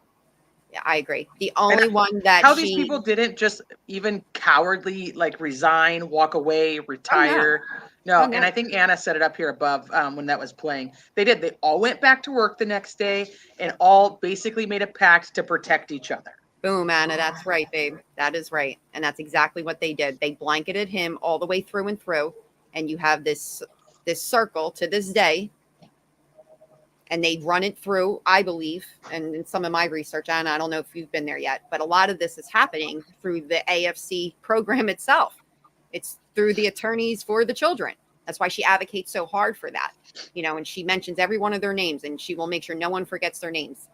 [SPEAKER 4] Yeah, I agree. The only one that
[SPEAKER 2] these people didn't just even cowardly resign, walk away, retire. No. And I think Anna set it up here above when that was playing. They did. They all went back to work the next day and all basically made a pact to protect each other.
[SPEAKER 4] Boom, Anna. That's right, babe. That is right. And that's exactly what they did. They blanketed him all the way through and through. And you have this circle to this day. And they run it through, I believe, and in some of my research, Anna, I don't know if you've been there yet, but a lot of this is happening through the AFC program itself. It's through the attorneys for the children. That's why she advocates so hard for that. And she mentions every one of their names, and she will make sure no one forgets their names.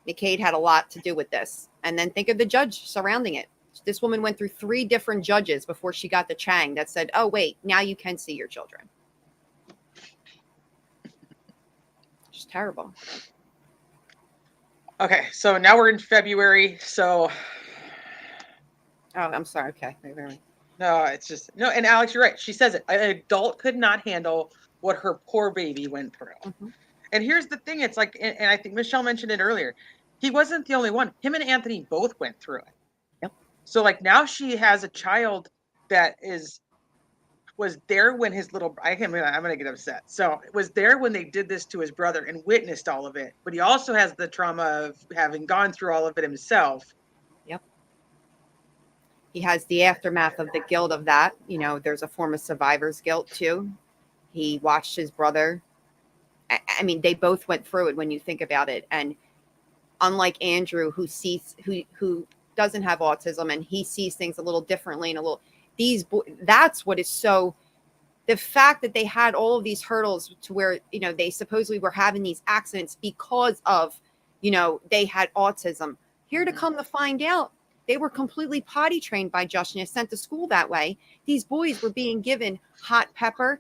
[SPEAKER 4] McCade had a lot to do with this. And then think of the judge surrounding it. This woman went through 3 different judges before she got the Chang that said, oh, wait, now you can see your children. Just terrible.
[SPEAKER 2] Okay, so now we're in February. So,
[SPEAKER 4] I'm sorry. Okay, wait.
[SPEAKER 2] No, it's just no. And Alex, you're right. She says it. An adult could not handle what her poor baby went through. Mm-hmm. And here's the thing: it's like, and I think Michelle mentioned it earlier. He wasn't the only one. Him and Anthony both went through it.
[SPEAKER 4] Yep.
[SPEAKER 2] So now she has a child that was there when his little, I'm going to get upset. So it was there when they did this to his brother and witnessed all of it. But he also has the trauma of having gone through all of it himself.
[SPEAKER 4] Yep. He has the aftermath of the guilt of that. There's a form of survivor's guilt too. He watched his brother. They both went through it when you think about it. And unlike Andrew, who doesn't have autism, and he sees things a little differently, and that's what is so. The fact that they had all of these hurdles to where, they supposedly were having these accidents because of, they had autism. Here to come to find out, they were completely potty trained by Justin and sent to school that way. These boys were being given hot pepper.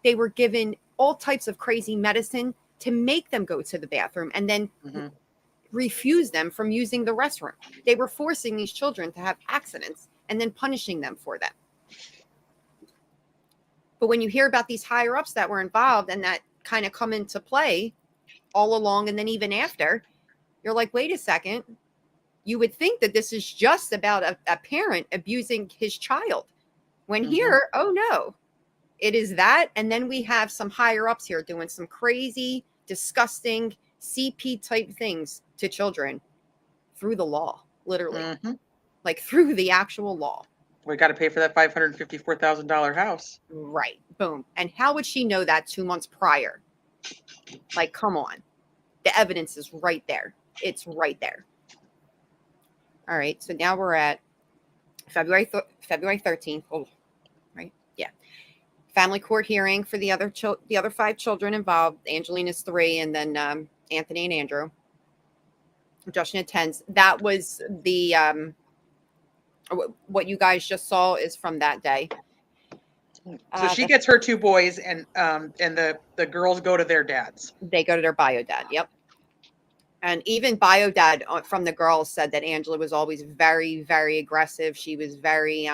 [SPEAKER 4] They were given all types of crazy medicine to make them go to the bathroom and then refuse them from using the restroom. They were forcing these children to have accidents and then punishing them for them. But when you hear about these higher ups that were involved and that kind of come into play all along, and then even after, you're like, wait a second. You would think that this is just about a parent abusing his child. When here, oh no, it is that. And then we have some higher ups here doing some crazy, disgusting CP type things to children through the law, literally, like through the actual law.
[SPEAKER 2] We got to pay for that $554,000 house.
[SPEAKER 4] Right. Boom. And how would she know that 2 months prior? Like, come on. The evidence is right there. It's right there. All right. So now we're at February 13th. Oh, right. Yeah. Family court hearing for the other 5 children involved. Angelina's 3, and then Anthony and Andrew. Justin attends. That was the what you guys just saw is from that day.
[SPEAKER 2] So she gets her 2 boys, and the girls go to their dads.
[SPEAKER 4] They go to their bio dad. Yep. And even bio dad from the girls said that Angela was always very, very aggressive. She was very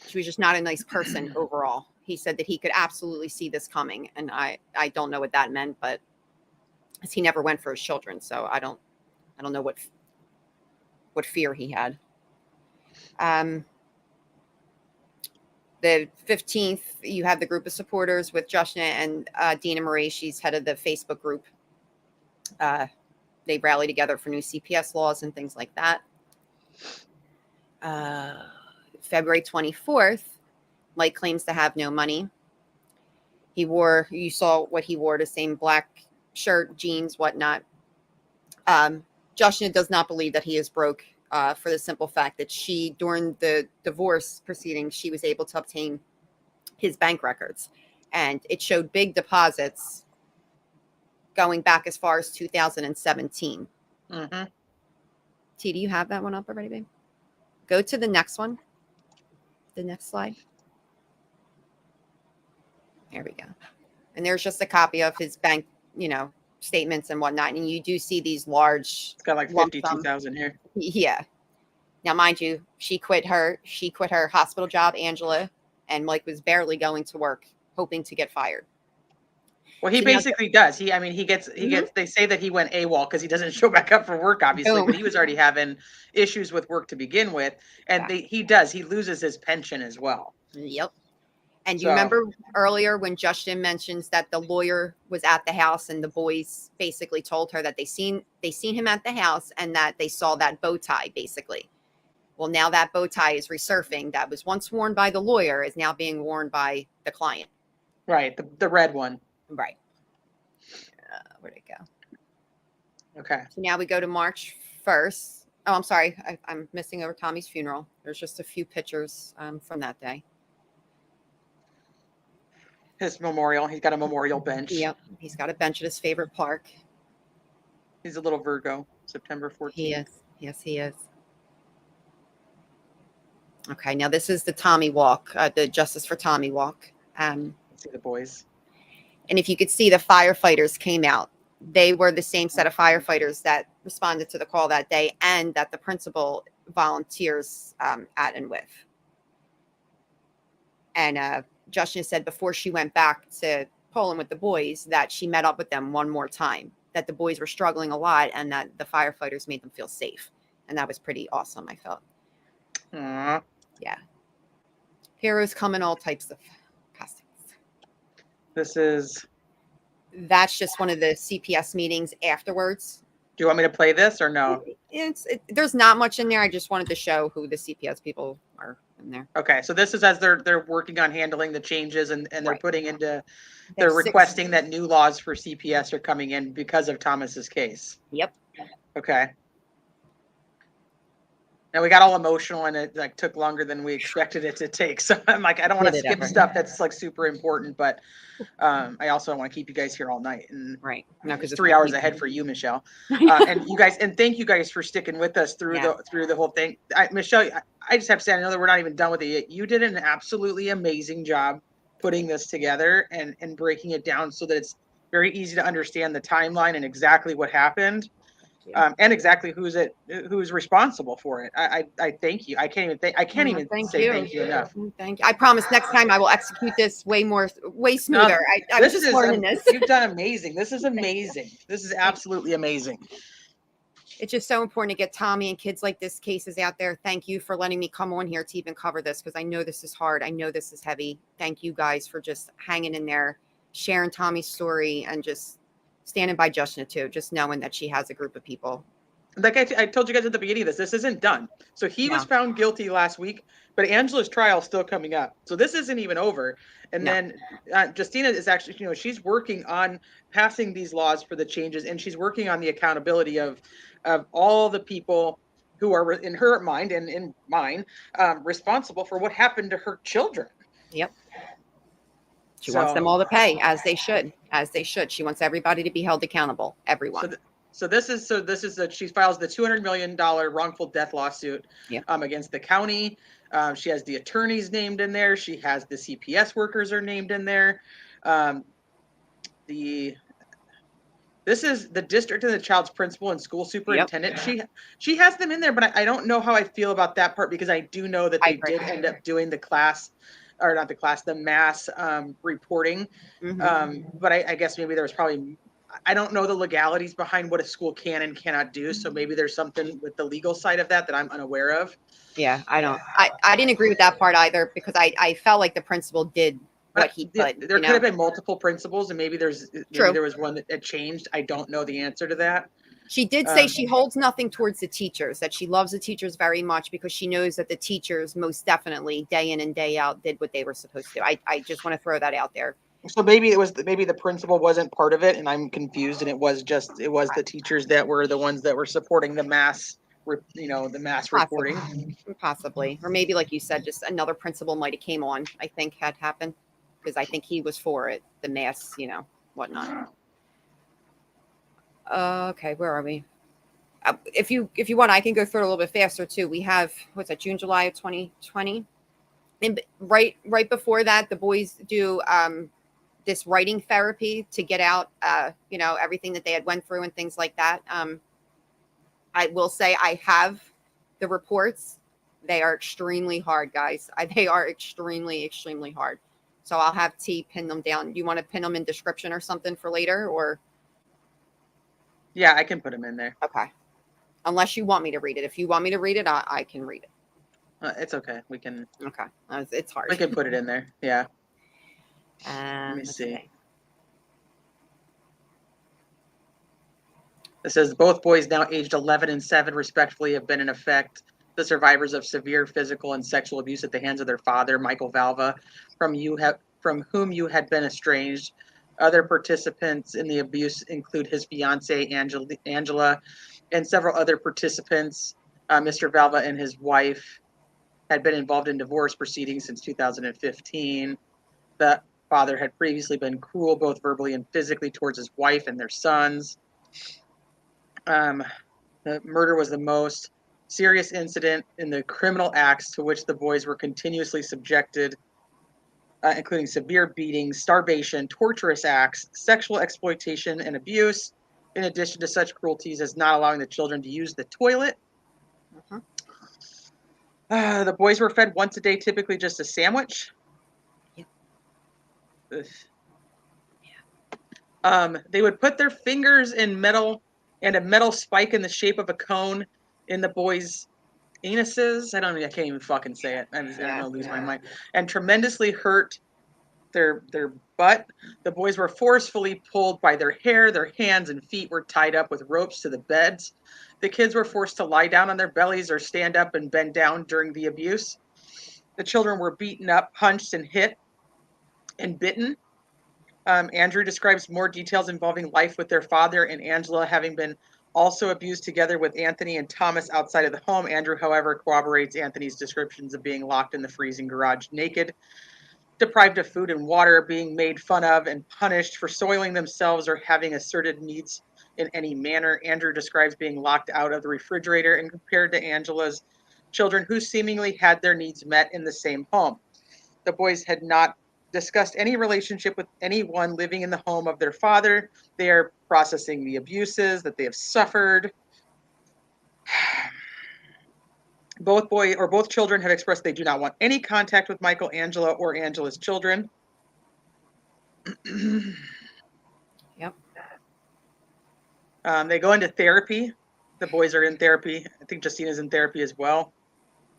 [SPEAKER 4] she was just not a nice person overall. He said that he could absolutely see this coming, and I don't know what that meant, but he never went for his children, so I don't know what fear he had. The 15th, you have the group of supporters with Joshna and Dina Marie. She's head of the Facebook group. They rally together for new CPS laws and things like that. February 24th, Mike claims to have no money. You saw what he wore, the same black shirt, jeans, whatnot. Joshna does not believe that he is broke. For the simple fact that during the divorce proceedings, she was able to obtain his bank records, and it showed big deposits going back as far as 2017. T, do you have that one up already, babe? Go to the next one. The next slide. There we go. And there's just a copy of his bank, statements and whatnot, and you do see these large.
[SPEAKER 2] It's got like 52,000 here.
[SPEAKER 4] Yeah. Now, mind you, she quit her hospital job, Angela, and Mike was barely going to work, hoping to get fired.
[SPEAKER 2] Well, he basically does. He gets. They say that he went AWOL because he doesn't show back up for work, obviously, but he was already having issues with work to begin with, and he loses his pension as well.
[SPEAKER 4] Yep. And you remember earlier when Justin mentions that the lawyer was at the house and the boys basically told her that they seen him at the house and that they saw that bow tie, basically. Well, now that bow tie is resurfacing. That was once worn by the lawyer is now being worn by the client.
[SPEAKER 2] Right, the red one.
[SPEAKER 4] Right. Where'd it go?
[SPEAKER 2] Okay.
[SPEAKER 4] So now we go to March 1st. Oh, I'm sorry. I'm missing over Tommy's funeral. There's just a few pictures from that day.
[SPEAKER 2] His memorial. He's got a memorial bench.
[SPEAKER 4] Yep. He's got a bench at his favorite park.
[SPEAKER 2] He's a little Virgo, September 14th.
[SPEAKER 4] He is. Yes, he is. Okay. Now this is the Tommy walk, the Justice for Tommy walk.
[SPEAKER 2] Let's see the boys.
[SPEAKER 4] And if you could see, the firefighters came out. They were the same set of firefighters that responded to the call that day and that the principal volunteers at and with. And Justin said before she went back to Poland with the boys that she met up with them one more time, that the boys were struggling a lot and that the firefighters made them feel safe. And that was pretty awesome, I felt.
[SPEAKER 2] Aww.
[SPEAKER 4] Yeah. Heroes come in all types of costumes. That's just one of the CPS meetings afterwards.
[SPEAKER 2] Do you want me to play this or no?
[SPEAKER 4] There's not much in there. I just wanted to show who the CPS people are in there.
[SPEAKER 2] Okay, so this is as they're working on handling the changes and they're putting into, they're requesting that new laws for CPS are coming in because of Thomas's case.
[SPEAKER 4] Yep.
[SPEAKER 2] Okay. Now we got all emotional and it like took longer than we expected it to take. So I'm like, I don't want to skip stuff that's like super important, but I also want to keep you guys here all night. And
[SPEAKER 4] right. No, because
[SPEAKER 2] it's 3 hours ahead for you, Michelle. And you guys, and thank you guys for sticking with us through the whole thing. Michelle, I just have to say, I know that we're not even done with it yet. You did an absolutely amazing job putting this together and breaking it down so that it's very easy to understand the timeline and exactly what happened. And exactly who's responsible for it. I thank you. I can't even say thank you enough.
[SPEAKER 4] Thank you. I promise next time I will execute this way smoother. I was just learning this.
[SPEAKER 2] You've done amazing. This is amazing. This is absolutely amazing.
[SPEAKER 4] It's just so important to get Tommy and kids like this cases out there. Thank you for letting me come on here to even cover this, because I know this is hard. I know this is heavy. Thank you guys for just hanging in there, sharing Tommy's story, and just standing by Justina too, just knowing that she has a group of people.
[SPEAKER 2] Like I told you guys at the beginning of this isn't done. So he was found guilty last week, but Angela's trial is still coming up. So this isn't even over. And then Justina is actually, she's working on passing these laws for the changes, and she's working on the accountability of all the people who are in her mind and in mine responsible for what happened to her children.
[SPEAKER 4] Yep. She wants them all to pay, as they should. She wants everybody to be held accountable. Everyone.
[SPEAKER 2] So this is she files the $200 million wrongful death lawsuit against the county. She has the attorneys named in there. She has the CPS workers are named in there. This is the district and the child's principal and school superintendent. She has them in there, but I don't know how I feel about that part, because I do know that they did end up doing the mass reporting. But I guess maybe there was probably, I don't know the legalities behind what a school can and cannot do. So maybe there's something with the legal side of that I'm unaware of.
[SPEAKER 4] Yeah, I didn't agree with that part either, because I felt like the principal did what he could.
[SPEAKER 2] There could have been multiple principals, and maybe there was one that had changed. I don't know the answer to that.
[SPEAKER 4] She did say she holds nothing towards the teachers, that she loves the teachers very much, because she knows that the teachers most definitely day in and day out did what they were supposed to. I just want to throw that out there.
[SPEAKER 2] So maybe the principal wasn't part of it, and I'm confused, and it was the teachers that were the ones that were supporting the mass, reporting.
[SPEAKER 4] Possibly. Or maybe, like you said, just another principal might have came on, I think had happened, because I think he was for it, the mass, whatnot. Okay, where are we? If you want, I can go through it a little bit faster too. We have, what's that, June, July of 2020. And right before that, the boys do this writing therapy to get out, everything that they had went through and things like that. I will say I have the reports. They are extremely hard, guys. They are extremely, extremely hard. So I'll have T pin them down. You want to pin them in description or something for later, or?
[SPEAKER 2] Yeah, I can put them in there.
[SPEAKER 4] Okay. Unless you want me to read it. If you want me to read it, I can read it.
[SPEAKER 2] It's okay. We can.
[SPEAKER 4] Okay. It's hard.
[SPEAKER 2] We can put it in there. Yeah.
[SPEAKER 4] Let
[SPEAKER 2] me see. It says both boys, now aged 11 and 7 respectively, have been in effect the survivors of severe physical and sexual abuse at the hands of their father, Michael Valva, from whom you had been estranged. Other participants in the abuse include his fiancée, Angela, and several other participants. Mr. Valva and his wife had been involved in divorce proceedings since 2015. The father had previously been cruel, both verbally and physically, towards his wife and their sons. The murder was the most serious incident in the criminal acts to which the boys were continuously subjected, including severe beatings, starvation, torturous acts, sexual exploitation, and abuse, in addition to such cruelties as not allowing the children to use the toilet. The boys were fed once a day, typically just a sandwich. They would put their fingers in metal and a metal spike in the shape of a cone in the boys' anuses. I can't even fucking say it. I'm gonna lose my mind. And tremendously hurt their butt. The boys were forcefully pulled by their hair. Their hands and feet were tied up with ropes to the beds. The kids were forced to lie down on their bellies or stand up and bend down during the abuse. The children were beaten up, punched, and hit and bitten. Andrew describes more details involving life with their father and Angela having been also abused together with Anthony and Thomas outside of the home. Andrew, however, corroborates Anthony's descriptions of being locked in the freezing garage naked, deprived of food and water, being made fun of and punished for soiling themselves or having asserted needs in any manner. Andrew describes being locked out of the refrigerator and compared to Angela's children, who seemingly had their needs met in the same home. The boys had not discussed any relationship with anyone living in the home of their father. They are processing the abuses that they have suffered. Both children have expressed they do not want any contact with Michael, Angela, or Angela's children.
[SPEAKER 4] Yep.
[SPEAKER 2] They go into therapy. The boys are in therapy. I think Justina's in therapy as well.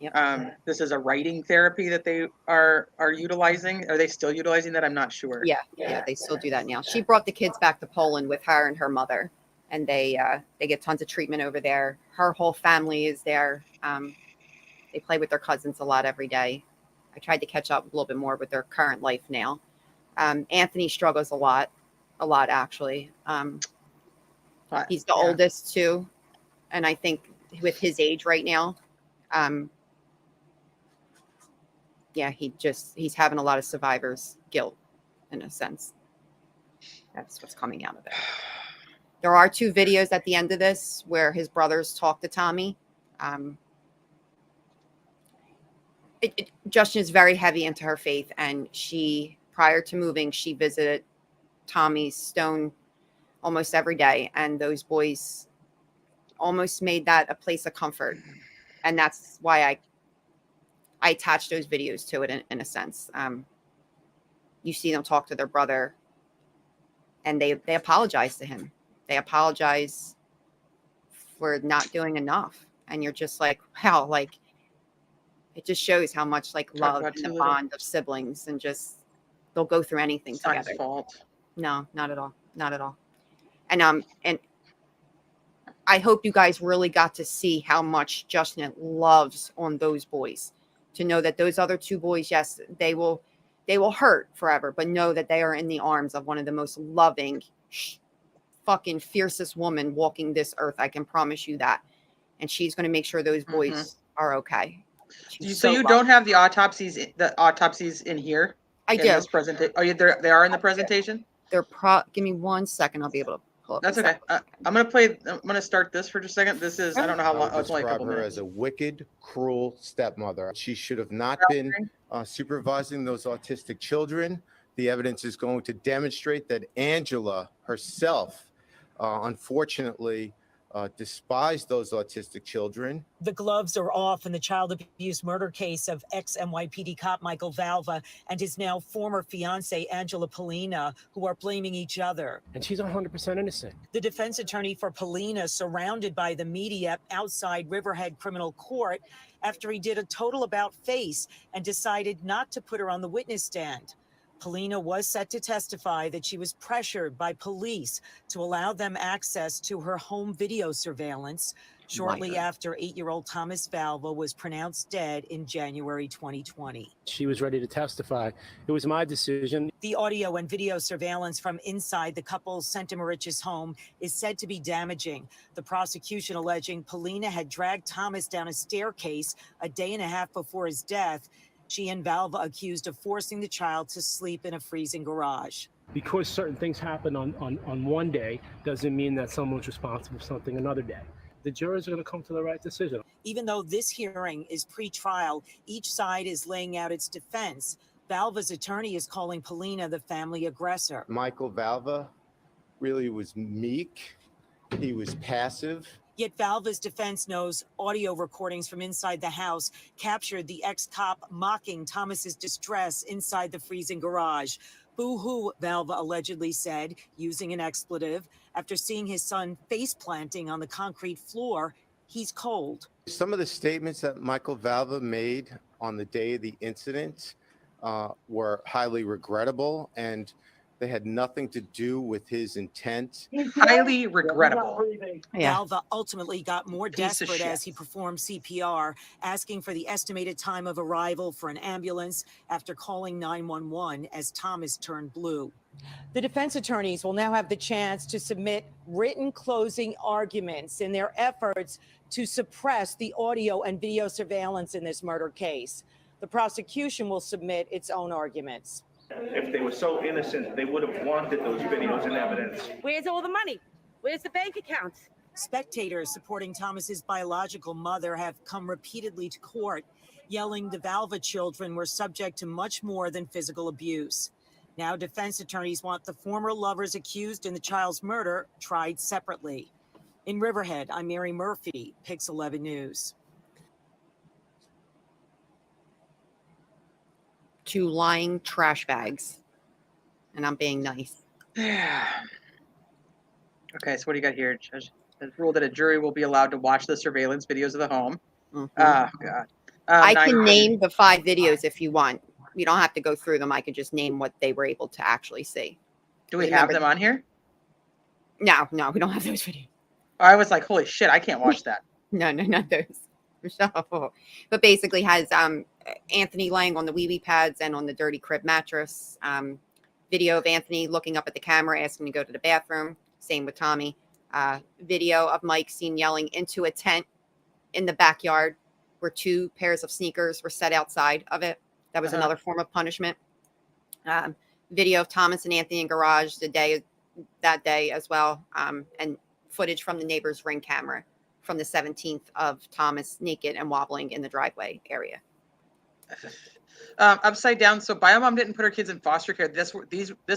[SPEAKER 4] Yep.
[SPEAKER 2] This is a writing therapy that they are utilizing. Are they still utilizing that? I'm not sure.
[SPEAKER 4] Yeah, they still do that now. She brought the kids back to Poland with her and her mother, and they get tons of treatment over there. Her whole family is there. They play with their cousins a lot every day. I tried to catch up a little bit more with their current life now. Anthony struggles a lot actually. He's the oldest too, and I think with his age right now, he's having a lot of survivor's guilt in a sense. That's what's coming out of it. There are 2 videos at the end of this where his brothers talk to Tommy. Justin is very heavy into her faith, and prior to moving, she visited Tommy's stone almost every day, and those boys almost made that a place of comfort, and that's why I attached those videos to it in a sense. You see them talk to their brother, and they apologize to him. They apologize for not doing enough, and you're just like, wow, like it just shows how much like love and the bond of siblings, and just they'll go through anything together.
[SPEAKER 2] It's not his fault.
[SPEAKER 4] No, not at all. Not at all. And I hope you guys really got to see how much Justin loves on those boys. To know that those other 2 boys, yes, they will hurt forever, but know that they are in the arms of one of the most loving, fucking fiercest woman walking this earth. I can promise you that. And she's going to make sure those boys are okay.
[SPEAKER 2] So you don't have the autopsies in here?
[SPEAKER 4] I do.
[SPEAKER 2] This presentation. They are in the presentation?
[SPEAKER 4] Give me 1 second. I'll be able to pull up.
[SPEAKER 2] That's okay. I'm gonna start this for just a second. This is, I don't know how long. It's only a couple
[SPEAKER 19] her
[SPEAKER 2] minutes.
[SPEAKER 19] as a wicked, cruel stepmother. She should have not been supervising those autistic children. The evidence is going to demonstrate that Angela herself, unfortunately, despised those autistic children.
[SPEAKER 20] The gloves are off in the child abuse murder case of ex-NYPD cop Michael Valva and his now former fiancée, Angela Polina, who are blaming each other.
[SPEAKER 21] And she's 100% innocent.
[SPEAKER 20] The defense attorney for Polina, surrounded by the media outside Riverhead Criminal Court after he did a total about-face and decided not to put her on the witness stand. Polina was set to testify that she was pressured by police to allow them access to her home video surveillance shortly after 8-year-old Thomas Valva was pronounced dead in January 2020.
[SPEAKER 21] She was ready to testify. It was my decision.
[SPEAKER 20] The audio and video surveillance from inside the couple's Santa Maricia's home is said to be damaging. The prosecution alleging Polina had dragged Thomas down a staircase a day and a half before his death. She and Valva accused of forcing the child to sleep in a freezing garage.
[SPEAKER 21] Because certain things happen on one day doesn't mean that someone's responsible for something another day. The jurors are going to come to the right decision.
[SPEAKER 20] Even though this hearing is pre-trial, each side is laying out its defense. Valva's attorney is calling Polina the family aggressor.
[SPEAKER 19] Michael Valva really was meek. He was passive.
[SPEAKER 20] Yet Valva's defense knows audio recordings from inside the house captured the ex-cop mocking Thomas's distress inside the freezing garage. Boo-hoo, Valva allegedly said, using an expletive. After seeing his son face planting on the concrete floor, he's cold.
[SPEAKER 19] Some of the statements that Michael Valva made on the day of the incident were highly regrettable, and They had nothing to do with his intent.
[SPEAKER 2] Highly regrettable.
[SPEAKER 20] Valva ultimately got more
[SPEAKER 2] Piece of
[SPEAKER 20] desperate
[SPEAKER 2] shit.
[SPEAKER 20] as he performed CPR, asking for the estimated time of arrival for an ambulance after calling 911 as Thomas turned blue. The defense attorneys will now have the chance to submit written closing arguments in their efforts to suppress the audio and video surveillance in this murder case. The prosecution will submit its own arguments.
[SPEAKER 1] If they were so innocent, they would have wanted those videos and evidence.
[SPEAKER 20] Where's all the money? Where's the bank accounts? Spectators supporting Thomas's biological mother have come repeatedly to court, yelling the Valva children were subject to much more than physical abuse. Now defense attorneys want the former lovers accused in the child's murder tried separately. In Riverhead, I'm Mary Murphy, Pix 11 News.
[SPEAKER 4] 2 lying trash bags. And I'm being nice.
[SPEAKER 2] Yeah. Okay, so what do you got here? Judge has ruled that a jury will be allowed to watch the surveillance videos of the home. Oh, God.
[SPEAKER 4] I can name the 5 videos if you want. You don't have to go through them. I can just name what they were able to actually see.
[SPEAKER 2] Do we have them on here?
[SPEAKER 4] No, we don't have those videos.
[SPEAKER 2] I was like, holy shit, I can't watch that.
[SPEAKER 4] No, not those. So, but basically has Anthony laying on the wee-wee pads and on the dirty crib mattress. Video of Anthony looking up at the camera, asking to go to the bathroom. Same with Tommy. Video of Mike seen yelling into a tent in the backyard where 2 pairs of sneakers were set outside of it. That was another form of punishment. Video of Thomas and Anthony in garage that day as well. And footage from the neighbor's Ring camera from the 17th of Thomas naked and wobbling in the driveway area.
[SPEAKER 2] Upside down. So Biomom didn't put her kids in foster care. This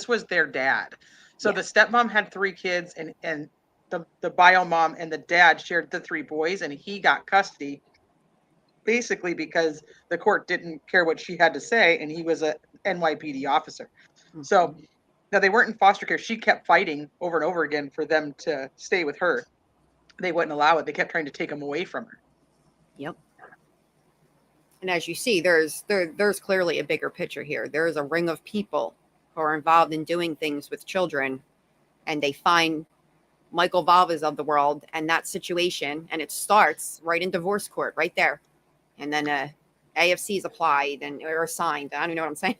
[SPEAKER 2] was their dad. So the stepmom had 3 kids, and the Biomom and the dad shared the 3 boys, and he got custody basically because the court didn't care what she had to say, and he was a NYPD officer. So now they weren't in foster care. She kept fighting over and over again for them to stay with her. They wouldn't allow it. They kept trying to take them away from her.
[SPEAKER 4] Yep. And as you see, there's clearly a bigger picture here. There is a ring of people who are involved in doing things with children, and they find Michael Valvas of the world and that situation, and it starts right in divorce court, right there. And then AFC's applied or assigned. I don't know what I'm saying.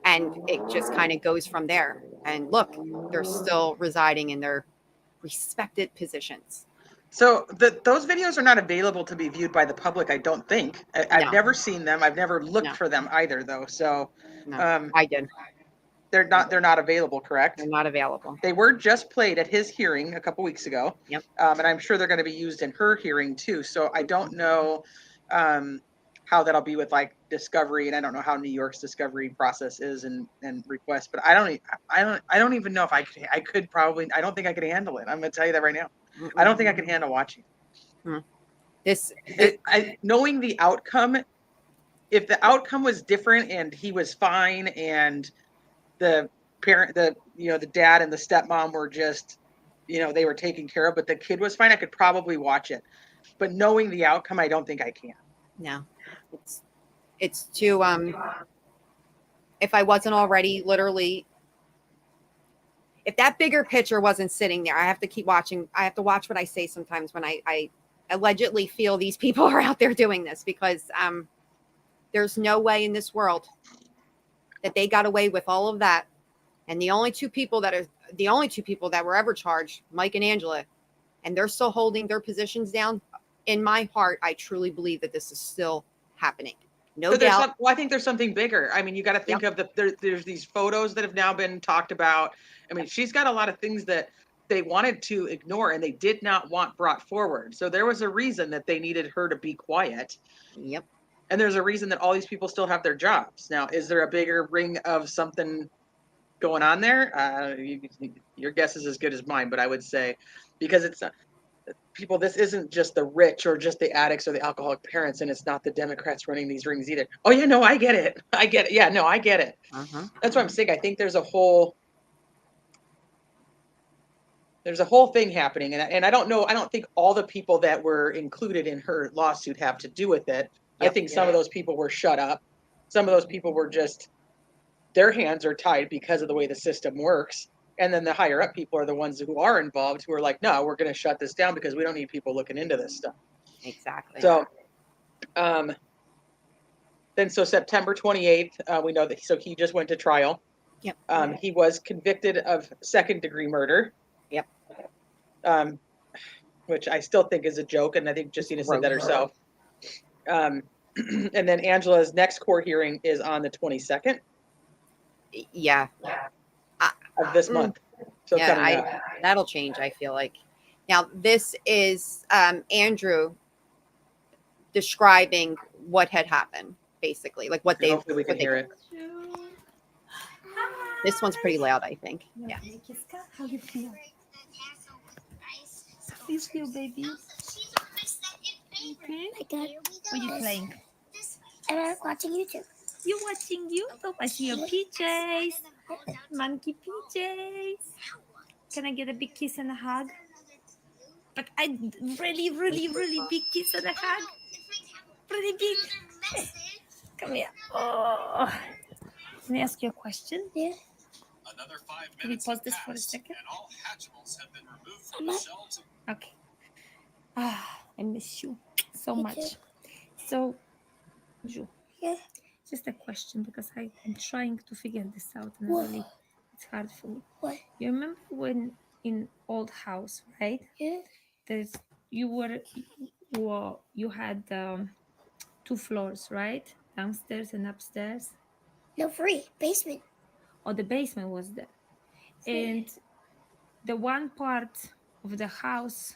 [SPEAKER 4] And it just kind of goes from there. And look, they're still residing in their respected positions.
[SPEAKER 2] So those videos are not available to be viewed by the public, I don't think. I've never seen them. I've never looked for them either, though. So
[SPEAKER 4] I did.
[SPEAKER 2] They're not available, correct?
[SPEAKER 4] They're not available.
[SPEAKER 2] They were just played at his hearing a couple weeks ago.
[SPEAKER 4] Yep.
[SPEAKER 2] And I'm sure they're going to be used in her hearing too. So I don't know how that'll be with like discovery, and I don't know how New York's discovery process is and request. But I don't even know if I could probably. I don't think I could handle it. I'm going to tell you that right now. I don't think I can handle watching. Knowing the outcome, if the outcome was different and he was fine and the parent, the dad and the stepmom were just, they were taken care of, but the kid was fine, I could probably watch it. But knowing the outcome, I don't think I can.
[SPEAKER 4] No, it's too, if I wasn't already literally, if that bigger picture wasn't sitting there, I have to keep watching. I have to watch what I say sometimes when I allegedly feel these people are out there doing this, because there's no way in this world that they got away with all of that. And the only two people that were ever charged, Mike and Angela, and they're still holding their positions down. In my heart, I truly believe that this is still happening. No doubt.
[SPEAKER 2] I think there's something bigger. I mean, you got to think of there's these photos that have now been talked about. I mean, she's got a lot of things that they wanted to ignore and they did not want brought forward. So there was a reason that they needed her to be quiet.
[SPEAKER 4] Yep.
[SPEAKER 2] And there's a reason that all these people still have their jobs. Now, is there a bigger ring of something going on there? Your guess is as good as mine, but I would say, because it's people, this isn't just the rich or just the addicts or the alcoholic parents, and it's not the Democrats running these rings either. Oh yeah, no, I get it. I get it. Yeah, no, I get it. That's what I'm saying. I think there's a whole thing happening, and I don't know. I don't think all the people that were included in her lawsuit have to do with it. I think some of those people were shut up. Some of those people were just their hands are tied because of the way the system works. And then the higher up people are the ones who are involved, who are like, no, we're going to shut this down because we don't need people looking into this stuff.
[SPEAKER 4] Exactly.
[SPEAKER 2] So, then so September 28th, we know that, so he just went to trial.
[SPEAKER 4] Yep.
[SPEAKER 2] He was convicted of second-degree murder.
[SPEAKER 4] Yep.
[SPEAKER 2] Which I still think is a joke, and I think Justina said that herself. And then Angela's next court hearing is on the 22nd.
[SPEAKER 4] Yeah.
[SPEAKER 2] Of this month. So coming up.
[SPEAKER 4] That'll change, I feel like. Now, this is Andrew describing what had happened, basically, like what they.
[SPEAKER 2] Hopefully we can hear it.
[SPEAKER 4] This one's pretty loud, I think. Yeah.
[SPEAKER 8] How you feel? How you feel, baby? Okay. What are you playing?
[SPEAKER 6] I'm watching YouTube.
[SPEAKER 8] You're watching YouTube. I see your PJs. Monkey PJs. Can I get a big kiss and a hug? But I really, really, really big kiss and a hug. Pretty big. Come here. Oh. Let me ask you a question.
[SPEAKER 6] Yeah.
[SPEAKER 8] Can we pause this for a second? Okay. I miss you so much. So, Ju,
[SPEAKER 6] yeah.
[SPEAKER 8] Just a question because I'm trying to figure this out and really it's hard for me.
[SPEAKER 6] What?
[SPEAKER 8] You remember when in old house, right?
[SPEAKER 6] Yeah.
[SPEAKER 8] You had 2 floors, right? Downstairs and upstairs.
[SPEAKER 6] No, 3 basement.
[SPEAKER 8] Oh, the basement was there. And the one part of the house,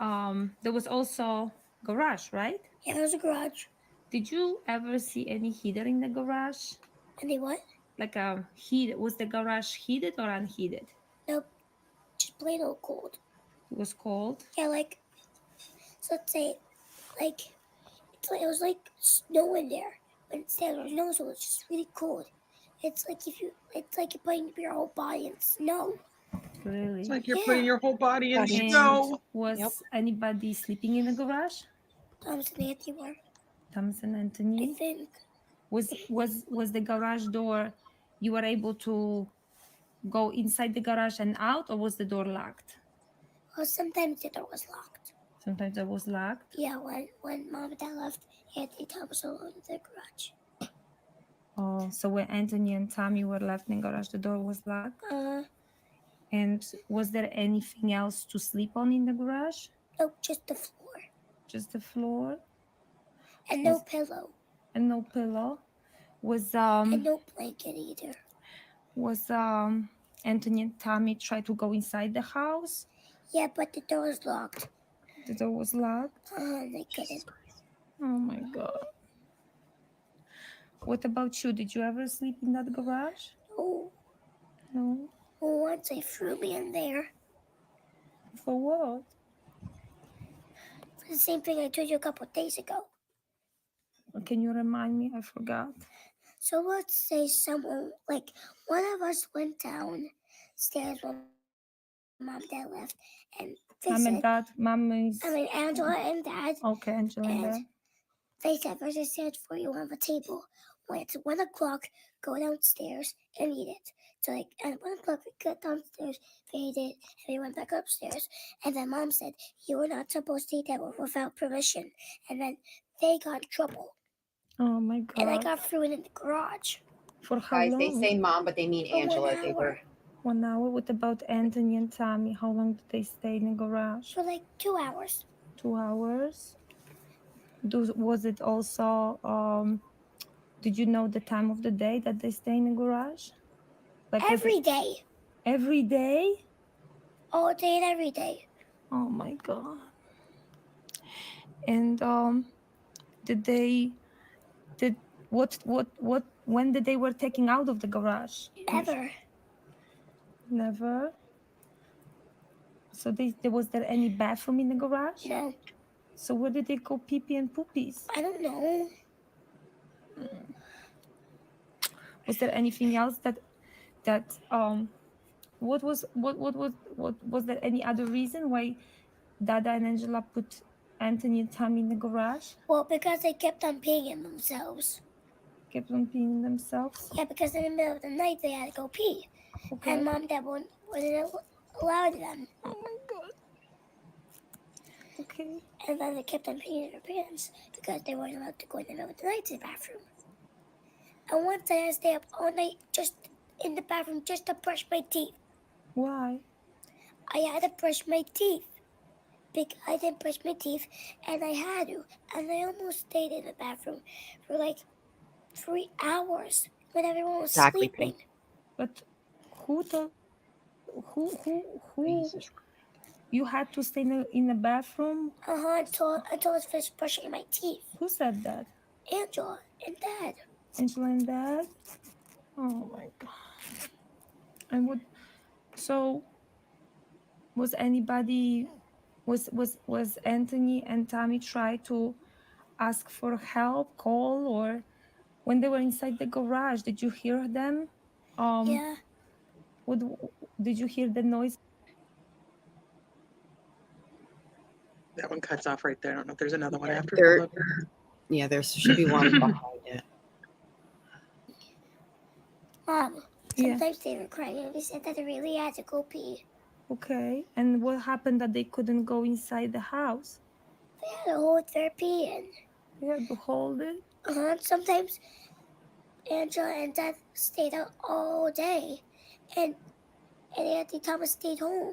[SPEAKER 8] there was also garage, right?
[SPEAKER 6] Yeah, there was a garage.
[SPEAKER 8] Did you ever see any heater in the garage?
[SPEAKER 6] Any what?
[SPEAKER 8] Like a heat? Was the garage heated or unheated?
[SPEAKER 6] Nope, just plain old cold.
[SPEAKER 8] It was cold.
[SPEAKER 6] Yeah, like, so let's say, like, it was like snow in there, but instead there was no snow. It's just really cold. It's like you're putting your whole body in snow.
[SPEAKER 8] Really?
[SPEAKER 2] It's like you're putting your whole body in snow.
[SPEAKER 8] Was anybody sleeping in the garage?
[SPEAKER 6] Thomas and Anthony were.
[SPEAKER 8] Thomas and Anthony.
[SPEAKER 6] I think.
[SPEAKER 8] Was the garage door? You were able to go inside the garage and out, or was the door locked?
[SPEAKER 6] Well, sometimes the door was locked.
[SPEAKER 8] Sometimes it was locked.
[SPEAKER 6] Yeah, when Mom and Dad left, Anthony and Thomas were alone in the garage.
[SPEAKER 8] Oh, so when Anthony and Tommy were left in the garage, the door was locked? And was there anything else to sleep on in the garage?
[SPEAKER 6] Nope, just the floor.
[SPEAKER 8] Just the floor?
[SPEAKER 6] And no pillow.
[SPEAKER 8] And no pillow?
[SPEAKER 6] And no blanket either.
[SPEAKER 8] Was Anthony and Tommy try to go inside the house?
[SPEAKER 6] Yeah, but the door was locked.
[SPEAKER 8] The door was locked?
[SPEAKER 6] They couldn't.
[SPEAKER 8] Oh my God. What about you? Did you ever sleep in that garage?
[SPEAKER 6] No.
[SPEAKER 8] No?
[SPEAKER 6] Well, once they threw me in there.
[SPEAKER 8] For what?
[SPEAKER 6] For the same thing I told you a couple of days ago.
[SPEAKER 8] Can you remind me? I forgot.
[SPEAKER 6] So let's say someone, like one of us went downstairs when Mom and Dad left. And they
[SPEAKER 8] Mom
[SPEAKER 6] said,
[SPEAKER 8] and Dad, Mom is...
[SPEAKER 6] I mean, Angela and Dad.
[SPEAKER 8] Okay, Angela and Dad.
[SPEAKER 6] They said, there's a sandwich for you on the table. When it's 1 o'clock, go downstairs and eat it. So, like, at 1 o'clock, we got downstairs, they ate it, and we went back upstairs. And then Mom said, you were not supposed to eat that without permission. And then they got in trouble.
[SPEAKER 8] Oh, my God.
[SPEAKER 6] And I got thrown in the garage.
[SPEAKER 8] For how
[SPEAKER 4] Guys,
[SPEAKER 8] long?
[SPEAKER 4] they say Mom, but they mean Angela. They were
[SPEAKER 8] 1 hour. What about Anthony and Tommy? How long did they stay in the garage?
[SPEAKER 6] For like 2 hours.
[SPEAKER 8] 2 hours. Was it also? Did you know the time of the day that they stay in the garage? Like
[SPEAKER 6] every day.
[SPEAKER 8] Every day?
[SPEAKER 6] All day and every day.
[SPEAKER 8] Oh my God. And when did they were taken out of the garage?
[SPEAKER 6] Never.
[SPEAKER 8] Never. So was there any bathroom in the garage?
[SPEAKER 6] No.
[SPEAKER 8] So where did they go pee-pee and poopies?
[SPEAKER 6] I don't know.
[SPEAKER 8] Was there anything else that was there any other reason why Dada and Angela put Anthony and Tommy in the garage?
[SPEAKER 6] Well, because they kept on peeing themselves.
[SPEAKER 8] kept on peeing themselves?
[SPEAKER 6] Yeah, because in the middle of the night they had to go pee.
[SPEAKER 8] Okay.
[SPEAKER 6] And Mom and Dad wasn't allow them.
[SPEAKER 8] Oh my God. Okay.
[SPEAKER 6] And then they kept on peeing in their pants because they weren't allowed to go in the middle of the night to the bathroom. And one day I stayed up all night just in the bathroom just to brush my teeth.
[SPEAKER 8] Why?
[SPEAKER 6] I had to brush my teeth. I didn't brush my teeth, and I had to. And I almost stayed in the bathroom for like 3 hours when everyone was sleeping.
[SPEAKER 8] But who told? Who? You had to stay in the bathroom?
[SPEAKER 6] Until I was finished brushing my teeth.
[SPEAKER 8] Who said that?
[SPEAKER 6] Angela and Dad.
[SPEAKER 8] Angela and Dad? Oh my God. And what? So, was anybody? Was Anthony and Tommy try to ask for help, call, or when they were inside the garage? Did you hear them?
[SPEAKER 6] Yeah.
[SPEAKER 8] What did you hear the noise?
[SPEAKER 2] That one cuts off right there. I don't know if there's another one after.
[SPEAKER 4] Yeah, there should be one behind it.
[SPEAKER 6] Mom, sometimes they were crying and they said that they really had to go pee.
[SPEAKER 8] Okay, and what happened that they couldn't go inside the house?
[SPEAKER 6] They had to hold their pee in.
[SPEAKER 8] They had to hold it?
[SPEAKER 6] Sometimes Angela and Dad stayed out all day, and Auntie Thomas stayed home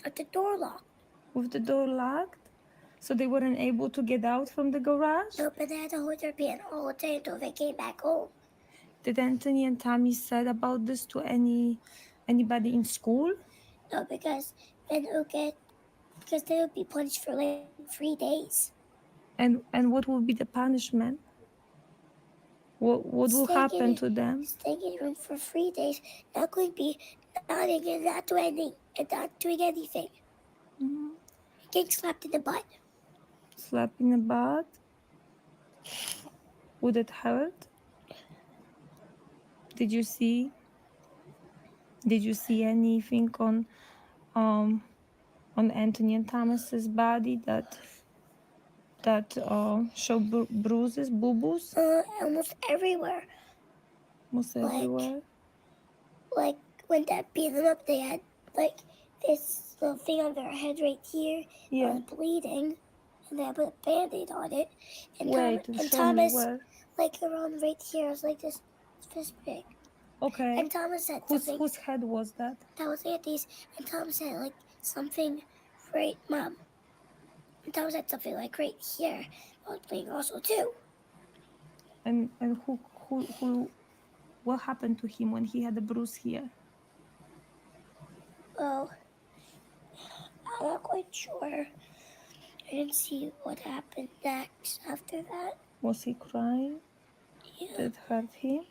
[SPEAKER 6] with the door locked.
[SPEAKER 8] With the door locked? So they weren't able to get out from the garage?
[SPEAKER 6] No, but they had to hold their pee in all day until they came back home.
[SPEAKER 8] Did Anthony and Tommy said about this to anybody in school?
[SPEAKER 6] No, because then they would be punished for like 3 days.
[SPEAKER 8] And what will be the punishment? What will happen to them?
[SPEAKER 6] Staying in the room for 3 days, not going to be nothing and not doing anything.
[SPEAKER 8] Mm-hmm.
[SPEAKER 6] Getting slapped in the butt.
[SPEAKER 8] Slapped in the butt? Would it hurt? Did you see anything on Anthony and Thomas's body that show bruises, boo-boos?
[SPEAKER 6] Almost everywhere.
[SPEAKER 8] Almost everywhere.
[SPEAKER 6] Like when Dad beat them up, they had like this little thing on their head right here.
[SPEAKER 8] Yeah.
[SPEAKER 6] Was bleeding, and they had put a Band-Aid on it. And
[SPEAKER 8] Wait,
[SPEAKER 6] and
[SPEAKER 8] show me
[SPEAKER 6] Thomas,
[SPEAKER 8] where.
[SPEAKER 6] like around right here, was like this big.
[SPEAKER 8] Okay.
[SPEAKER 6] And Thomas said something.
[SPEAKER 8] Whose head was that?
[SPEAKER 6] That was Auntie's. And Thomas said like something right, Mom. And Thomas said something like right here. I was bleeding also too.
[SPEAKER 8] And who what happened to him when he had a bruise here?
[SPEAKER 6] Well, I'm not quite sure. I didn't see what happened next after that.
[SPEAKER 8] Was he crying?
[SPEAKER 6] Yeah.
[SPEAKER 8] Did it hurt him?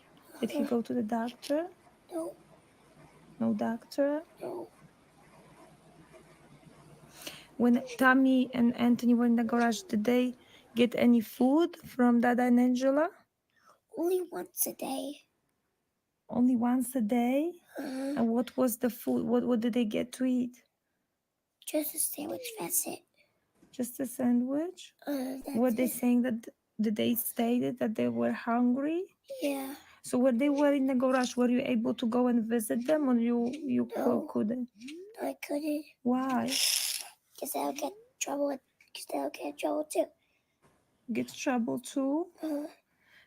[SPEAKER 8] Did he go to the doctor?
[SPEAKER 6] No.
[SPEAKER 8] No doctor?
[SPEAKER 6] No.
[SPEAKER 8] When Tommy and Anthony were in the garage, did they get any food from Dada and Angela?
[SPEAKER 6] Only once a day.
[SPEAKER 8] Only once a day? And what was the food? What did they get to eat?
[SPEAKER 6] Just a sandwich, that's it.
[SPEAKER 8] Just a sandwich? Were they saying that, did they stated that they were hungry?
[SPEAKER 6] Yeah.
[SPEAKER 8] So when they were in the garage, were you able to go and visit them, or you couldn't?
[SPEAKER 6] I couldn't.
[SPEAKER 8] Why?
[SPEAKER 6] Because they'll get trouble too.
[SPEAKER 8] Get trouble too?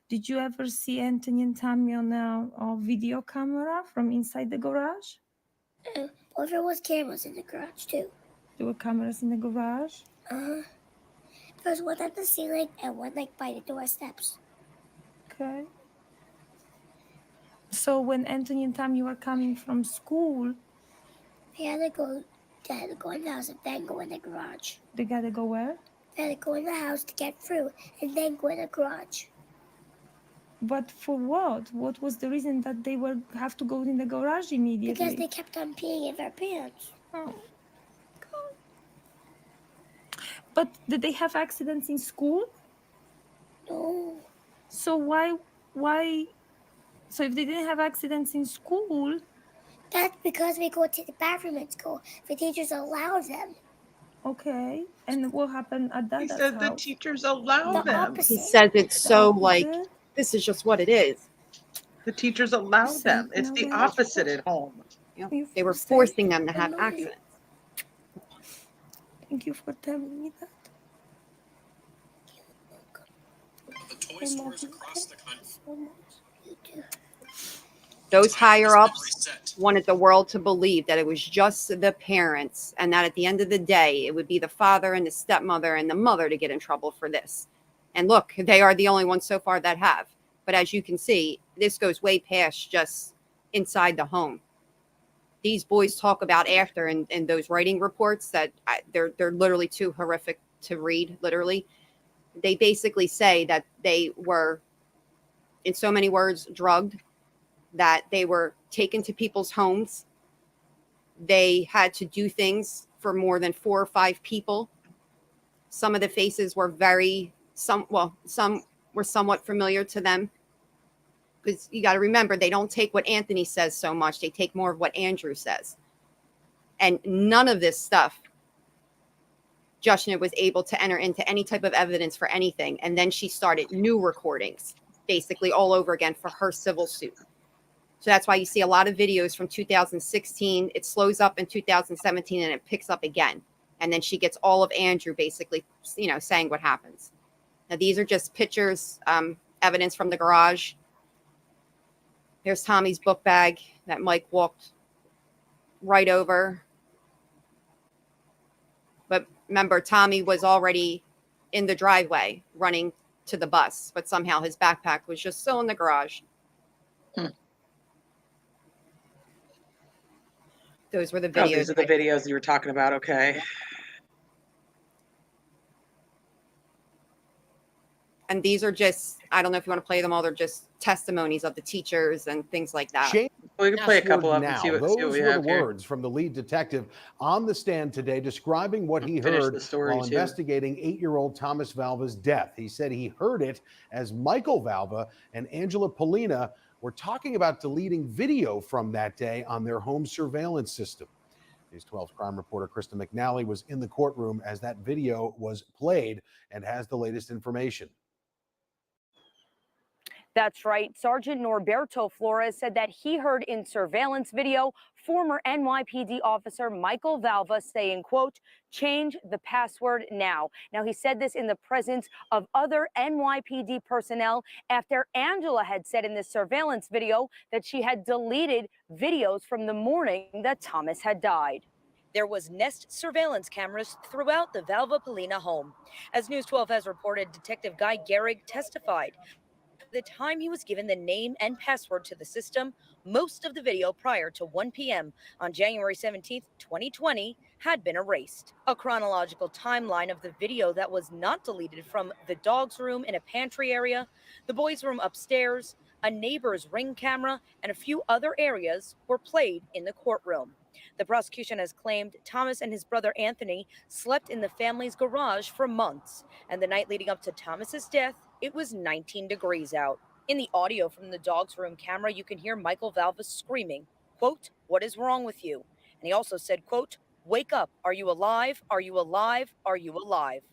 [SPEAKER 8] Did you ever see Anthony and Tommy on a video camera from inside the garage?
[SPEAKER 6] Well, there was cameras in the garage too.
[SPEAKER 8] There were cameras in the garage?
[SPEAKER 6] There was one at the ceiling and one like by the doorsteps.
[SPEAKER 8] Okay. So when Anthony and Tommy were coming from school,
[SPEAKER 6] They had to go in the house and then go in the garage.
[SPEAKER 8] they gotta go where?
[SPEAKER 6] They had to go in the house to get through and then go in the garage.
[SPEAKER 8] But for what? What was the reason that they have to go in the garage immediately?
[SPEAKER 6] Because they kept on peeing in their pants.
[SPEAKER 8] Oh, God. But did they have accidents in school?
[SPEAKER 6] No.
[SPEAKER 8] So why? So if they didn't have accidents in school,
[SPEAKER 6] that's because we go to the bathroom at school. The teachers allow them.
[SPEAKER 8] Okay. And what happened at that?
[SPEAKER 2] He said the teachers allow
[SPEAKER 6] The
[SPEAKER 2] them.
[SPEAKER 6] opposite.
[SPEAKER 4] He says it's so like This is just what it is.
[SPEAKER 2] The teachers allow them. It's the opposite at home.
[SPEAKER 4] They were forcing them to have accidents.
[SPEAKER 8] Thank you for telling me that.
[SPEAKER 10] The toy stores across the country.
[SPEAKER 4] Those higher ups wanted the world to believe that it was just the parents and that at the end of the day, it would be the father and the stepmother and the mother to get in trouble for this. And look, they are the only ones so far that have. But as you can see, this goes way past just inside the home. These boys talk about after in those writing reports that they're literally too horrific to read, literally. They basically say that they were, in so many words, drugged, that they were taken to people's homes. They had to do things for more than 4 or 5 people. Some of the faces were some were somewhat familiar to them. Because you got to remember, they don't take what Anthony says so much. They take more of what Andrew says. And none of this stuff, Joshna was able to enter into any type of evidence for anything. And then she started new recordings, basically all over again for her civil suit. So that's why you see a lot of videos from 2016. It slows up in 2017 and it picks up again. And then she gets all of Andrew basically, saying what happens. Now, these are just pictures, evidence from the garage. Here's Tommy's book bag that Mike walked right over. But remember, Tommy was already in the driveway running to the bus, but somehow his backpack was just still in the garage. Those were the videos.
[SPEAKER 2] Oh, these are the videos you were talking about. Okay.
[SPEAKER 4] And these are just, I don't know if you want to play them all. They're just testimonies of the teachers and things like that.
[SPEAKER 2] We can play a couple of them.
[SPEAKER 22] Now,
[SPEAKER 2] See what
[SPEAKER 22] those
[SPEAKER 2] we
[SPEAKER 22] were the
[SPEAKER 2] have here.
[SPEAKER 22] words from the lead detective on the stand today describing what he
[SPEAKER 2] Finish
[SPEAKER 22] heard
[SPEAKER 2] the story,
[SPEAKER 22] while
[SPEAKER 2] too.
[SPEAKER 22] investigating 8-year-old Thomas Valva's death. He said he heard it as Michael Valva and Angela Polina were talking about deleting video from that day on their home surveillance system. News 12's crime reporter Krista McNally was in the courtroom as that video was played and has the latest information.
[SPEAKER 23] That's right. Sergeant Norberto Flores said that he heard in surveillance video former NYPD officer Michael Valva saying, quote, "Change the password now." Now, he said this in the presence of other NYPD personnel after Angela had said in this surveillance video that she had deleted videos from the morning that Thomas had died. There was Nest surveillance cameras throughout the Valva Polina home. As News 12 has reported, Detective Guy Gehrig testified. The time he was given the name and password to the system, most of the video prior to 1 p.m. on January 17th, 2020 had been erased. A chronological timeline of the video that was not deleted from the dog's room in a pantry area, the boys' room upstairs, a neighbor's Ring camera, and a few other areas were played in the courtroom. The prosecution has claimed Thomas and his brother Anthony slept in the family's garage for months, and the night leading up to Thomas's death, it was 19 degrees out. In the audio from the dog's room camera, you can hear Michael Valva screaming, quote, "What is wrong with you?" And he also said, quote, "Wake up. Are you alive? Are you alive? Are you alive?"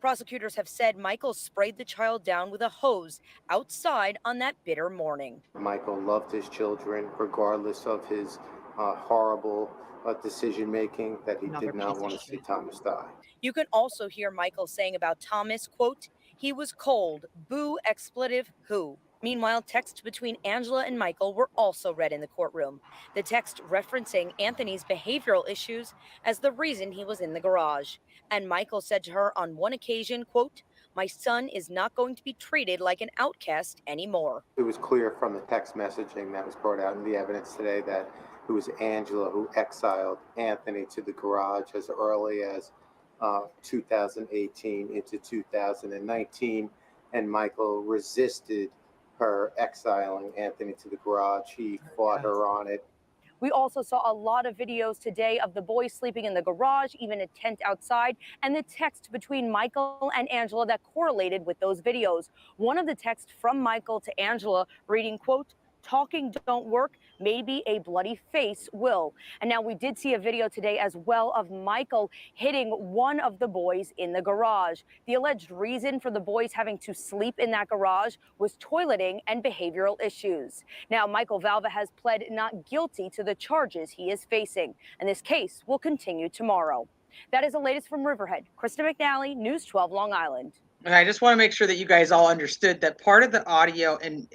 [SPEAKER 23] Prosecutors have said Michael sprayed the child down with a hose outside on that bitter morning.
[SPEAKER 19] Michael loved his children, regardless of his horrible decision-making, that he did not want to see Thomas die.
[SPEAKER 23] You can also hear Michael saying about Thomas, quote, "He was cold, boo, expletive, who." Meanwhile, texts between Angela and Michael were also read in the courtroom. The text referencing Anthony's behavioral issues as the reason he was in the garage. And Michael said to her on one occasion, quote, "My son is not going to be treated like an outcast anymore."
[SPEAKER 19] It was clear from the text messaging that was brought out in the evidence today that it was Angela who exiled Anthony to the garage as early as 2018 into 2019, and Michael resisted her exiling Anthony to the garage. He fought her on it.
[SPEAKER 23] We also saw a lot of videos today of the boys sleeping in the garage, even a tent outside, and the text between Michael and Angela that correlated with those videos. One of the texts from Michael to Angela reading, quote, talking don't work, maybe a bloody face will. And now we did see a video today as well of Michael hitting one of the boys in the garage. The alleged reason for the boys having to sleep in that garage was toileting and behavioral issues. Now, Michael Valva has pled not guilty to the charges he is facing, and this case will continue tomorrow. That is the latest from Riverhead. Krista McNally, News 12 Long Island.
[SPEAKER 2] And I just want to make sure that you guys all understood that part of the audio and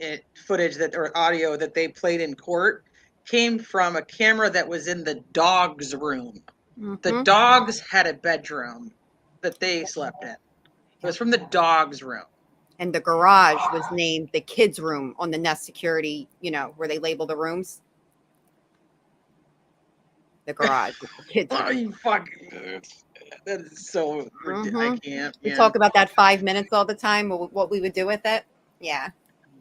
[SPEAKER 2] footage that or audio that they played in court came from a camera that was in the dog's room. The dogs had a bedroom that they slept in. It was from the dog's room.
[SPEAKER 4] And the garage was named the kids' room on the Nest Security, where they label the rooms. The garage, the kids' room.
[SPEAKER 2] Oh, you fucking. That is so ridiculous. I can't.
[SPEAKER 4] We talk about that 5 minutes all the time, what we would do with it. Yeah,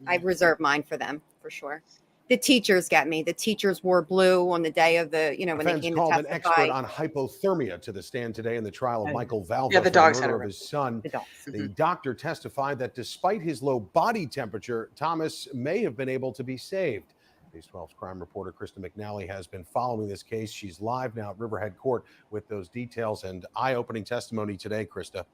[SPEAKER 4] I reserve mine for them, for sure. The teachers get me. The teachers wore blue on the day of the, when they came to testify.
[SPEAKER 22] Called an expert on hypothermia to the stand today in the trial of Michael Valva
[SPEAKER 2] the
[SPEAKER 22] for
[SPEAKER 2] dogs
[SPEAKER 22] the
[SPEAKER 2] had
[SPEAKER 22] murder
[SPEAKER 2] it.
[SPEAKER 22] of his son.
[SPEAKER 2] The
[SPEAKER 22] doctor testified that despite his low body temperature, Thomas may have been able to be saved. News 12's crime reporter Krista McNally has been following this case. She's live now at Riverhead Court with those details and eye-opening testimony today, Krista.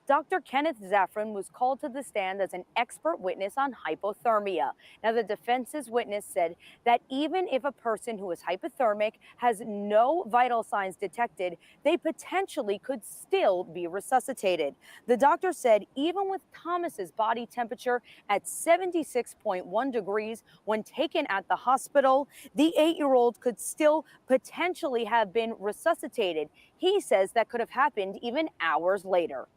[SPEAKER 23] Dr. Kenneth Zaffron was called to the stand as an expert witness on hypothermia. Now, the defense's witness said that even if a person who is hypothermic has no vital signs detected, they potentially could still be resuscitated. The doctor said even with Thomas's body temperature at 76.1 degrees when taken at the hospital, the 8-year-old could still potentially have been resuscitated. He says that could have happened even hours later.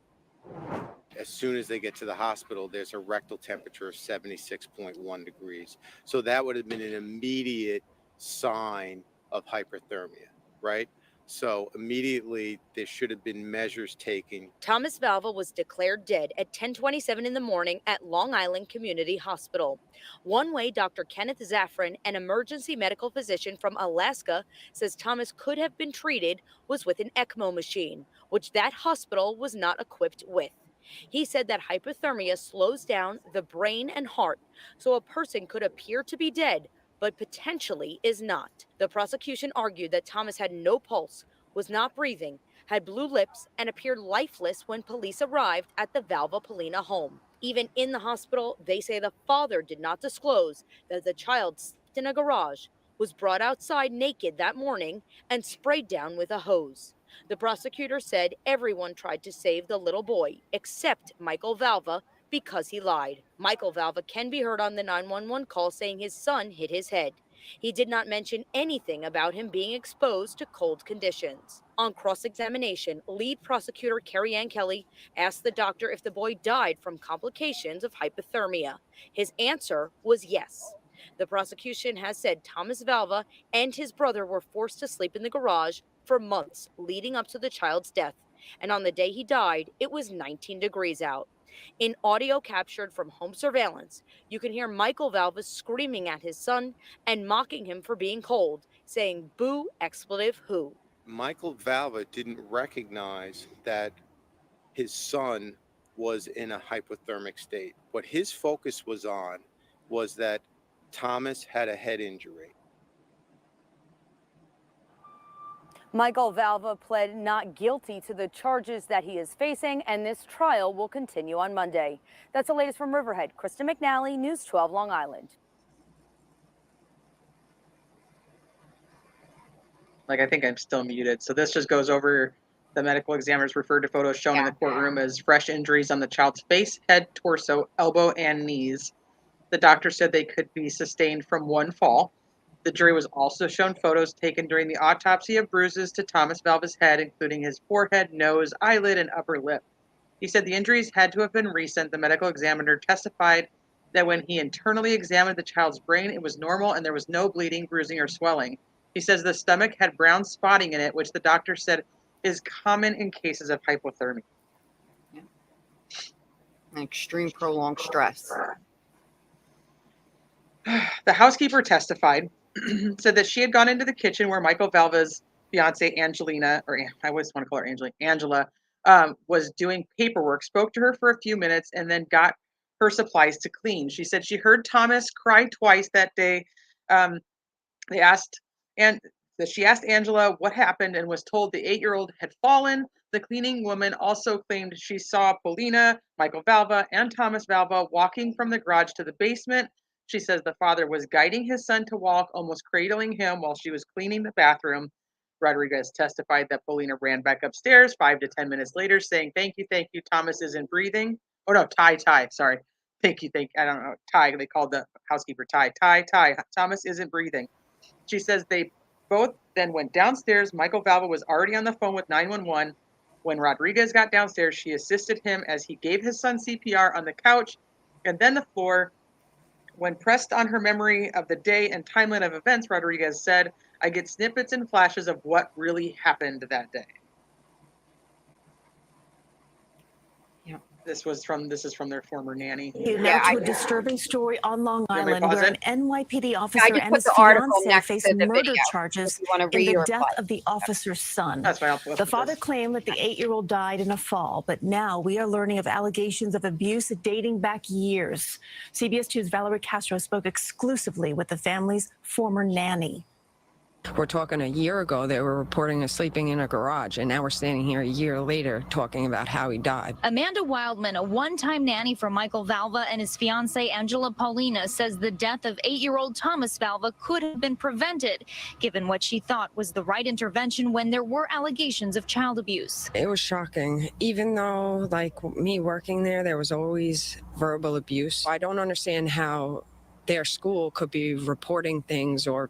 [SPEAKER 19] As soon as they get to the hospital, there's a rectal temperature of 76.1 degrees. So that would have been an immediate sign of hyperthermia, right? So immediately there should have been measures taken.
[SPEAKER 23] Thomas Valva was declared dead at 10:27 in the morning at Long Island Community Hospital. One-way Dr. Kenneth Zaffron, an emergency medical physician from Alaska, says Thomas could have been treated was with an ECMO machine, which that hospital was not equipped with. He said that hypothermia slows down the brain and heart, so a person could appear to be dead, but potentially is not. The prosecution argued that Thomas had no pulse, was not breathing, had blue lips, and appeared lifeless when police arrived at the Valva Polina home. Even in the hospital, they say the father did not disclose that the child slept in a garage, was brought outside naked that morning, and sprayed down with a hose. The prosecutor said everyone tried to save the little boy, except Michael Valva, because he lied. Michael Valva can be heard on the 911 call saying his son hit his head. He did not mention anything about him being exposed to cold conditions. On cross-examination, lead prosecutor Carrie Ann Kelly asked the doctor if the boy died from complications of hypothermia. His answer was yes. The prosecution has said Thomas Valva and his brother were forced to sleep in the garage for months leading up to the child's death. And on the day he died, it was 19 degrees out. In audio captured from home surveillance, you can hear Michael Valva screaming at his son and mocking him for being cold, saying, "Boo, expletive, who?"
[SPEAKER 19] Michael Valva didn't recognize that his son was in a hypothermic state. What his focus was on was that Thomas had a head injury.
[SPEAKER 23] Michael Valva pled not guilty to the charges that he is facing, and this trial will continue on Monday. That's the latest from Riverhead. Krista McNally, News 12 Long Island.
[SPEAKER 2] I think I'm still muted. So this just goes over the medical examiners referred to photos shown in the courtroom as fresh injuries on the child's face, head, torso, elbow, and knees. The doctor said they could be sustained from one fall. The jury was also shown photos taken during the autopsy of bruises to Thomas Valva's head, including his forehead, nose, eyelid, and upper lip. He said the injuries had to have been recent. The medical examiner testified that when he internally examined the child's brain, it was normal and there was no bleeding, bruising, or swelling. He says the stomach had brown spotting in it, which the doctor said is common in cases of hypothermia.
[SPEAKER 4] Yeah. Extreme prolonged stress.
[SPEAKER 2] The housekeeper testified, said that she had gone into the kitchen where Michael Valva's fiance, Angelina, or I always want to call her Angela, was doing paperwork, spoke to her for a few minutes, and then got her supplies to clean. She said she heard Thomas cry twice that day. She asked Angela what happened and was told the 8-year-old had fallen. The cleaning woman also claimed she saw Polina, Michael Valva, and Thomas Valva walking from the garage to the basement. She says the father was guiding his son to walk, almost cradling him while she was cleaning the bathroom. Rodriguez testified that Polina ran back upstairs 5 to 10 minutes later, saying, thank you, Thomas isn't breathing. Oh no, Ty, sorry. Thank you, I don't know, Ty, they called the housekeeper Ty, Thomas isn't breathing. She says they both then went downstairs. Michael Valva was already on the phone with 911. When Rodriguez got downstairs, she assisted him as he gave his son CPR on the couch and then the floor. When pressed on her memory of the day and timeline of events, Rodriguez said, I get snippets and flashes of what really happened that day.
[SPEAKER 4] Yeah.
[SPEAKER 2] This is from their former nanny.
[SPEAKER 7] Now to a disturbing story on Long
[SPEAKER 2] Let me
[SPEAKER 7] Island
[SPEAKER 2] pause
[SPEAKER 7] where
[SPEAKER 2] it.
[SPEAKER 7] an NYPD
[SPEAKER 4] I
[SPEAKER 7] officer
[SPEAKER 4] just
[SPEAKER 7] and
[SPEAKER 4] put
[SPEAKER 7] his
[SPEAKER 4] the article
[SPEAKER 7] fiancée
[SPEAKER 4] next
[SPEAKER 7] face
[SPEAKER 4] to the
[SPEAKER 7] murder
[SPEAKER 4] video,
[SPEAKER 7] charges
[SPEAKER 4] if you want to
[SPEAKER 7] in
[SPEAKER 4] read
[SPEAKER 7] the
[SPEAKER 4] or
[SPEAKER 7] death
[SPEAKER 4] reply.
[SPEAKER 7] of the officer's son.
[SPEAKER 2] That's why I'll put
[SPEAKER 7] The father claimed that the 8-year-old died in a fall, but now we are learning of allegations of abuse dating back years. CBS 2's Valerie Castro spoke exclusively with the family's former nanny.
[SPEAKER 9] We're talking a year ago, they were reporting us sleeping in a garage, and now we're standing here a year later talking about how he died.
[SPEAKER 11] Amanda Wildman, a one-time nanny for Michael Valva and his fiancée Angela Paulina, says the death of 8-year-old Thomas Valva could have been prevented, given what she thought was the right intervention when there were allegations of child abuse.
[SPEAKER 9] It was shocking. Even though, like me working there was always verbal abuse. I don't understand how their school could be reporting things or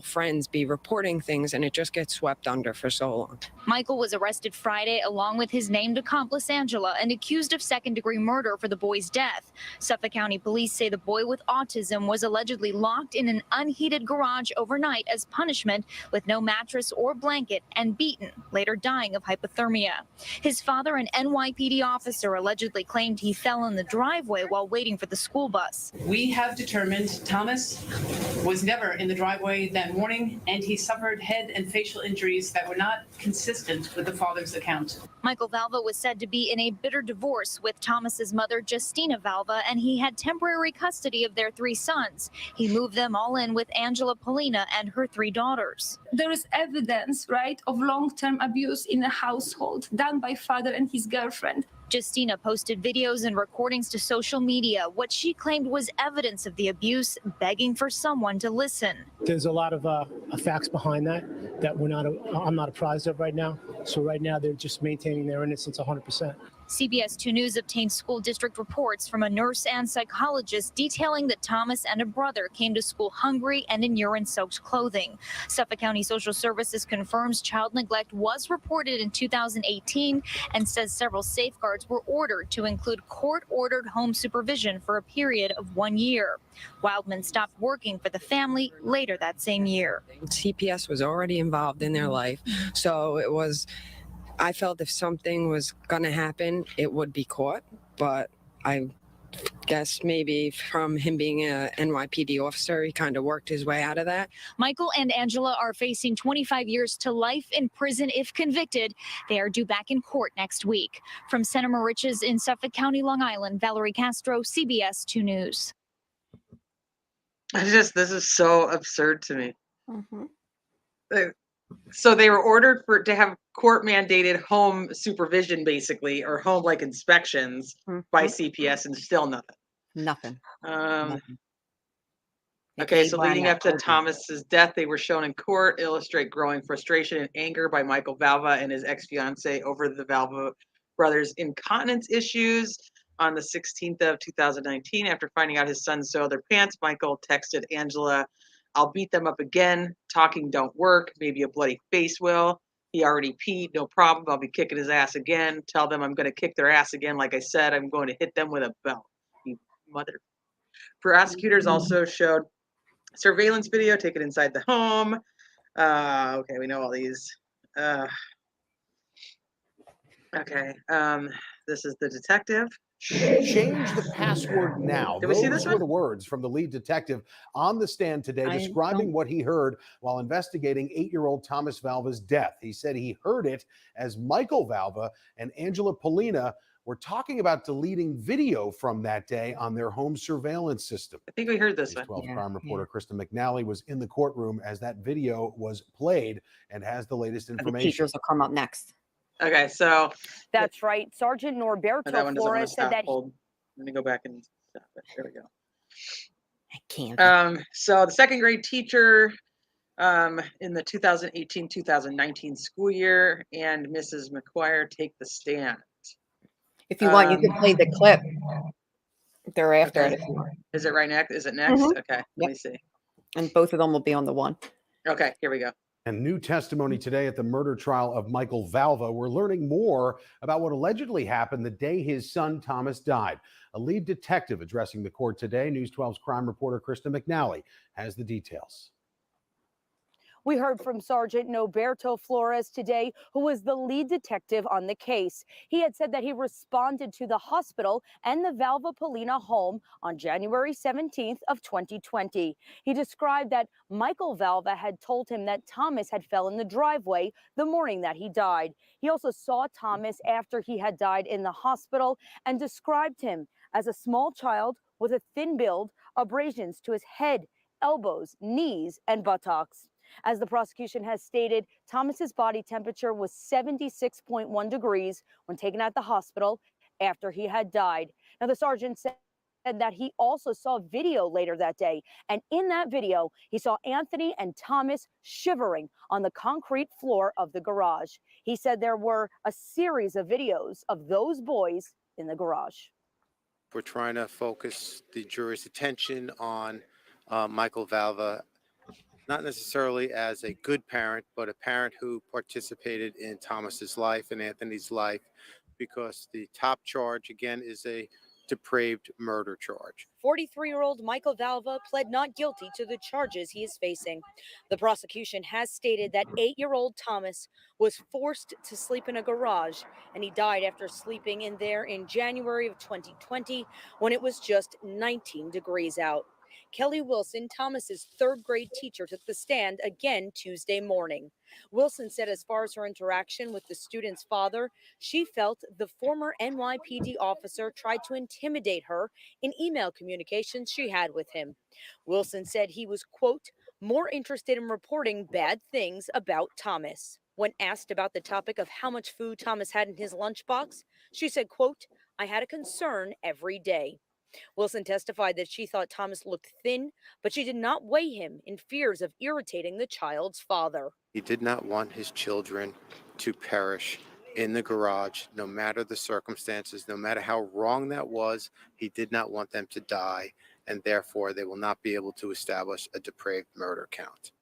[SPEAKER 9] friends be reporting things, and it just gets swept under for so long.
[SPEAKER 11] Michael was arrested Friday along with his named accomplice Angela and accused of second-degree murder for the boy's death. Suffolk County police say the boy with autism was allegedly locked in an unheated garage overnight as punishment with no mattress or blanket and beaten, later dying of hypothermia. His father, an NYPD officer, allegedly claimed he fell in the driveway while waiting for the school bus.
[SPEAKER 17] We have determined Thomas was never in the driveway that morning, and he suffered head and facial injuries that were not consistent with the father's account.
[SPEAKER 11] Michael Valva was said to be in a bitter divorce with Thomas's mother, Justina Valva, and he had temporary custody of their 3 sons. He moved them all in with Angela Polina and her 3 daughters.
[SPEAKER 18] There is evidence, right, of long-term abuse in a household done by father and his girlfriend.
[SPEAKER 11] Justina posted videos and recordings to social media, what she claimed was evidence of the abuse, begging for someone to listen.
[SPEAKER 21] There's a lot of facts behind that I'm not apprised of right now. So right now they're just maintaining their innocence 100%.
[SPEAKER 11] CBS 2 News obtained school district reports from a nurse and psychologist detailing that Thomas and a brother came to school hungry and in urine-soaked clothing. Suffolk County Social Services confirms child neglect was reported in 2018 and says several safeguards were ordered to include court-ordered home supervision for a period of 1 year. Wildman stopped working for the family later that same year.
[SPEAKER 9] CPS was already involved in their life, so I felt if something was going to happen, it would be caught, but I guess maybe from him being a NYPD officer, he kind of worked his way out of that.
[SPEAKER 11] Michael and Angela are facing 25 years to life in prison if convicted. They are due back in court next week. From Santa Mariches in Suffolk County, Long Island, Valerie Castro, CBS 2 News.
[SPEAKER 2] This is so absurd to me. So they were ordered to have court mandated home supervision, basically, or home like inspections by CPS, and still nothing. Okay, so leading up to Thomas's death, they were shown in court illustrate growing frustration and anger by Michael Valva and his ex-fiancee over the Valva brothers' incontinence issues. On the 16th of 2019, after finding out his son soiled their pants, Michael texted Angela, I'll beat them up again. Talking don't work. Maybe a bloody face will. He already peed. No problem. I'll be kicking his ass again. Tell them I'm going to kick their ass again. Like I said, I'm going to hit them with a belt. You mother. Prosecutors also showed surveillance video taken inside the home. Okay, we know all these. Okay, this is the detective.
[SPEAKER 22] Change the password now.
[SPEAKER 2] Did we see this
[SPEAKER 22] Those were the words from the lead detective on the stand today describing what he heard while investigating 8-year-old Thomas Valva's death. He said he heard it as Michael Valva and Angela Polina were talking about deleting video from that day on their home surveillance system.
[SPEAKER 2] I think we heard this
[SPEAKER 22] News
[SPEAKER 2] one.
[SPEAKER 22] 12 crime reporter Krista McNally was in the courtroom as that video was played and has the latest
[SPEAKER 4] The
[SPEAKER 22] information.
[SPEAKER 4] teachers will come up next.
[SPEAKER 2] Okay, so
[SPEAKER 23] That's right. Sergeant
[SPEAKER 2] that one
[SPEAKER 23] Norberto
[SPEAKER 2] doesn't want to
[SPEAKER 23] Flores said
[SPEAKER 2] stop.
[SPEAKER 23] that
[SPEAKER 2] Hold. Let me go back and stop it. There we go.
[SPEAKER 4] I can't.
[SPEAKER 2] So the second grade teacher in the 2018-2019 school year and Mrs. McGuire take the stand.
[SPEAKER 4] If you want, you can play the clip thereafter.
[SPEAKER 2] Okay. Is it right next? Is it next?
[SPEAKER 4] Mhm.
[SPEAKER 2] Okay, let me see.
[SPEAKER 4] And both of them will be on the one.
[SPEAKER 2] Okay, here we go.
[SPEAKER 22] And new testimony today at the murder trial of Michael Valva. We're learning more about what allegedly happened the day his son Thomas died. A lead detective addressing the court today. News 12's crime reporter Krista McNally has the details.
[SPEAKER 23] We heard from Sergeant Norberto Flores today, who was the lead detective on the case. He had said that he responded to the hospital and the Valva Polina home on January 17th of 2020. He described that Michael Valva had told him that Thomas had fell in the driveway the morning that he died. He also saw Thomas after he had died in the hospital and described him as a small child with a thin build, abrasions to his head, elbows, knees, and buttocks. As the prosecution has stated, Thomas's body temperature was 76.1 degrees when taken at the hospital after he had died. Now, the sergeant said that he also saw video later that day. And in that video, he saw Anthony and Thomas shivering on the concrete floor of the garage. He said there were a series of videos of those boys in the garage.
[SPEAKER 19] We're trying to focus the jury's attention on Michael Valva, not necessarily as a good parent, but a parent who participated in Thomas's life and Anthony's life, because the top charge, again, is a depraved murder charge.
[SPEAKER 23] 43-year-old Michael Valva pled not guilty to the charges he is facing. The prosecution has stated that 8-year-old Thomas was forced to sleep in a garage, and he died after sleeping in there in January of 2020 when it was just 19 degrees out. Kelly Wilson, Thomas's third-grade teacher, took the stand again Tuesday morning. Wilson said as far as her interaction with the student's father, she felt the former NYPD officer tried to intimidate her in email communications she had with him. Wilson said he was, quote, more interested in reporting bad things about Thomas. When asked about the topic of how much food Thomas had in his lunchbox, she said, quote, I had a concern every day. Wilson testified that she thought Thomas looked thin, but she did not weigh him in fears of irritating the child's father.
[SPEAKER 19] He did not want his children to perish in the garage, no matter the circumstances, no matter how wrong that was. He did not want them to die, and therefore they will not be able to establish a depraved murder count.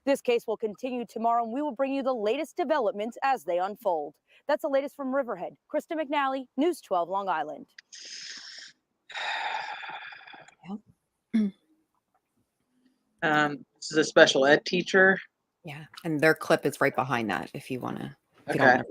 [SPEAKER 23] This case will continue tomorrow, and we will bring you the latest developments as they unfold. That's the latest from Riverhead. Krista McNally, News 12 Long Island.
[SPEAKER 2] This is a special ed teacher.
[SPEAKER 4] Yeah, and their clip is right behind that if you want to.
[SPEAKER 2] Okay.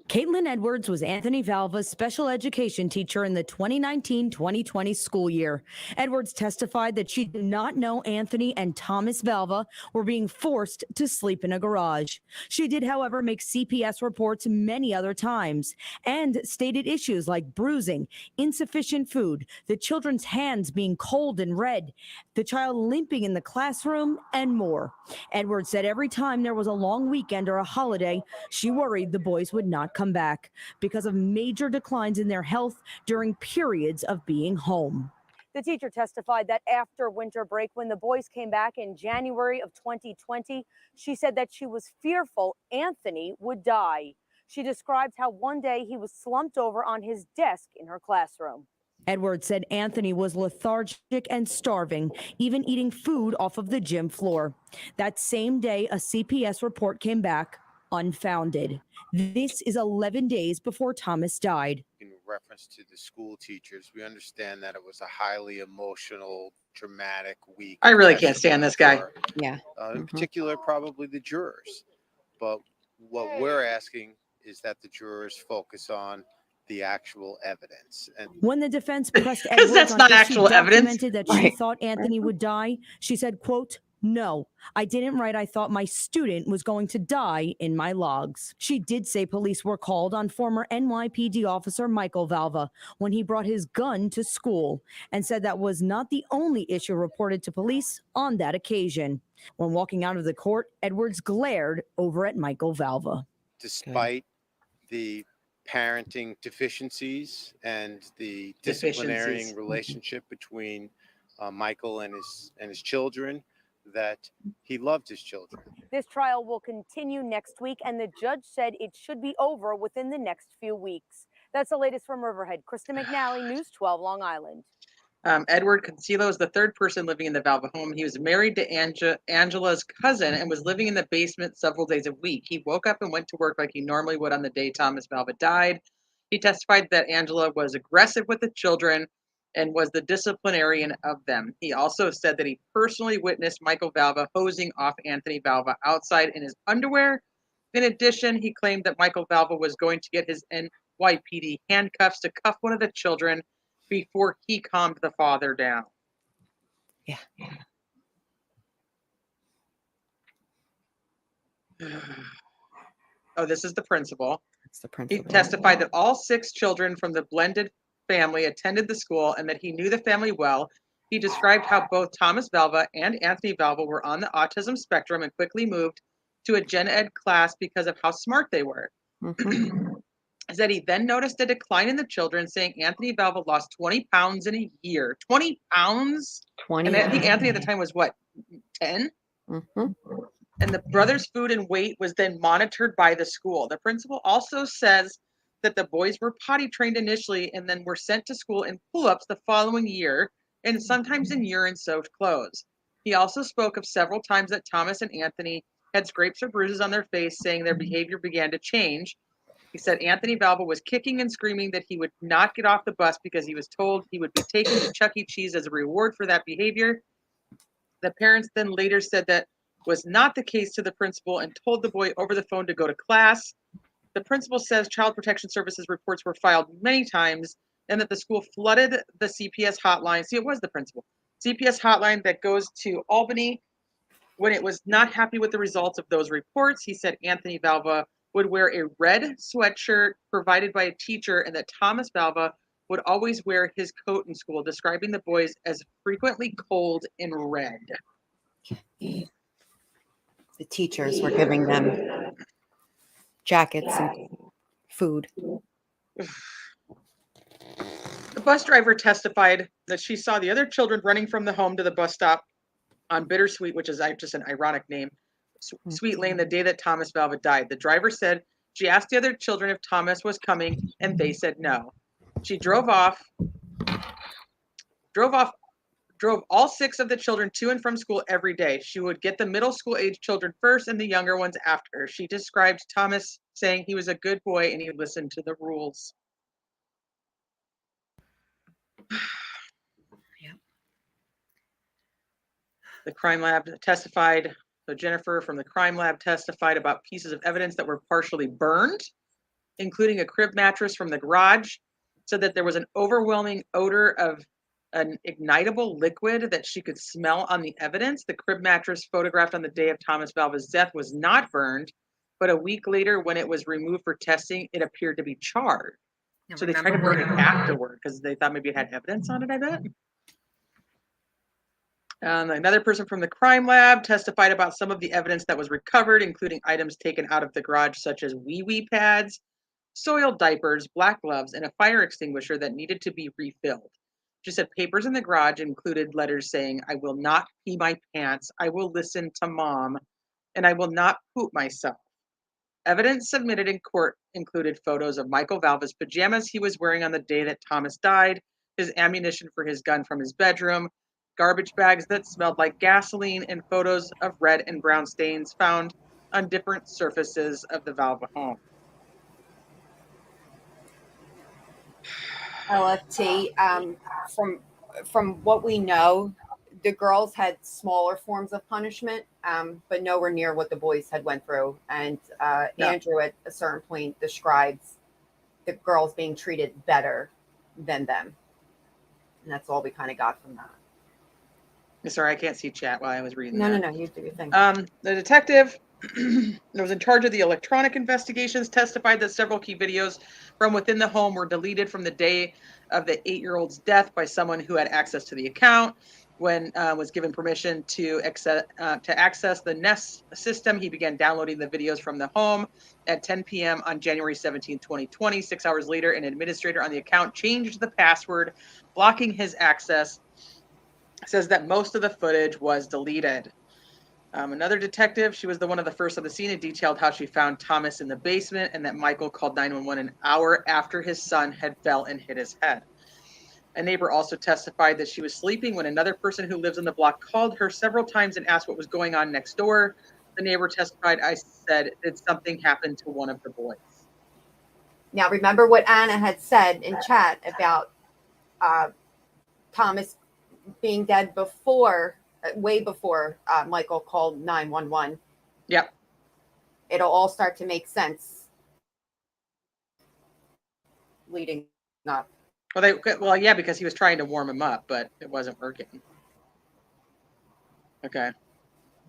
[SPEAKER 23] Caitlin Edwards was Anthony Valva's special education teacher in the 2019-2020 school year. Edwards testified that she did not know Anthony and Thomas Valva were being forced to sleep in a garage. She did, however, make CPS reports many other times and stated issues like bruising, insufficient food, the children's hands being cold and red, the child limping in the classroom, and more. Edwards said every time there was a long weekend or a holiday, she worried the boys would not come back because of major declines in their health during periods of being home. The teacher testified that after winter break, when the boys came back in January of 2020, she said that she was fearful Anthony would die. She described how one day he was slumped over on his desk in her classroom. Edwards said Anthony was lethargic and starving, even eating food off of the gym floor. That same day, a CPS report came back unfounded. This is 11 days before Thomas died.
[SPEAKER 19] In reference to the school teachers, we understand that it was a highly emotional, dramatic week.
[SPEAKER 2] I really can't stand this guy.
[SPEAKER 4] Yeah.
[SPEAKER 19] In particular, probably the jurors. But what we're asking is that the jurors focus on the actual evidence. And
[SPEAKER 23] when the defense pressed Edwards
[SPEAKER 2] that's
[SPEAKER 23] on
[SPEAKER 2] not
[SPEAKER 23] if
[SPEAKER 2] actual
[SPEAKER 23] she
[SPEAKER 2] evidence.
[SPEAKER 23] documented that she thought Anthony would die, she said, quote,
[SPEAKER 5] No, I didn't write I thought my student was going to die in my logs. She did say police were called on former NYPD officer Michael Valva when he brought his gun to school and said that was not the only issue reported to police on that occasion. When walking out of the court, Edwards glared over at Michael Valva.
[SPEAKER 19] Despite the parenting deficiencies and the disciplinary relationship between Michael and his children, that he loved his children.
[SPEAKER 23] This trial will continue next week, and the judge said it should be over within the next few weeks. That's the latest from Riverhead. Krista McNally, News 12, Long Island.
[SPEAKER 2] Edward Concealo is the third person living in the Valva home. He was married to Angela's cousin and was living in the basement several days a week. He woke up and went to work like he normally would on the day Thomas Valva died. He testified that Angela was aggressive with the children and was the disciplinarian of them. He also said that he personally witnessed Michael Valva hosing off Anthony Valva outside in his underwear. In addition, he claimed that Michael Valva was going to get his NYPD handcuffs to cuff one of the children before he calmed the father down.
[SPEAKER 4] Yeah.
[SPEAKER 2] Oh, this is the principal.
[SPEAKER 4] It's the principal.
[SPEAKER 2] He testified that all 6 children from the blended family attended the school and that he knew the family well. He described how both Thomas Valva and Anthony Valva were on the autism spectrum and quickly moved to a gen ed class because of how smart they were. Said he then noticed a decline in the children, saying Anthony Valva lost 20 pounds in a year. 20 pounds?
[SPEAKER 4] 20.
[SPEAKER 2] And I think Anthony at the time was what, 10? And the brother's food and weight was then monitored by the school. The principal also says that the boys were potty trained initially and then were sent to school in pull-ups the following year and sometimes in urine-soaked clothes. He also spoke of several times that Thomas and Anthony had scrapes or bruises on their face, saying their behavior began to change. He said Anthony Valva was kicking and screaming that he would not get off the bus because he was told he would be taken to Chuck E. Cheese as a reward for that behavior. The parents then later said that was not the case to the principal and told the boy over the phone to go to class. The principal says Child Protection Services reports were filed many times and that the school flooded the CPS hotline. See, it was the principal. CPS hotline that goes to Albany when it was not happy with the results of those reports. He said Anthony Valva would wear a red sweatshirt provided by a teacher and that Thomas Valva would always wear his coat in school, describing the boys as frequently cold and red.
[SPEAKER 4] The teachers were giving them jackets and food.
[SPEAKER 2] The bus driver testified that she saw the other children running from the home to the bus stop on Bittersweet, which is just an ironic name, Sweet Lane, the day that Thomas Valva died. The driver said she asked the other children if Thomas was coming, and they said no. She drove all 6 of the children to and from school every day. She would get the middle school age children first and the younger ones after. She described Thomas saying he was a good boy and he listened to the rules. The crime lab testified. So Jennifer from the crime lab testified about pieces of evidence that were partially burned, including a crib mattress from the garage. Said that there was an overwhelming odor of an ignitable liquid that she could smell on the evidence. The crib mattress photographed on the day of Thomas Valva's death was not burned, but a week later when it was removed for testing, it appeared to be charred. So they tried to burn it afterward because they thought maybe it had evidence on it, I bet. Another person from the crime lab testified about some of the evidence that was recovered, including items taken out of the garage, such as wee-wee pads, soiled diapers, black gloves, and a fire extinguisher that needed to be refilled. She said papers in the garage included letters saying, "I will not pee my pants, I will listen to mom, and I will not poop myself." Evidence submitted in court included photos of Michael Valva's pajamas he was wearing on the day that Thomas died, his ammunition for his gun from his bedroom, garbage bags that smelled like gasoline, and photos of red and brown stains found on different surfaces of the Valva home.
[SPEAKER 4] LFT, from what we know, the girls had smaller forms of punishment, but nowhere near what the boys had went through. And Andrew at a certain point describes the girls being treated better than them. And that's all we kind of got from that.
[SPEAKER 2] Sorry, I can't see chat while I was reading
[SPEAKER 4] No,
[SPEAKER 2] that.
[SPEAKER 4] no, you do your thing.
[SPEAKER 2] The detective that was in charge of the electronic investigations testified that several key videos from within the home were deleted from the day of the 8-year-old's death by someone who had access to the account. When was given permission to access the Nest system, he began downloading the videos from the home at 10 p.m. on January 17, 2020. 6 hours later, an administrator on the account changed the password, blocking his access. Says that most of the footage was deleted. Another detective, she was the one of the first on the scene, and detailed how she found Thomas in the basement and that Michael called 911 an hour after his son had fell and hit his head. A neighbor also testified that she was sleeping when another person who lives in the block called her several times and asked what was going on next door. The neighbor testified, I said, did something happen to one of the boys?
[SPEAKER 4] Now, remember what Anna had said in chat about Thomas being dead before, way before Michael called 911.
[SPEAKER 2] Yep.
[SPEAKER 4] It'll all start to make sense leading up.
[SPEAKER 2] Well, yeah, because he was trying to warm him up, but it wasn't working. Okay.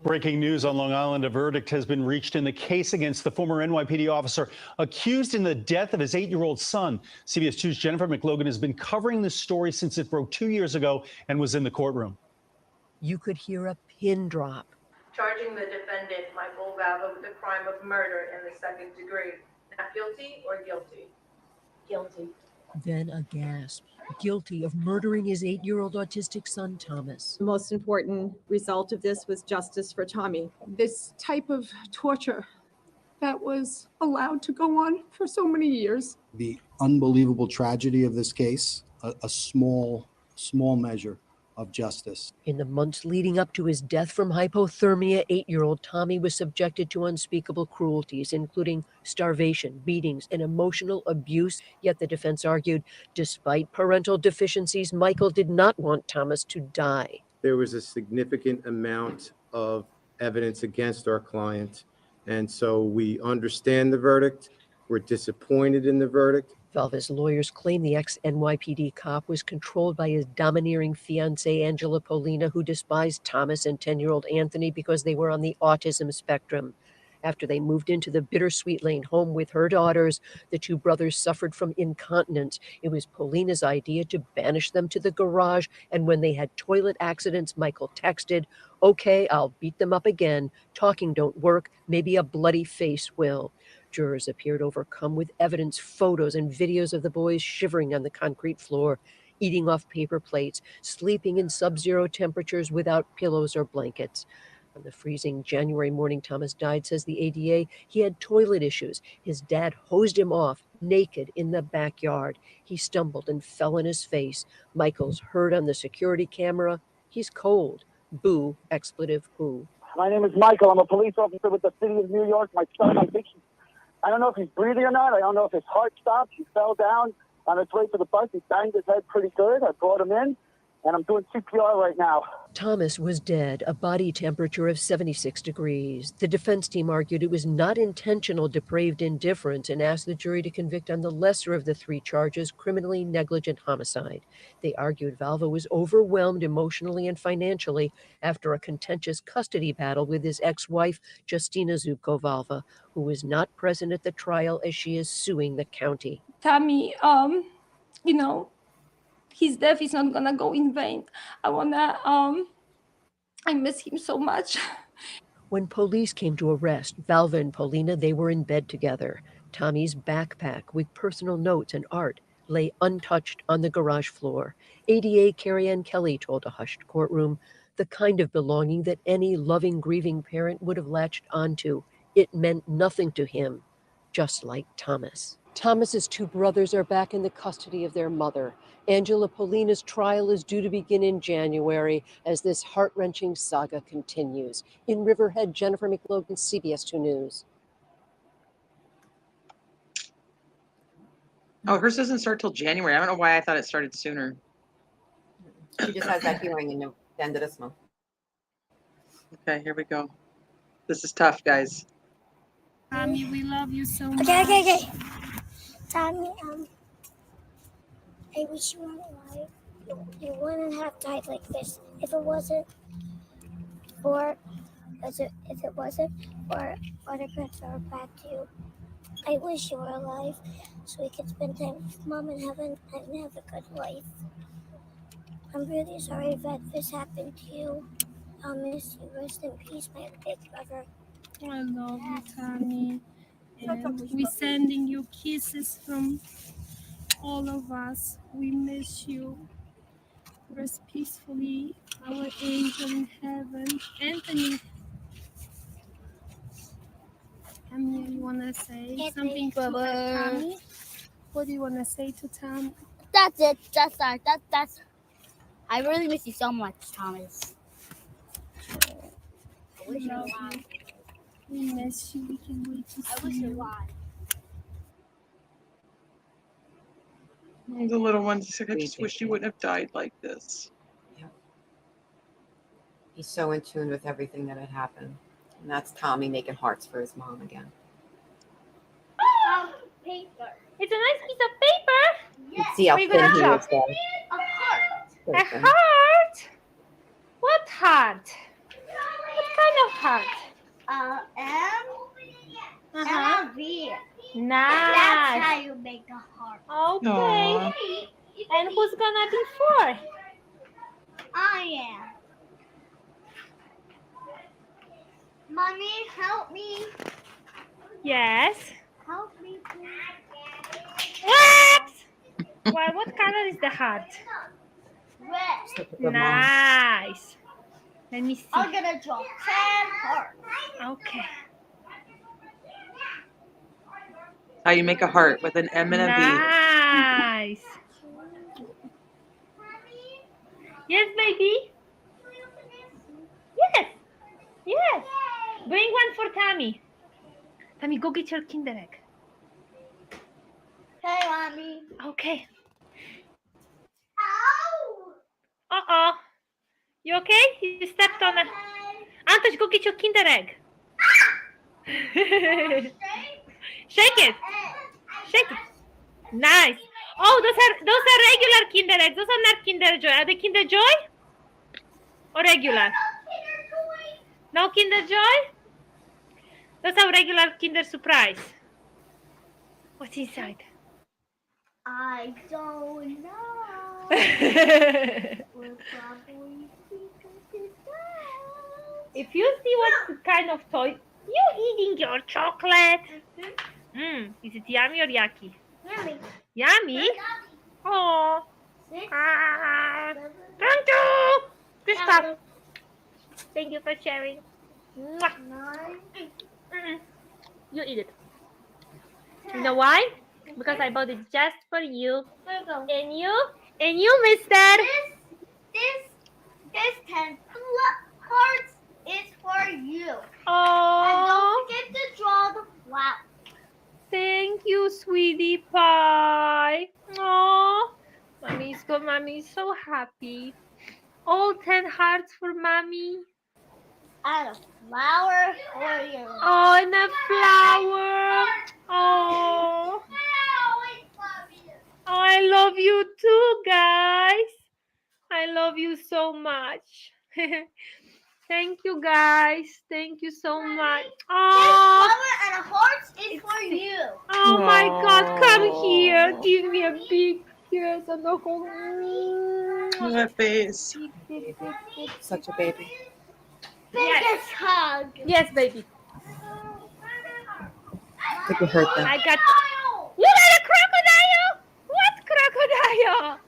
[SPEAKER 12] Breaking news on Long Island, a verdict has been reached in the case against the former NYPD officer accused in the death of his 8-year-old son. CBS 2's Jennifer McLogan has been covering this story since it broke 2 years ago and was in the courtroom.
[SPEAKER 13] You could hear a pin drop.
[SPEAKER 14] Charging the defendant, Michael Valva, with the crime of murder in the second degree. Not guilty or guilty? Guilty.
[SPEAKER 13] Then a gasp. Guilty of murdering his 8-year-old autistic son, Thomas.
[SPEAKER 24] The most important result of this was justice for Tommy. This type of torture that was allowed to go on for so many years.
[SPEAKER 25] The unbelievable tragedy of this case, a small measure of justice.
[SPEAKER 13] In the months leading up to his death from hypothermia, 8-year-old Tommy was subjected to unspeakable cruelties, including starvation, beatings, and emotional abuse. Yet the defense argued, despite parental deficiencies, Michael did not want Thomas to die.
[SPEAKER 19] There was a significant amount of evidence against our client, and so we understand the verdict. We're disappointed in the verdict.
[SPEAKER 13] Valva's lawyers claim the ex-NYPD cop was controlled by his domineering fiancée, Angela Polina, who despised Thomas and 10-year-old Anthony because they were on the autism spectrum. After they moved into the Bittersweet Lane home with her daughters, the two brothers suffered from incontinence. It was Polina's idea to banish them to the garage, and when they had toilet accidents, Michael texted, "Okay, I'll beat them up again. Talking don't work. Maybe a bloody face will." Jurors appeared overcome with evidence, photos, and videos of the boys shivering on the concrete floor, eating off paper plates, sleeping in sub-zero temperatures without pillows or blankets. On the freezing January morning Thomas died, says the ADA, he had toilet issues. His dad hosed him off, naked, in the backyard. He stumbled and fell on his face. Michael's heard on the security camera. He's cold. Boo, expletive, boo.
[SPEAKER 26] My name is Michael. I'm a police officer with the city of New York. My son, I don't know if he's breathing or not. I don't know if his heart stopped. He fell down on his way to the bus. He banged his head pretty good. I brought him in, and I'm doing CPR right now.
[SPEAKER 13] Thomas was dead, a body temperature of 76 degrees. The defense team argued it was not intentional depraved indifference and asked the jury to convict on the lesser of the 3 charges, criminally negligent homicide. They argued Valva was overwhelmed emotionally and financially after a contentious custody battle with his ex-wife, Justina Zubko Valva, who was not present at the trial as she is suing the county.
[SPEAKER 18] Tommy, his death is not gonna go in vain. I miss him so much.
[SPEAKER 13] When police came to arrest Valva and Polina, they were in bed together. Tommy's backpack with personal notes and art lay untouched on the garage floor. ADA Carrie Ann Kelly told a hushed courtroom, the kind of belonging that any loving, grieving parent would have latched onto. It meant nothing to him, just like Thomas. Thomas's 2 brothers are back in the custody of their mother. Angela Polina's trial is due to begin in January as this heart-wrenching saga continues. In Riverhead, Jennifer McLogan, CBS 2 News.
[SPEAKER 2] Oh, hers doesn't start till January. I don't know why I thought it started sooner.
[SPEAKER 4] She just has that hearing in the end of this month.
[SPEAKER 2] Okay, here we go. This is tough, guys.
[SPEAKER 8] Tommy, we love you so much.
[SPEAKER 6] Okay. Tommy, I wish you were alive. You wouldn't have died like this if it wasn't for autographs are back to you. I wish you were alive so we could spend time with Mom in heaven and have a good life. I'm really sorry that this happened to you. I'll miss you. Rest in peace, my big brother.
[SPEAKER 8] I love you, Tommy. And we're sending you kisses from all of us. We miss you. Rest peacefully, our angel in heaven. Anthony, come here. You want to say something to Tommy? What do you want to say to Tommy?
[SPEAKER 6] That's it. That's. I really miss you so much, Thomas.
[SPEAKER 8] We love you. We miss you. We can wait to see you.
[SPEAKER 2] The little one's like, I just wish you wouldn't have died like this.
[SPEAKER 4] He's so in tune with everything that had happened. And that's Tommy making hearts for his mom again.
[SPEAKER 6] Paper.
[SPEAKER 8] It's a nice piece of paper.
[SPEAKER 4] You can see how thin he is there.
[SPEAKER 6] A heart.
[SPEAKER 8] A heart? What heart? What kind of heart?
[SPEAKER 6] M. And a V.
[SPEAKER 8] Nice.
[SPEAKER 6] That's how you make a heart.
[SPEAKER 8] Okay.
[SPEAKER 2] Aww.
[SPEAKER 8] And who's gonna be for?
[SPEAKER 6] I am. Mommy, help me.
[SPEAKER 8] Yes.
[SPEAKER 6] Help me, please.
[SPEAKER 8] What? Well, what color is the heart?
[SPEAKER 6] Red.
[SPEAKER 8] Nice. Let me see.
[SPEAKER 6] I'm gonna draw 10 hearts.
[SPEAKER 8] Okay.
[SPEAKER 2] How you make a heart with an M and a V.
[SPEAKER 8] Nice. Yes, baby. Yes. Yes. Bring one for Tammy. Tammy, go get your Kinder Egg.
[SPEAKER 6] Hey, Mommy.
[SPEAKER 8] Okay.
[SPEAKER 6] Ow!
[SPEAKER 8] Uh-oh. You okay? You stepped on a... Antoś, go get your Kinder Egg. Shake it. Shake it. Nice. Oh, those are regular Kinder Eggs. Those are not Kinder Joy. Are they Kinder Joy? Or regular? No Kinder Joy? Those are regular Kinder Surprise. What's inside?
[SPEAKER 6] I don't know. We'll probably
[SPEAKER 8] If you see what kind of toy, you eating your chocolate. Is it yummy or yucky?
[SPEAKER 6] Yummy.
[SPEAKER 8] Yummy? Oh. Thank you. Good stuff. Thank you for sharing. You eat it. You know why? Because I bought it just for you. And you, mister.
[SPEAKER 6] This 10 hearts is for you.
[SPEAKER 8] Oh.
[SPEAKER 6] And don't forget to draw the flower.
[SPEAKER 8] Thank you, sweetie pie. Oh, mommy's good. Mommy's so happy. All 10 hearts for mommy.
[SPEAKER 6] And a flower for you.
[SPEAKER 8] Oh, and a flower. Oh. Oh, I love you too, guys. I love you so much. Thank you, guys. Thank you so much. Oh,
[SPEAKER 6] This flower and a heart is for you.
[SPEAKER 8] Oh my God, come here. Give me a big kiss on the whole.
[SPEAKER 2] That face.
[SPEAKER 4] Such a baby.
[SPEAKER 6] Biggest hug.
[SPEAKER 8] Yes, baby.
[SPEAKER 4] I think you hurt them.
[SPEAKER 8] I got. You got a crocodile? What crocodile?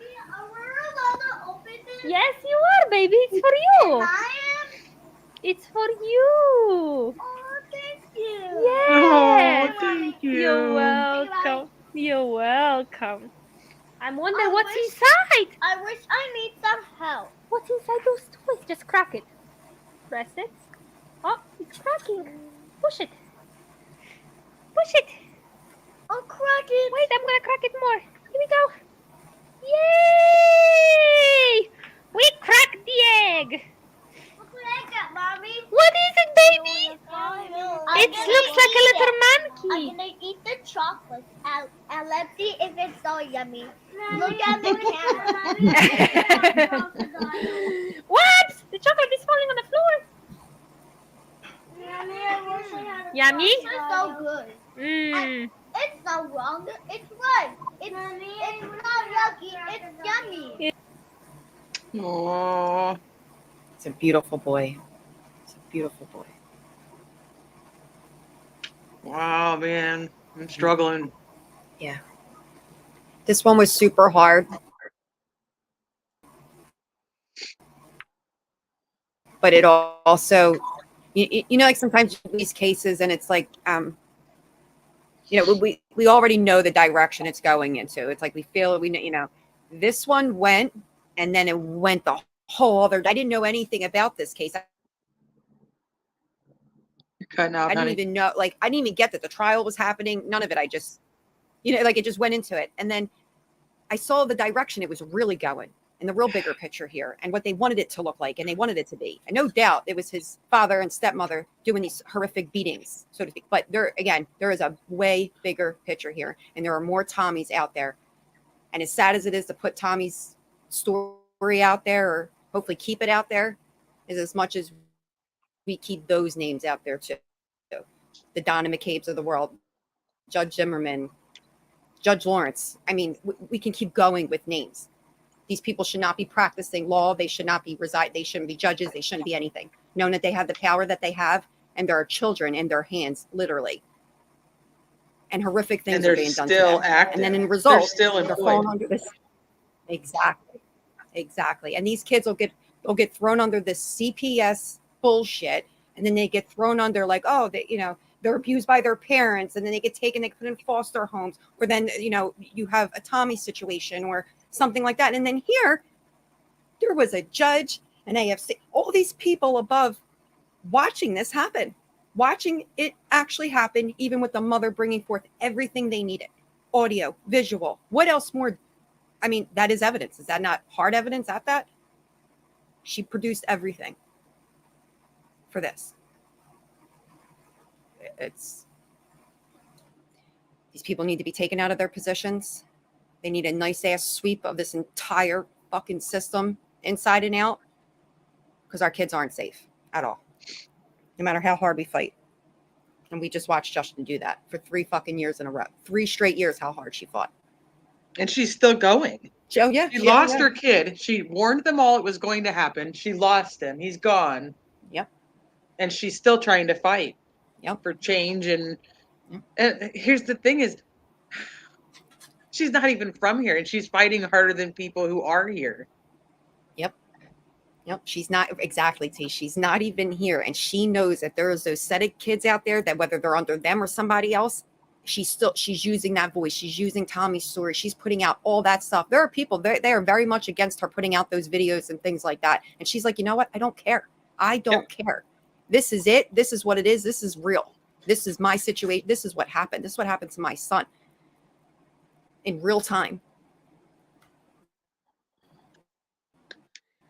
[SPEAKER 8] Yes, you are, baby. It's for you. It's for you.
[SPEAKER 6] Oh, thank you.
[SPEAKER 8] Yes.
[SPEAKER 2] Oh, thank you.
[SPEAKER 8] You're welcome. You're welcome. I'm wondering what's inside.
[SPEAKER 6] I wish I need some help.
[SPEAKER 8] What's inside those toys? Just crack it. Press it. Oh, it's cracking. Push it. Push it.
[SPEAKER 6] I'll crack it.
[SPEAKER 8] Wait, I'm gonna crack it more. Here we go. Yay! We cracked the egg.
[SPEAKER 6] Look what I got, Mommy.
[SPEAKER 8] What is it, baby?
[SPEAKER 6] It
[SPEAKER 8] looks like a little monkey.
[SPEAKER 6] I'm gonna eat the chocolate and let's see if it's all yummy. Look at the camera.
[SPEAKER 8] What? The chocolate is falling on the floor. Yummy?
[SPEAKER 6] It's so good.
[SPEAKER 8] Mmm.
[SPEAKER 6] It's not wrong. It's right. It's not yucky. It's yummy.
[SPEAKER 2] Oh,
[SPEAKER 4] It's a beautiful boy. It's a beautiful boy.
[SPEAKER 2] wow, man. I'm struggling.
[SPEAKER 4] Yeah. This one was super hard. But it also, you know, like sometimes these cases and it's like, you know, we already know the direction it's going into. It's like we feel, you know, this one went and then it went the whole other, I didn't know anything about this case.
[SPEAKER 2] You're cutting out,
[SPEAKER 4] I didn't
[SPEAKER 2] honey.
[SPEAKER 4] even know, like, I didn't even get that the trial was happening. None of it. I just, you know, like it just went into it. And then I saw the direction it was really going and the real bigger picture here and what they wanted it to look like and they wanted it to be. And no doubt it was his father and stepmother doing these horrific beatings, so to speak. But there is a way bigger picture here. And there are more Tommies out there. And as sad as it is to put Tommy's story out there or hopefully keep it out there, is as much as we keep those names out there too. The Donna McCabe's of the world, Judge Zimmerman, Judge Lawrence. I mean, we can keep going with names. These people should not be practicing law. They should not be they shouldn't be judges. They shouldn't be anything. Knowing that they have the power that they have, and there are children in their hands, literally. And horrific things are being done to them.
[SPEAKER 2] Active.
[SPEAKER 4] And then in result,
[SPEAKER 2] they're still
[SPEAKER 4] they're falling under this. Exactly. And these kids will get thrown under this CPS bullshit, and then they get thrown under like, oh, they, you know, they're abused by their parents, and then they get taken, they put in foster homes, or then, you know, you have a Tommy situation or something like that. And then here, there was a judge, an AFC, all these people above watching this happen, watching it actually happen, even with the mother bringing forth everything they needed, audio, visual. What else more? I mean, that is evidence. Is that not hard evidence at that? She produced everything for this. These people need to be taken out of their positions. They need a nice ass sweep of this entire fucking system inside and out, because our kids aren't safe at all, no matter how hard we fight. And we just watched Justin do that for 3 fucking years in a row. 3 straight years, how hard she fought.
[SPEAKER 2] And she's still going.
[SPEAKER 4] Oh, yeah.
[SPEAKER 2] She lost her kid. She warned them all it was going to happen. She lost him. He's gone.
[SPEAKER 4] Yep.
[SPEAKER 2] And she's still trying to fight.
[SPEAKER 4] Yep.
[SPEAKER 2] For change. And here's the thing is, she's not even from here, and she's fighting harder than people who are here.
[SPEAKER 4] Yep. She's not exactly, T. She's not even here. And she knows that there's those set of kids out there that whether they're under them or somebody else, she's using that voice. She's using Tommy's story. She's putting out all that stuff. There are people, they are very much against her putting out those videos and things like that. And she's like, you know what? I don't care. I don't care. This is it. This is what it is. This is real. This is my situation. This is what happened. This is what happened to my son in real time.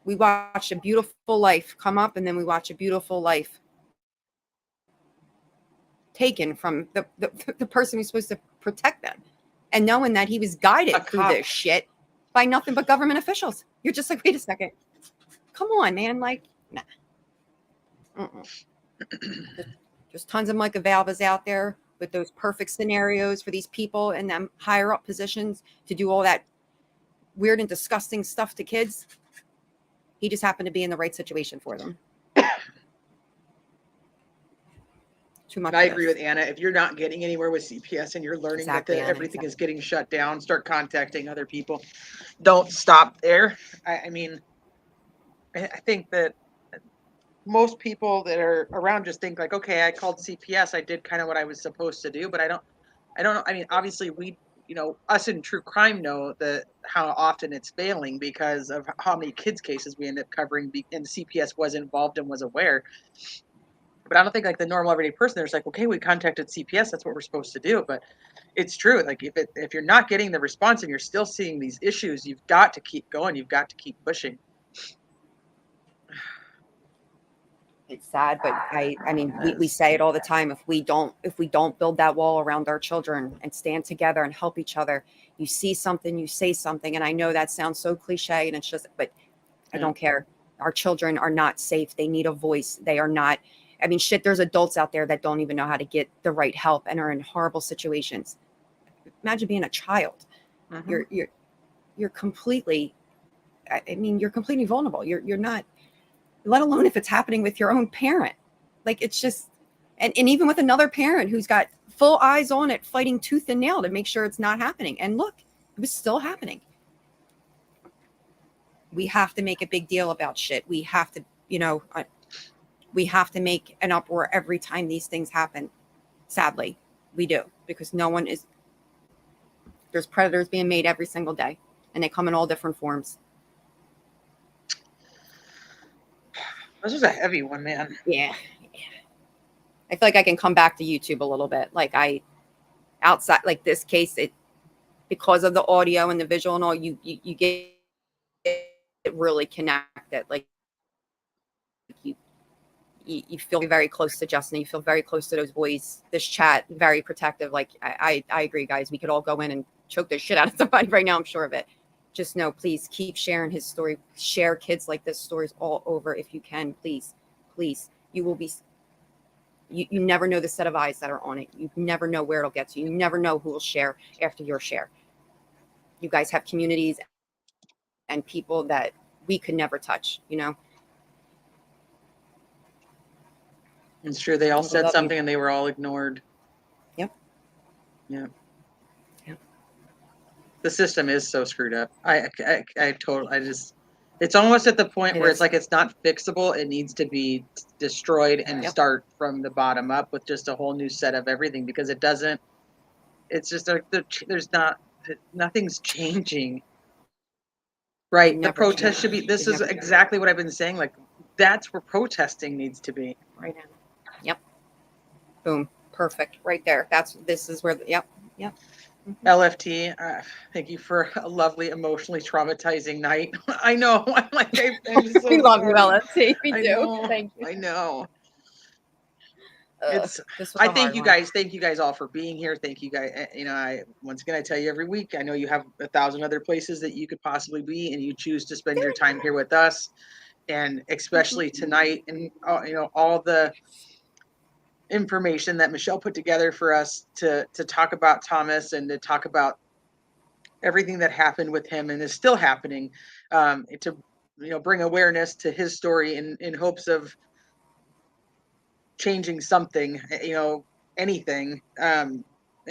[SPEAKER 4] We watch a beautiful life come up, and then we watch a beautiful life taken from the person who's supposed to protect them, and knowing that he was guided through this shit by nothing but government officials. You're just like, wait a second. Come on, man. Like, nah. There's tons of Michael Valvas out there with those perfect scenarios for these people in them higher up positions to do all that weird and disgusting stuff to kids. He just happened to be in the right situation for them. Too much.
[SPEAKER 2] I agree with Anna. If you're not getting anywhere with CPS and you're learning that everything is getting shut down, start contacting other people. Don't stop there. I mean, I think that most people that are around just think like, okay, I called CPS. I did kind of what I was supposed to do, but I don't know. I mean, obviously we, you know, us in true crime know that how often it's failing because of how many kids cases we end up covering, and CPS was involved and was aware. But I don't think like the normal everyday person, there's like, okay, we contacted CPS. That's what we're supposed to do. But it's true. Like if you're not getting the response and you're still seeing these issues, you've got to keep going. You've got to keep pushing.
[SPEAKER 4] It's sad, but I mean, we say it all the time. If we don't build that wall around our children and stand together and help each other, You see something, you say something. And I know that sounds so cliche and it's just, but I don't care. Our children are not safe. They need a voice. They are not, I mean, shit, there's adults out there that don't even know how to get the right help and are in horrible situations. Imagine being a child. You're completely, I mean, you're completely vulnerable. You're not, let alone if it's happening with your own parent. Like, it's just, and even with another parent who's got full eyes on it, fighting tooth and nail to make sure it's not happening. And look, it was still happening. We have to make a big deal about shit. We have to, we have to make an uproar every time these things happen. Sadly, we do, because there's predators being made every single day, and they come in all different forms.
[SPEAKER 2] This was a heavy one, man.
[SPEAKER 4] Yeah. I feel like I can come back to YouTube a little bit. Like outside, like this case, because of the audio and the visual and all, you get really connected. Like you feel very close to Justin. You feel very close to those boys. This chat, very protective. Like I agree, guys. We could all go in and choke the shit out of somebody right now. I'm sure of it. Just know, please keep sharing his story. Share kids like this stories all over if you can. Please. You will be. You never know the set of eyes that are on it. You never know where it'll get to. You never know who will share after your share. You guys have communities and people that we could never touch,
[SPEAKER 2] It's true. They all said something and they were all ignored.
[SPEAKER 4] Yep.
[SPEAKER 2] The system is so screwed up. It's almost at the point where it's like it's not fixable. It needs to be destroyed and start from the bottom up with just a whole new set of everything, because it doesn't, it's just nothing's changing. Right. The protest should be, this is exactly what I've been saying. Like, that's where protesting needs to be.
[SPEAKER 4] Right now. Yep. Boom. Perfect. Right there. This is where, yep.
[SPEAKER 2] LFT, thank you for a lovely, emotionally traumatizing night. I know. I'm like, I'm so
[SPEAKER 4] we love
[SPEAKER 2] sorry.
[SPEAKER 4] you, LFT. We
[SPEAKER 2] I
[SPEAKER 4] do.
[SPEAKER 2] know,
[SPEAKER 4] Thank you.
[SPEAKER 2] I know.
[SPEAKER 4] I
[SPEAKER 2] thank you guys. Thank you guys all for being here. Thank you guys. Once again, I tell you every week, I know you have 1,000 other places that you could possibly be, and you choose to spend your time here with us, and especially tonight, and all the information that Michelle put together for us to talk about Thomas and to talk about everything that happened with him and is still happening, to bring awareness to his story in hopes of changing something, anything, and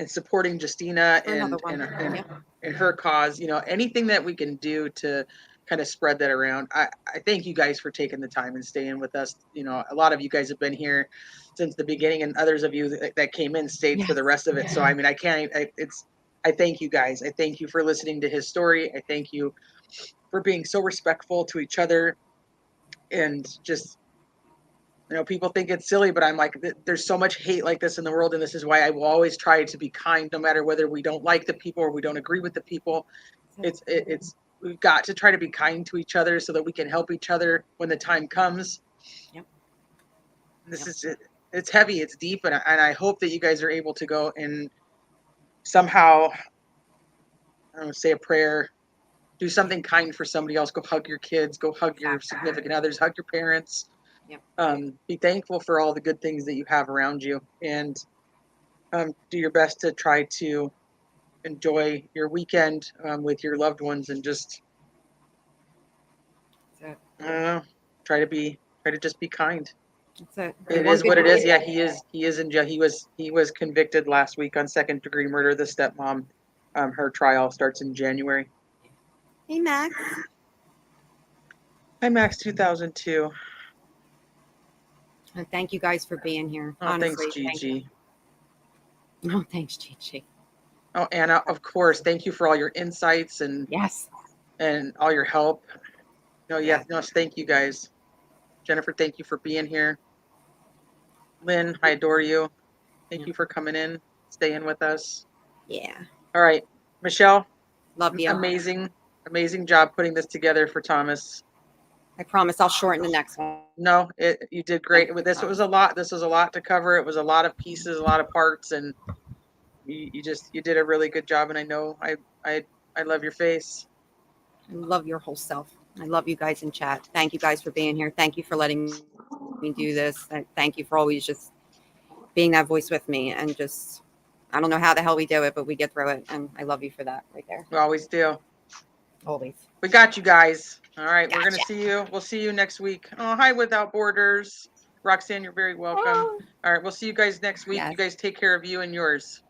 [SPEAKER 2] supporting Justina and her cause, anything that we can do to kind of spread that around. I thank you guys for taking the time and staying with us. A lot of you guys have been here since the beginning, and others of you that came in stayed for the rest of it. So, I mean, I thank you guys. I thank you for listening to his story. I thank you for being so respectful to each other, and just, people think it's silly, but I'm like, there's so much hate like this in the world, and this is why I will always try to be kind, no matter whether we don't like the people or we don't agree with the people. We've got to try to be kind to each other so that we can help each other when the time comes.
[SPEAKER 4] Yep.
[SPEAKER 2] This is it. It's heavy, it's deep, and I hope that you guys are able to go and somehow, I don't know, say a prayer, do something kind for somebody else. Go hug your kids, go hug your significant others, hug your parents.
[SPEAKER 4] Yep.
[SPEAKER 2] Be thankful for all the good things that you have around you, and do your best to try to enjoy your weekend with your loved ones, and just try to just be kind.
[SPEAKER 4] That's it.
[SPEAKER 2] It is what it is. Yeah, he is in jail. He was convicted last week on second-degree murder. The stepmom, her trial starts in January.
[SPEAKER 4] Hey, Max.
[SPEAKER 2] Hi, Max 2002.
[SPEAKER 4] And thank you guys for being here.
[SPEAKER 2] Oh,
[SPEAKER 4] Honestly,
[SPEAKER 2] thanks, Gigi.
[SPEAKER 4] No, thanks, Gigi.
[SPEAKER 2] Oh, Anna, of course. Thank you for all your insights and all your help. Thank you guys. Jennifer, thank you for being here. Lynn, I adore you. Thank you for coming in, staying with us.
[SPEAKER 4] Yeah.
[SPEAKER 2] All right, Michelle.
[SPEAKER 4] Love you.
[SPEAKER 2] Amazing job putting this together for Thomas.
[SPEAKER 4] I promise I'll shorten the next one.
[SPEAKER 2] No, you did great with this. It was a lot. This was a lot to cover. It was a lot of pieces, a lot of parts, and you did a really good job, and I know I love your face.
[SPEAKER 4] I love your whole self. I love you guys in chat. Thank you guys for being here. Thank you for letting me do this. Thank you for always just being that voice with me, and just, I don't know how the hell we do it, but we get through it. And I love you for that right there.
[SPEAKER 2] We always do.
[SPEAKER 4] Always.
[SPEAKER 2] We got you guys. All right. We're going to see you. We'll see you next week. Oh, hi, Without Borders. Roxanne, you're very welcome. All right. We'll see you guys next week.
[SPEAKER 4] Yes.
[SPEAKER 2] You guys take care of you and yours.